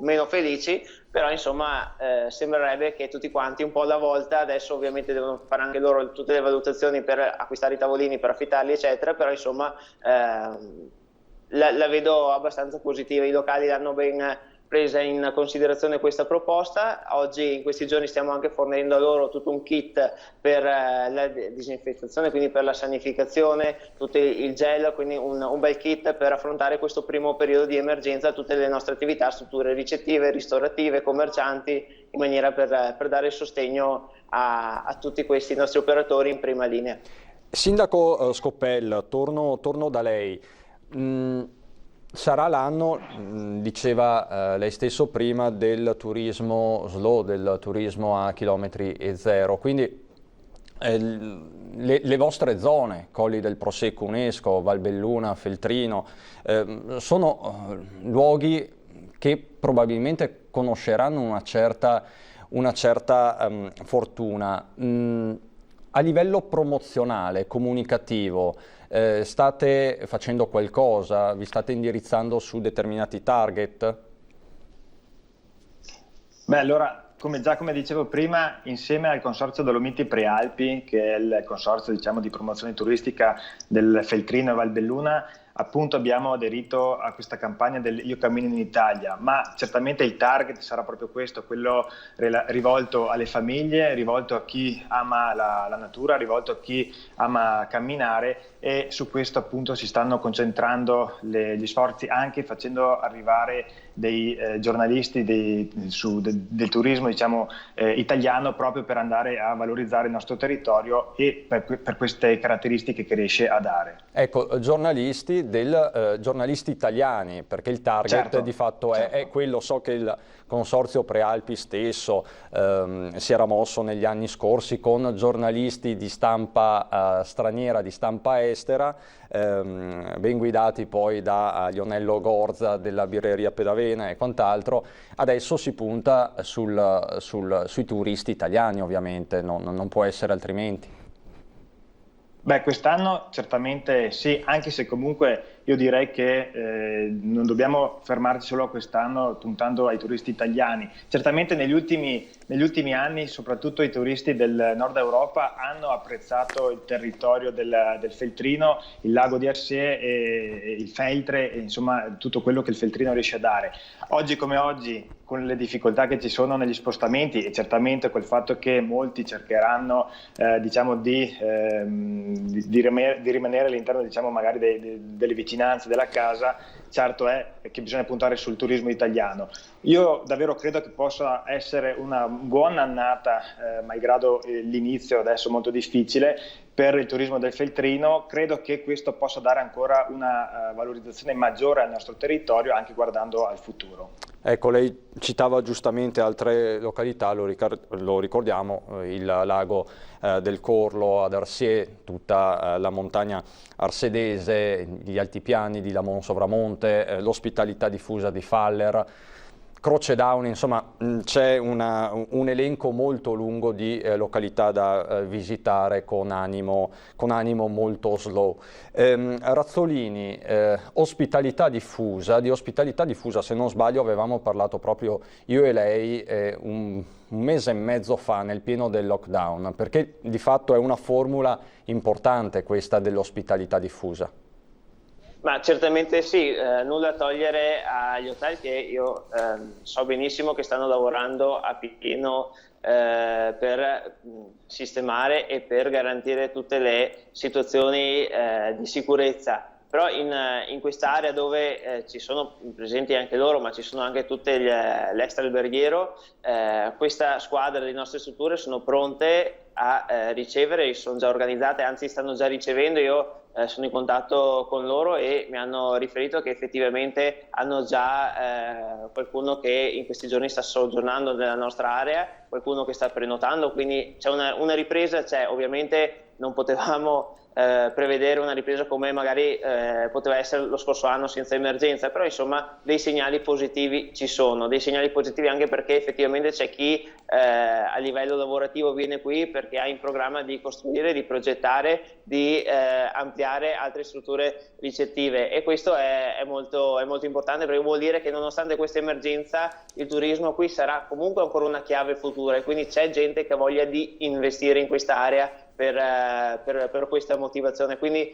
meno felici, però insomma sembrerebbe che tutti quanti un po' alla volta, adesso ovviamente devono fare anche loro tutte le valutazioni per acquistare i tavolini, per affittarli eccetera, però insomma la vedo abbastanza positiva. I locali l'hanno ben presa in considerazione questa proposta. Oggi, in questi giorni, stiamo anche fornendo a loro tutto un kit per la disinfestazione, quindi per la sanificazione, tutto il gel, quindi un bel kit per affrontare questo primo periodo di emergenza, tutte le nostre attività, strutture ricettive, ristorative, commercianti, in maniera per dare il sostegno a tutti questi nostri operatori in prima linea. Sindaco Scoppel, torno da lei. Sarà l'anno, diceva lei stesso prima, del turismo slow, del turismo a chilometri zero, quindi le vostre zone, Colli del Prosecco UNESCO, Valbelluna, Feltrino, sono luoghi che probabilmente conosceranno una certa fortuna. A livello promozionale, comunicativo, state facendo qualcosa? Vi state indirizzando su determinati target? Beh, allora, come dicevo prima, insieme al Consorzio Dolomiti Prealpi, che è il consorzio, diciamo, di promozione turistica del Feltrino e Valbelluna, appunto abbiamo aderito a questa campagna del Io cammino in Italia, ma certamente il target sarà proprio questo, quello rivolto alle famiglie, rivolto a chi ama la natura, rivolto a chi ama camminare, e su questo appunto si stanno concentrando gli sforzi, anche facendo arrivare dei giornalisti del turismo, diciamo, italiano, proprio per andare a valorizzare il nostro territorio e per queste caratteristiche che riesce a dare. Ecco, giornalisti italiani, perché il target, certo, di fatto è quello. So che il Consorzio Prealpi stesso si era mosso negli anni scorsi con giornalisti di stampa straniera, di stampa estera, ben guidati poi da Lionello Gorza della birreria Pedavena e quant'altro. Adesso si punta sui turisti italiani, ovviamente, non può essere altrimenti. Beh, quest'anno certamente sì, anche se comunque io direi che non dobbiamo fermarci solo a quest'anno puntando ai turisti italiani. Certamente negli ultimi anni, soprattutto i turisti del nord Europa hanno apprezzato il territorio del Feltrino, il lago di Arsè e il Feltre, e insomma tutto quello che il Feltrino riesce a dare. Oggi come oggi, con le difficoltà che ci sono negli spostamenti, e certamente col fatto che molti cercheranno diciamo di rimanere all'interno, diciamo, magari delle vicinanze della casa, certo è che bisogna puntare sul turismo italiano. Io davvero credo che possa essere una buona annata, malgrado l'inizio adesso molto difficile, per il turismo del Feltrino. Credo che questo possa dare ancora una valorizzazione maggiore al nostro territorio, anche guardando al futuro. Ecco, lei citava giustamente altre località, lo ricordiamo, il lago del Corlo ad Arsè, tutta la montagna arsedese, gli altipiani di Lamon Sovramonte, l'ospitalità diffusa di Faller, Croce d'Aune, insomma c'è un elenco molto lungo di località da visitare con animo molto slow. Razzolini, ospitalità diffusa, se non sbaglio avevamo parlato proprio io e lei un mese e mezzo fa nel pieno del lockdown, perché di fatto è una formula importante questa dell'ospitalità diffusa. Ma certamente sì, nulla a togliere agli hotel, che io so benissimo che stanno lavorando a pieno per sistemare e per garantire tutte le situazioni di sicurezza. Però in quest'area dove ci sono presenti anche loro, ma ci sono anche tutte l'extra-alberghiero, questa squadra delle nostre strutture sono pronte a ricevere, sono già organizzate, anzi stanno già ricevendo. Io sono in contatto con loro e mi hanno riferito che effettivamente hanno già qualcuno che in questi giorni sta soggiornando nella nostra area, qualcuno che sta prenotando, quindi c'è una ripresa, ovviamente non potevamo prevedere una ripresa come magari poteva essere lo scorso anno senza emergenza, però insomma dei segnali positivi ci sono, dei segnali positivi anche perché effettivamente c'è chi a livello lavorativo viene qui perché ha in programma di costruire, di progettare, di ampliare altre strutture ricettive, e questo è molto importante, perché vuol dire che nonostante questa emergenza il turismo qui sarà comunque ancora una chiave futura, e quindi c'è gente che ha voglia di investire in questa area per questa motivazione. Quindi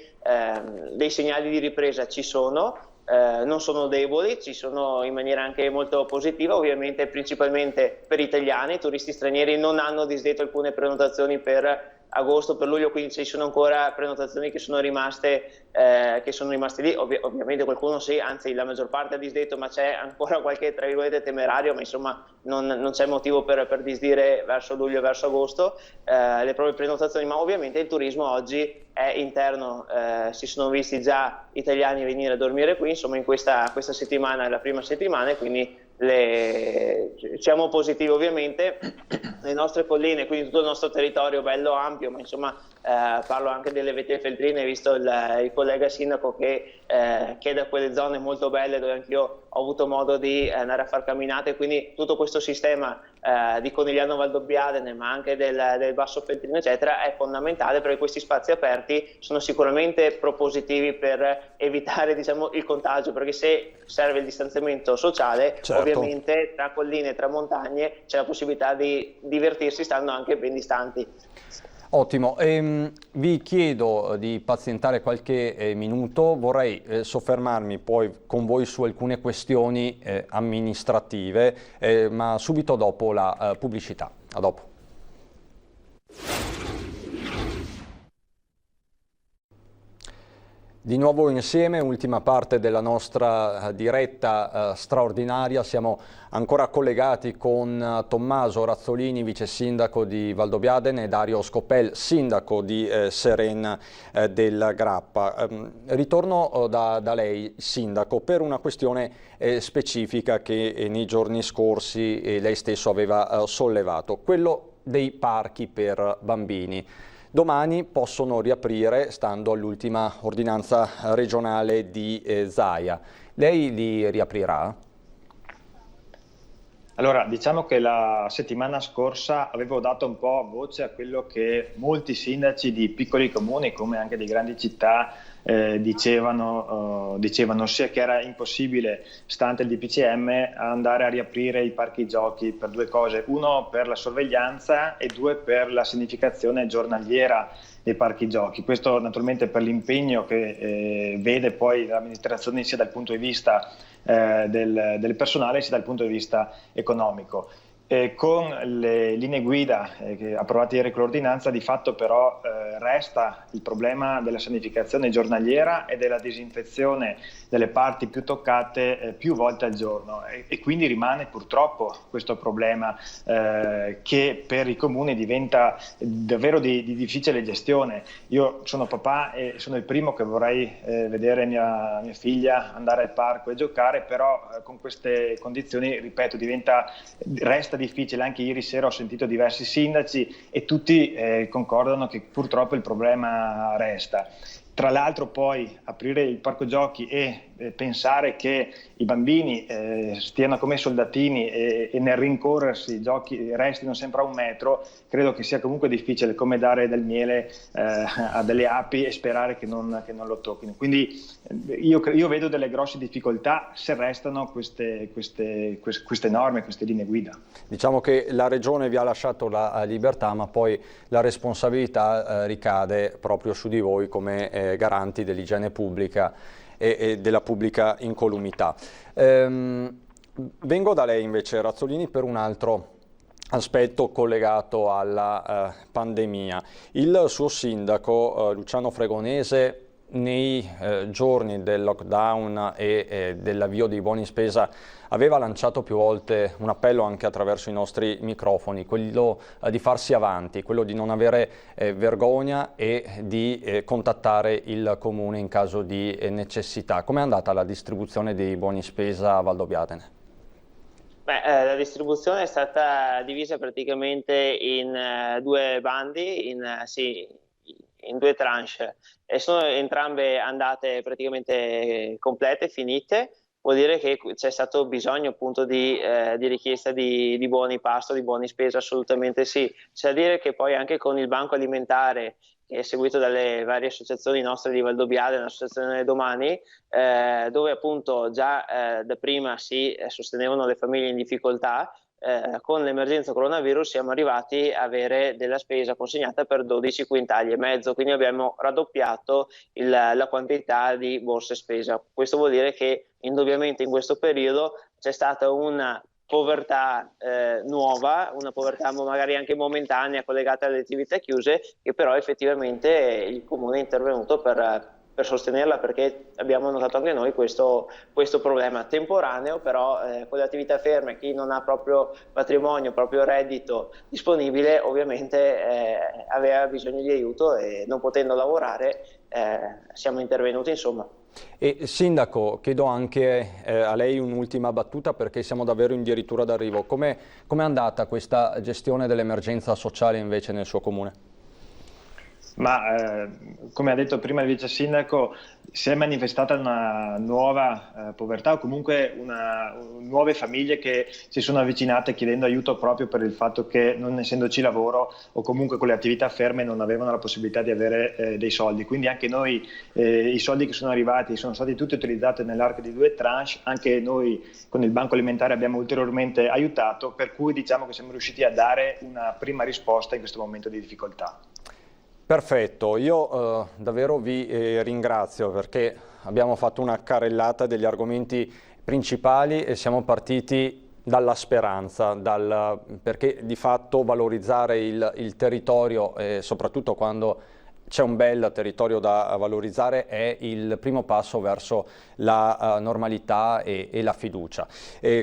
dei segnali di ripresa ci sono, non sono deboli, ci sono in maniera anche molto positiva, ovviamente principalmente per italiani. I turisti stranieri non hanno disdetto alcune prenotazioni per agosto, per luglio, quindi ci sono ancora prenotazioni che sono rimaste lì. Ovviamente qualcuno sì, anzi la maggior parte ha disdetto, ma c'è ancora qualche tra virgolette temerario, ma insomma non c'è motivo per disdire verso luglio e verso agosto le proprie prenotazioni. Ma ovviamente il turismo oggi è interno, si sono visti già italiani venire a dormire qui, insomma in questa settimana è la prima settimana, e quindi siamo positivi. Ovviamente le nostre colline, quindi tutto il nostro territorio bello ampio, ma insomma parlo anche delle Vette Feltrine, visto il collega sindaco che da quelle zone molto belle dove anch'io ho avuto modo di andare a far camminate, quindi tutto questo sistema di Conigliano Valdobbiadene, ma anche del Basso Feltrino eccetera, è fondamentale, perché questi spazi aperti sono sicuramente propositivi per evitare, diciamo, il contagio, perché se serve il distanziamento sociale, certo, ovviamente tra colline, tra montagne c'è la possibilità di divertirsi stando anche ben distanti. Ottimo, vi chiedo di pazientare qualche minuto, vorrei soffermarmi poi con voi su alcune questioni amministrative, ma subito dopo la pubblicità. A dopo. Di nuovo insieme, ultima parte della nostra diretta straordinaria. Siamo ancora collegati con Tommaso Razzolini, vice sindaco di Valdobbiadene, e Dario Scopel, sindaco di Serena del Grappa. Ritorno da lei, sindaco, per una questione specifica che nei giorni scorsi lei stesso aveva sollevato, quello dei parchi per bambini. Domani possono riaprire, stando all'ultima ordinanza regionale di Zaia. Lei li riaprirà? Allora, diciamo che la settimana scorsa avevo dato un po' voce a quello che molti sindaci di piccoli comuni, come anche di grandi città, dicevano, ossia che era impossibile, stante il DPCM, andare a riaprire i parchi giochi per due cose: uno per la sorveglianza e due per la sanificazione giornaliera dei parchi giochi. Questo naturalmente per l'impegno che vede poi l'amministrazione sia dal punto di vista del personale sia dal punto di vista economico. Con le linee guida approvate ieri con l'ordinanza, di fatto però resta il problema della sanificazione giornaliera e della disinfezione delle parti più toccate più volte al giorno, e quindi rimane purtroppo questo problema che per i comuni diventa davvero di difficile gestione. Io sono papà e sono il primo che vorrei vedere mia figlia andare al parco e giocare, però con queste condizioni, ripeto, resta difficile. Anche ieri sera ho sentito diversi sindaci e tutti concordano che purtroppo il problema resta. Tra l'altro poi aprire il parco giochi e pensare che i bambini stiano come soldatini e nel rincorrersi i giochi restino sempre a 1 metro, credo che sia comunque difficile, come dare del miele a delle api e sperare che non lo tocchino. Quindi io vedo delle grosse difficoltà se restano queste norme, queste linee guida. Diciamo che la Regione vi ha lasciato la libertà, ma poi la responsabilità ricade proprio su di voi come garanti dell'igiene pubblica e della pubblica incolumità. Vengo da lei invece, Razzolini, per un altro aspetto collegato alla pandemia. Il suo sindaco Luciano Fregonese nei giorni del lockdown e dell'avvio dei buoni spesa aveva lanciato più volte un appello anche attraverso i nostri microfoni, quello di farsi avanti, quello di non avere vergogna e di contattare il comune in caso di necessità. Com'è andata la distribuzione dei buoni spesa a Valdobbiadene? La distribuzione è stata divisa praticamente in 2 bandi, in 2 tranche e sono entrambe andate praticamente complete, finite, vuol dire che c'è stato bisogno appunto di richiesta di buoni pasto, di buoni spesa, assolutamente sì. C'è da dire che poi anche con il banco alimentare, che è seguito dalle varie associazioni nostre di Valdobbiadene, l'associazione Domani, dove appunto già da prima si sostenevano le famiglie in difficoltà, con l'emergenza coronavirus siamo arrivati a avere della spesa consegnata per 12 quintali e mezzo, quindi abbiamo raddoppiato la quantità di borse spesa. Questo vuol dire che indubbiamente in questo periodo c'è stata una povertà nuova, una povertà magari anche momentanea collegata alle attività chiuse, che però effettivamente il Comune è intervenuto per sostenerla, perché abbiamo notato anche noi questo problema temporaneo, però con le attività ferme, chi non ha proprio patrimonio, proprio reddito disponibile, ovviamente aveva bisogno di aiuto e non potendo lavorare siamo intervenuti, insomma. E Sindaco, chiedo anche a lei un'ultima battuta, perché siamo davvero addirittura d'arrivo. Com'è andata questa gestione dell'emergenza sociale invece nel suo comune? Ma come ha detto prima il vice sindaco, si è manifestata una nuova povertà, o comunque nuove famiglie che si sono avvicinate chiedendo aiuto proprio per il fatto che, non essendoci lavoro o comunque con le attività ferme, non avevano la possibilità di avere dei soldi. Quindi anche noi, i soldi che sono arrivati sono stati tutti utilizzati nell'arco di 2 tranche, anche noi con il Banco Alimentare abbiamo ulteriormente aiutato, per cui diciamo che siamo riusciti a dare una prima risposta in questo momento di difficoltà. Perfetto, io davvero vi ringrazio, perché abbiamo fatto una carrellata degli argomenti principali e siamo partiti dalla speranza, perché di fatto valorizzare il territorio, soprattutto quando c'è un bel territorio da valorizzare, è il primo passo verso la normalità e la fiducia.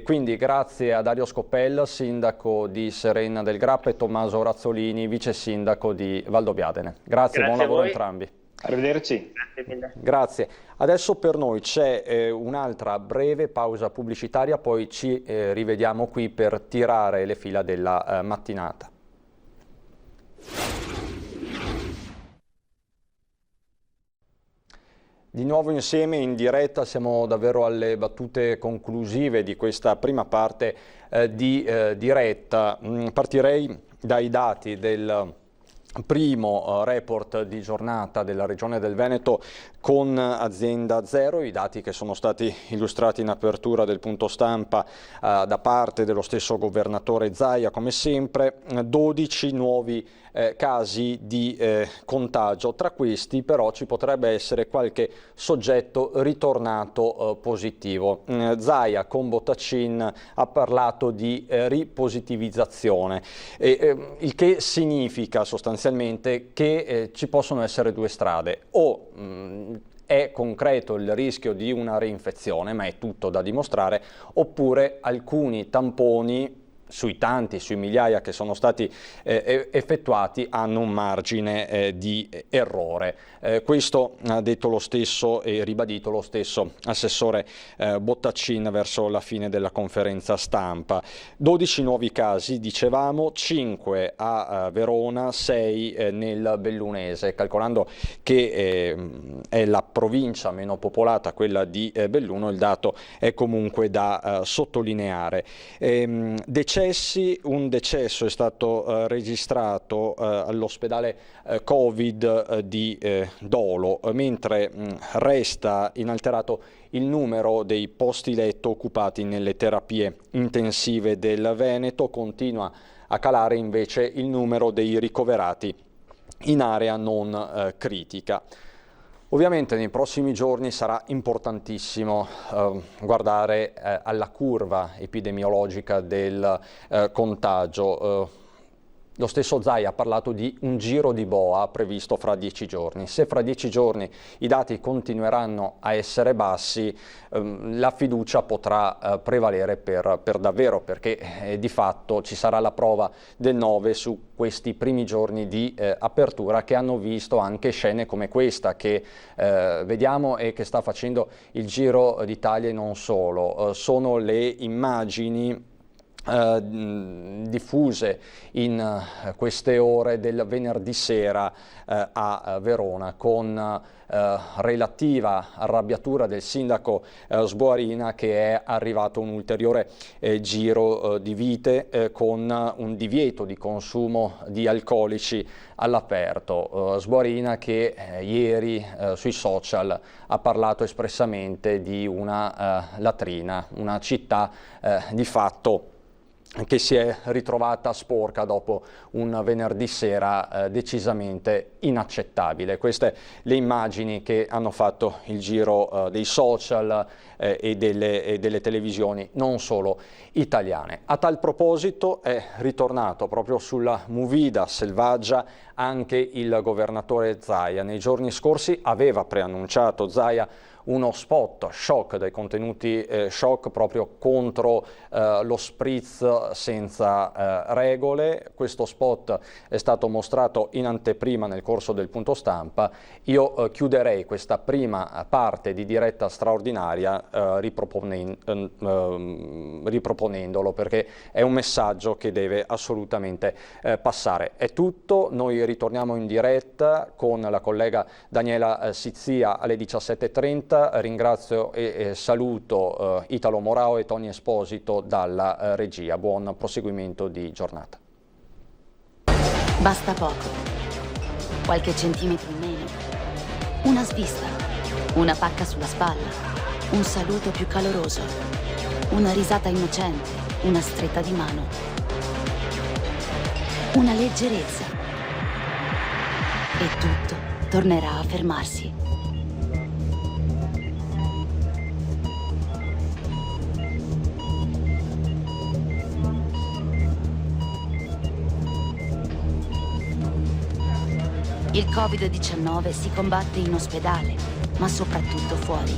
Quindi grazie a Dario Scopella, sindaco di Serena del Grappa, e Tommaso Razzolini, vice sindaco di Valdobbiadene. Grazie, buon lavoro a entrambi. Arrivederci. Grazie mille. Grazie. Adesso per noi c'è un'altra breve pausa pubblicitaria, poi ci rivediamo qui per tirare le fila della mattinata. Di nuovo insieme in diretta, siamo davvero alle battute conclusive di questa prima parte di diretta. Partirei dai dati del primo report di giornata della Regione del Veneto con azienda zero, i dati che sono stati illustrati in apertura del punto stampa da parte dello stesso governatore Zaia, come sempre. 12 nuovi casi di contagio, tra questi però ci potrebbe essere qualche soggetto ritornato positivo. Zaia con Bottacin ha parlato di ripositivizzazione, il che significa sostanzialmente che ci possono essere 2 strade: o è concreto il rischio di una reinfezione, ma è tutto da dimostrare, oppure alcuni tamponi, sui migliaia che sono stati effettuati, hanno un margine di errore. Questo ha detto lo stesso e ribadito lo stesso assessore Bottacin verso la fine della conferenza stampa. 12 nuovi casi, dicevamo, 5 a Verona, 6 nel Bellunese, calcolando che è la provincia meno popolata, quella di Belluno, il dato è comunque da sottolineare. Un decesso è stato registrato all'ospedale Covid di Dolo, mentre resta inalterato il numero dei posti letto occupati nelle terapie intensive del Veneto. Continua a calare invece il numero dei ricoverati in area non critica. Ovviamente nei prossimi giorni sarà importantissimo guardare alla curva epidemiologica del contagio. Lo stesso Zaia ha parlato di un giro di boa previsto fra 10 giorni. Se fra 10 giorni i dati continueranno a essere bassi, la fiducia potrà prevalere per davvero, perché di fatto ci sarà la prova del 9 su questi primi giorni di apertura, che hanno visto anche scene come questa che vediamo e che sta facendo il Giro d'Italia e non solo. Sono le immagini diffuse in queste ore del venerdì sera a Verona, con relativa arrabbiatura del sindaco Sboarina, che è arrivato un ulteriore giro di vite con un divieto di consumo di alcolici all'aperto. Sboarina che ieri sui social ha parlato espressamente di una latrina, una città di fatto che si è ritrovata sporca dopo un venerdì sera decisamente inaccettabile. Queste le immagini che hanno fatto il giro dei social e delle televisioni, non solo italiane. A tal proposito è ritornato proprio sulla movida selvaggia anche il governatore Zaia. Nei giorni scorsi aveva preannunciato Zaia uno spot shock, dai contenuti shock proprio contro lo spritz senza regole. Questo spot è stato mostrato in anteprima nel corso del punto stampa. Io chiuderei questa prima parte di diretta straordinaria riproponendolo, perché è un messaggio che deve assolutamente passare. È tutto, noi ritorniamo in diretta con la collega Daniela Sizia alle 17:30. Ringrazio e saluto Italo Morao e Tony Esposito dalla regia. Buon proseguimento di giornata. Basta poco, qualche centimetro in meno, una svista, una pacca sulla spalla, un saluto più caloroso, una risata innocente, una stretta di mano, una leggerezza, e tutto tornerà a fermarsi. Il Covid-19 si combatte in ospedale, ma soprattutto fuori.